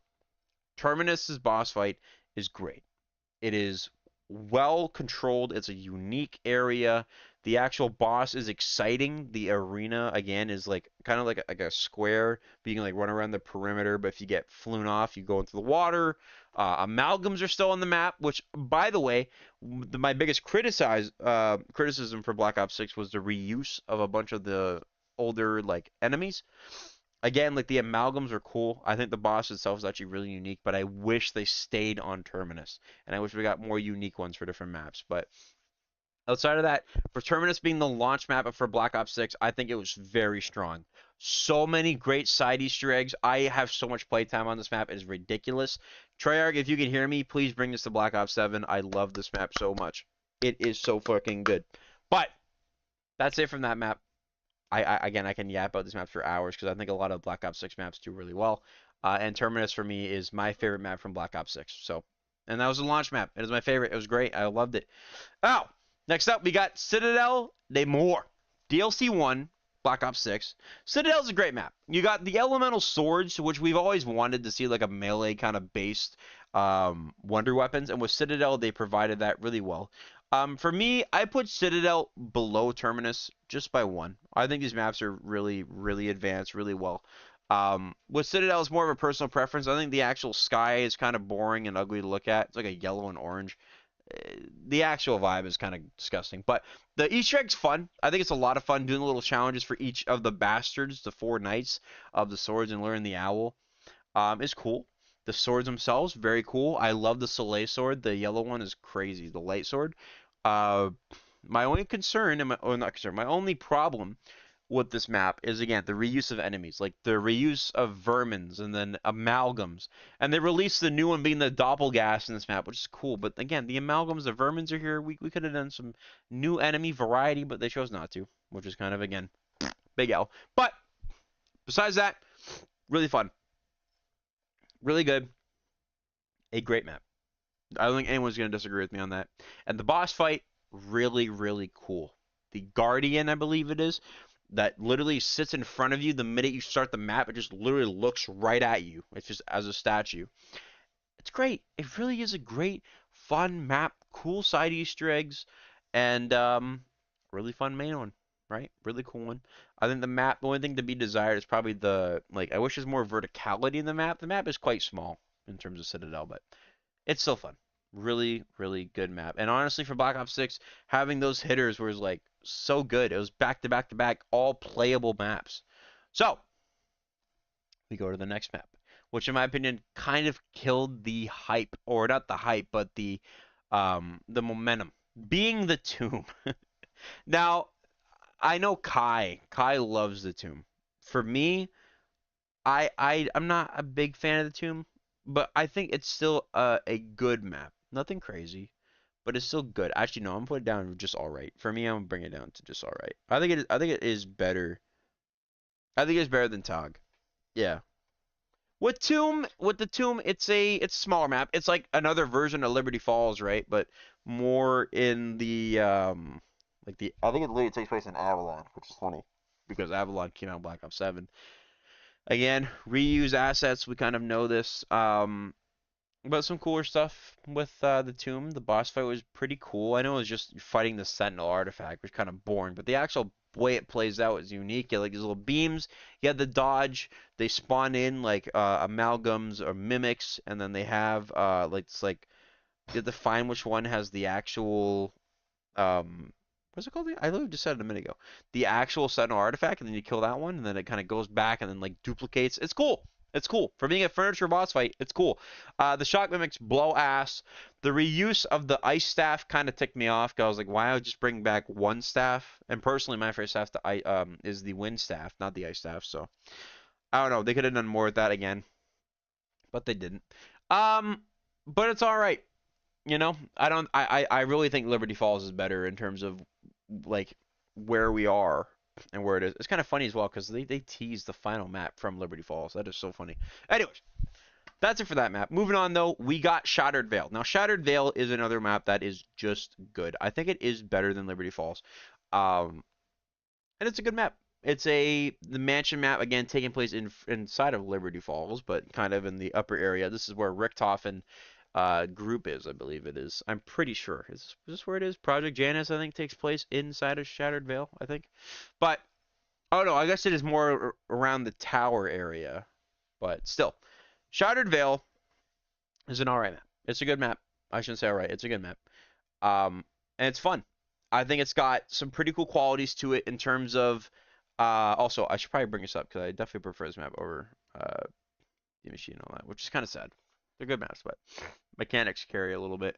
Terminus's boss fight is great. It is well controlled. It's a unique area. The actual boss is exciting. The arena again is like kind of like a square, being like run around the perimeter. But if you get flown off, you go into the water. Amalgams are still on the map, which, by the way, my biggest criticism for Black Ops 6 was the reuse of a bunch of the older like enemies. Again, like the amalgams are cool. I think the boss itself is actually really unique, but I wish they stayed on Terminus, and I wish we got more unique ones for different maps. But outside of that, for Terminus being the launch map for Black Ops 6, I think it was very strong. So many great side Easter eggs. I have so much playtime on this map. It is ridiculous. Treyarch, if you can hear me, please bring this to Black Ops 7. I love this map so much. It is so fucking good. But that's it from that map. Again, I can yap about these maps for hours because I think a lot of Black Ops 6 maps do really well. And Terminus for me is my favorite map from Black Ops 6. So, and that was a launch map. It was my favorite. It was great. I loved it. Oh, next up we got Citadel de More, DLC 1, Black Ops 6. Citadel's a great map. You got the elemental swords, which we've always wanted to see, like a melee kind of based wonder weapons, and with Citadel they provided that really well. For me, I put Citadel below Terminus just by one. I think these maps are really, really advanced, really well. With Citadel, it's more of a personal preference. I think the actual sky is kind of boring and ugly to look at. It's like a yellow and orange. The actual vibe is kind of disgusting. But the Easter egg's fun. I think it's a lot of fun doing the little challenges for each of the bastards, the 4 knights of the swords, and luring the owl. Is cool. The swords themselves, very cool. I love the Soleil sword. The yellow one is crazy. The light sword. Uh, my only concern, or not concern, my only problem with this map is again the reuse of enemies, like the reuse of vermins and then amalgams. And they released the new one being the doppelgas in this map, which is cool. But again, the amalgams, the vermins are here. We could have done some new enemy variety, but they chose not to, which is kind of again big L. But besides that, really fun, really good, a great map. I don't think anyone's going to disagree with me on that. And the boss fight, really, really cool. The Guardian, I believe it is, that literally sits in front of you the minute you start the map. It just literally looks right at you. It's just as a statue. It's great. It really is a great, fun map. Cool side Easter eggs. And really fun main one. Right? Really cool one. I think the map, the only thing to be desired is probably the, like, I wish there's more verticality in the map. The map is quite small in terms of Citadel, but it's still fun. Really, really good map. And honestly, for Black Ops 6, having those hitters was like so good. It was back to back to back, all playable maps. So, we go to the next map, which in my opinion kind of killed the hype, or not the hype, but the momentum. Being the Tomb. Now, I know Kai. Kai loves the Tomb. For me, I'm not a big fan of the Tomb, but I think it's still a good map. Nothing crazy, but it's still good. Actually, no, I'm gonna put it down to just all right. For me, I'm gonna bring it down to just all right. I think it is better. I think it's better than Tog. Yeah. With the Tomb, it's a smaller map. It's like another version of Liberty Falls, right? But more in the like the I think it literally takes place in Avalon, which is funny because Avalon came out in Black Ops 7. Again, reuse assets. We kind of know this. But some cooler stuff with the Tomb. The boss fight was pretty cool. I know it was just fighting the Sentinel artifact, which kind of boring, but the actual way it plays out is unique. You had like these little beams. You had the dodge. They spawn in like amalgams or mimics, and then they have like it's like you have to find which one has the actual what's it called? I literally just said it a minute ago. The actual Sentinel artifact, and then you kill that one, and then it kind of goes back and then like duplicates. It's cool. It's cool. For being a furniture boss fight, it's cool. The shock mimics blow ass. The reuse of the ice staff kind of ticked me off because I was like, why not just bring back one staff? And personally, my favorite staff is the wind staff, not the ice staff. So I don't know. They could have done more with that again, but they didn't. But it's all right. You know, I don't. I really think Liberty Falls is better in terms of like where we are and where it is. It's kind of funny as well because they tease the final map from Liberty Falls. That is so funny. Anyways, that's it for that map. Moving on though, we got Shattered Vale. Now Shattered Vale is another map that is just good. I think it is better than Liberty Falls. And it's a good map. It's the mansion map again taking place inside of Liberty Falls, but kind of in the upper area. This is where Richtofen group is, I believe it is. I'm pretty sure. Is this where it is? Project Janus, I think, takes place inside of Shattered Vale, I think. But, oh no, I guess it is more around the tower area. But still, Shattered Vale is an alright map. It's a good map. I shouldn't say alright. It's a good map. And it's fun. I think it's got some pretty cool qualities to it in terms of. Also, I should probably bring this up because I definitely prefer this map over the machine and all that, which is kind of sad. They're good maps, but mechanics carry a little bit.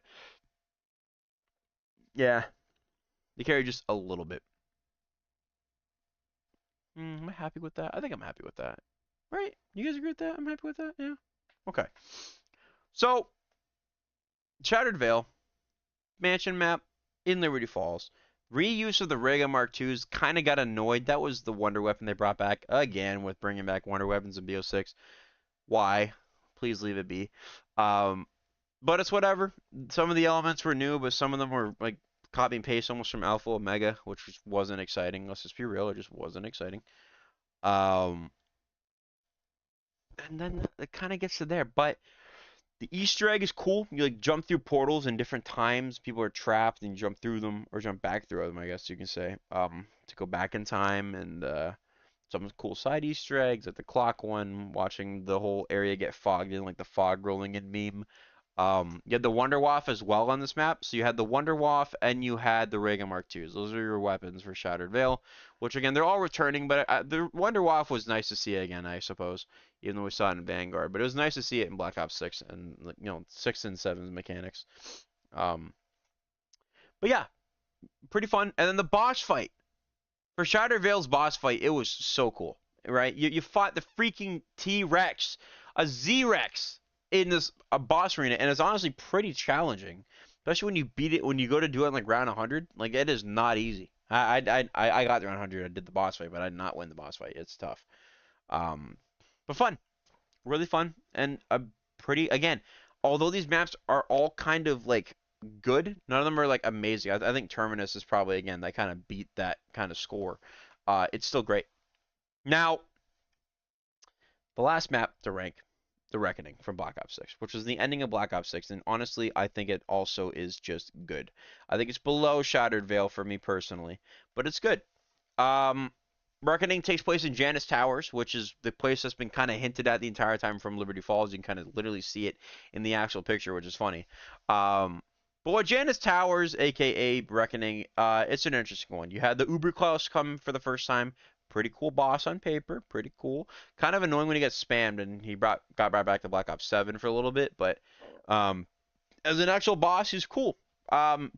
Yeah, they carry just a little bit. Am I happy with that? I think I'm happy with that. Right? You guys agree with that? I'm happy with that? Yeah. Okay. So, Shattered Vale, mansion map in Liberty Falls. Reuse of the Rega Mark IIs kind of got annoyed. That was the wonder weapon they brought back again with bringing back wonder weapons in BO6. Why? Please leave it be. But it's whatever. Some of the elements were new, but some of them were like copy and paste almost from Alpha Omega, which just wasn't exciting. Let's just be real, it just wasn't exciting. And then it kind of gets to there, but the Easter egg is cool. You like jump through portals in different times. People are trapped and you jump through them or jump back through them, I guess you can say. To go back in time and some cool side Easter eggs, like the clock one, watching the whole area get fogged in, like the fog rolling in meme. You had the Wonder Waff as well on this map. So you had the Wonder Waff and you had the Rega Mark IIs. Those are your weapons for Shattered Vale, which again, they're all returning, but the Wonder Waff was nice to see again, I suppose, even though we saw it in Vanguard. But it was nice to see it in Black Ops 6 and, 6 and 7's mechanics. But yeah, pretty fun. And then the boss fight. For Shattered Vale's boss fight, it was so cool, right? You fought the freaking T-Rex, a Z-Rex in this a boss arena, and it's honestly pretty challenging, especially when you beat it when you go to do it in like round 100. Like it is not easy. I got round 100. I did the boss fight, but I did not win the boss fight. It's tough, but fun, really fun, and a pretty again. Although these maps are all kind of like good. None of them are like amazing. I think Terminus is probably again that kind of beat that kind of score. It's still great. Now, the last map to rank, The Reckoning from Black Ops 6, which was the ending of Black Ops 6, and honestly, I think it also is just good. I think it's below Shattered Vale for me personally, but it's good. Reckoning takes place in Janus Towers, which is the place that's been kind of hinted at the entire time from Liberty Falls. You can kind of literally see it in the actual picture, which is funny. But what Janus Towers, aka Reckoning, it's an interesting one. You had the Uberklaus come for the first time. Pretty cool boss on paper. Pretty cool. Kind of annoying when he gets spammed and he got brought back to Black Ops 7 for a little bit. But as an actual boss, he's cool.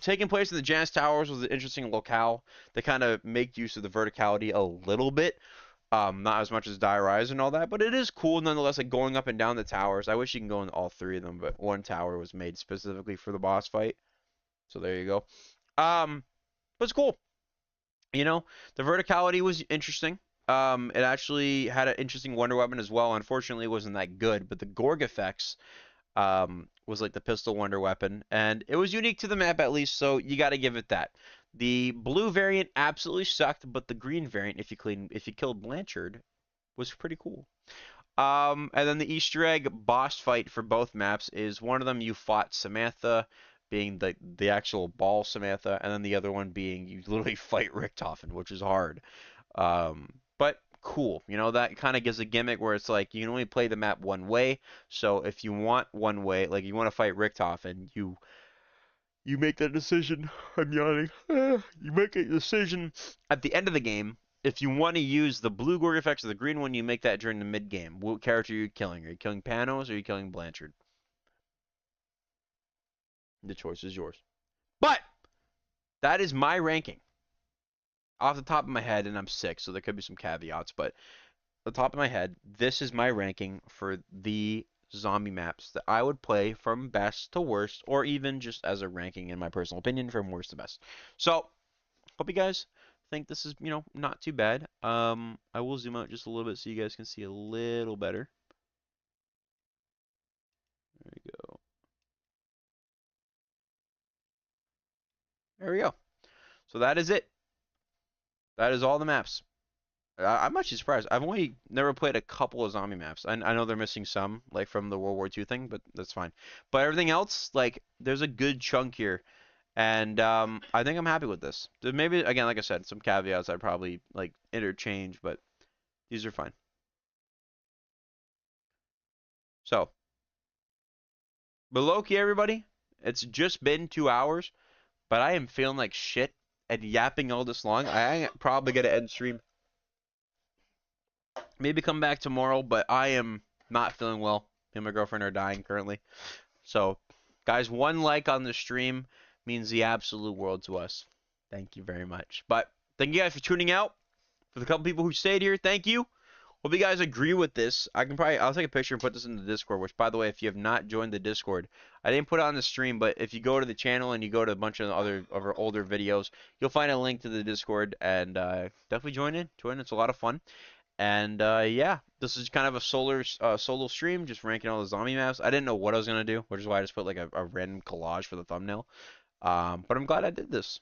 Taking place in the Janus Towers was an interesting locale. They kind of make use of the verticality a little bit. Not as much as Die Rise and all that, but it is cool nonetheless, like going up and down the towers. I wish you can go in all three of them, but one tower was made specifically for the boss fight. So there you go. But it's cool. You know, the verticality was interesting. It actually had an interesting wonder weapon as well. Unfortunately, it wasn't that good, but the Gorg effects was like the pistol wonder weapon, and it was unique to the map at least, so you got to give it that. The blue variant absolutely sucked, but the green variant, if you killed Blanchard, was pretty cool. And then the Easter egg boss fight for both maps is one of them you fought Samantha, being the actual ball Samantha, and then the other one being you literally fight Richtofen, which is hard. But cool. You know, that kind of gives a gimmick where it's like you can only play the map one way. So if you want one way, like you want to fight Richtofen, you make that decision. I'm yawning. You make a decision at the end of the game. If you want to use the blue Gorg effects or the green one, you make that during the mid game. What character are you killing? Are you killing Panos or are you killing Blanchard? The choice is yours. But that is my ranking off the top of my head, and I'm sick, so there could be some caveats. But the top of my head, this is my ranking for the zombie maps that I would play from best to worst, or even just as a ranking in my personal opinion from worst to best. So, hope you guys think this is, not too bad. I will zoom out just a little bit so you guys can see a little better. There we go. There we go. So that is it. That is all the maps. I'm actually surprised. I've only never played a couple of zombie maps. I know they're missing some, like from the World War II thing, but that's fine. But everything else, like, there's a good chunk here, and I think I'm happy with this. Maybe again, like I said, some caveats I'd probably like interchange, but these are fine. So, but low-key, everybody, it's just been 2 hours, but I am feeling like shit and yapping all this long. I am probably gonna end stream. Maybe come back tomorrow, but I am not feeling well. Me and my girlfriend are dying currently. So, guys, one like on the stream means the absolute world to us. Thank you very much. But thank you guys for tuning out. For the couple people who stayed here, thank you. Hope you guys agree with this. I'll take a picture and put this in the Discord, which, by the way, if you have not joined the Discord, I didn't put it on the stream, but if you go to the channel and you go to a bunch of other of our older videos, you'll find a link to the Discord, and definitely join in. It's a lot of fun. And yeah, this is kind of a solo stream, just ranking all the zombie maps. I didn't know what I was gonna do, which is why I just put like a random collage for the thumbnail. But I'm glad I did this.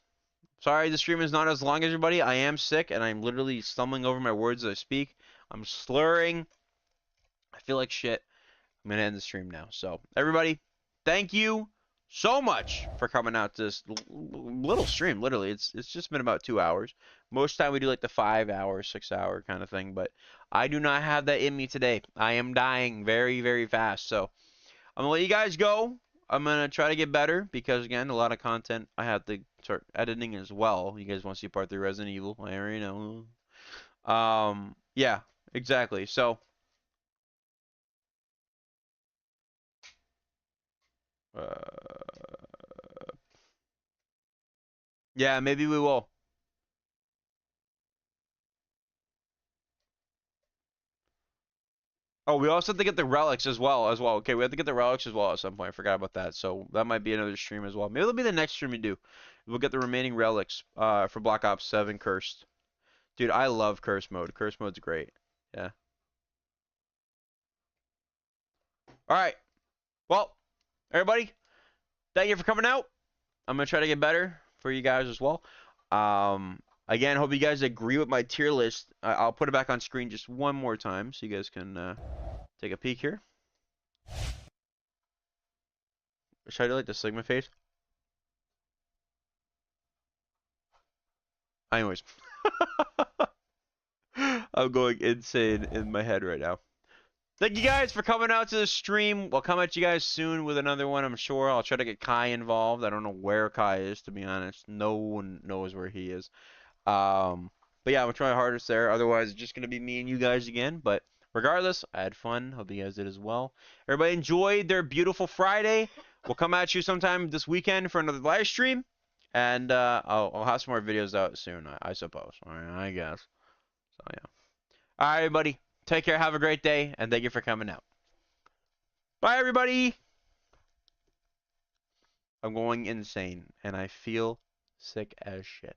Sorry, the stream is not as long as everybody. I am sick, and I'm literally stumbling over my words as I speak. I'm slurring. I feel like shit. I'm gonna end the stream now. So everybody, thank you so much for coming out to this little stream. Literally, it's just been about 2 hours. Most time we do like the 5 hour, 6 hour kind of thing, but I do not have that in me today. I am dying very, very fast. So I'm gonna let you guys go. I'm gonna try to get better because again, a lot of content I have to start editing as well. You guys want to see part 3 Resident Evil? I already know. Yeah, exactly. So. Yeah, maybe we will. Oh, we also have to get the relics as well. Okay, we have to get the relics as well at some point. I forgot about that. So that might be another stream as well. Maybe it'll be the next stream we do. We'll get the remaining relics for Black Ops 7 Cursed. Dude, I love Curse mode. Curse mode's great. Yeah. All right. Well, everybody, thank you for coming out. I'm gonna try to get better for you guys as well. Again, hope you guys agree with my tier list. I'll put it back on screen just one more time so you guys can take a peek here. Should I do like the Sigma face? Anyways. I'm going insane in my head right now. Thank you guys for coming out to the stream. We'll come at you guys soon with another one, I'm sure. I'll try to get Kai involved. I don't know where Kai is, to be honest. No one knows where he is. But yeah, I'm gonna try my hardest there. Otherwise, it's just gonna be me and you guys again. But regardless, I had fun. Hope you guys did as well. Everybody enjoyed their beautiful Friday. We'll come at you sometime this weekend for another live stream. And I'll have some more videos out soon, I suppose. I guess. So yeah. All right, everybody. Take care. Have a great day, and thank you for coming out. Bye, everybody. I'm going insane, and I feel sick as shit.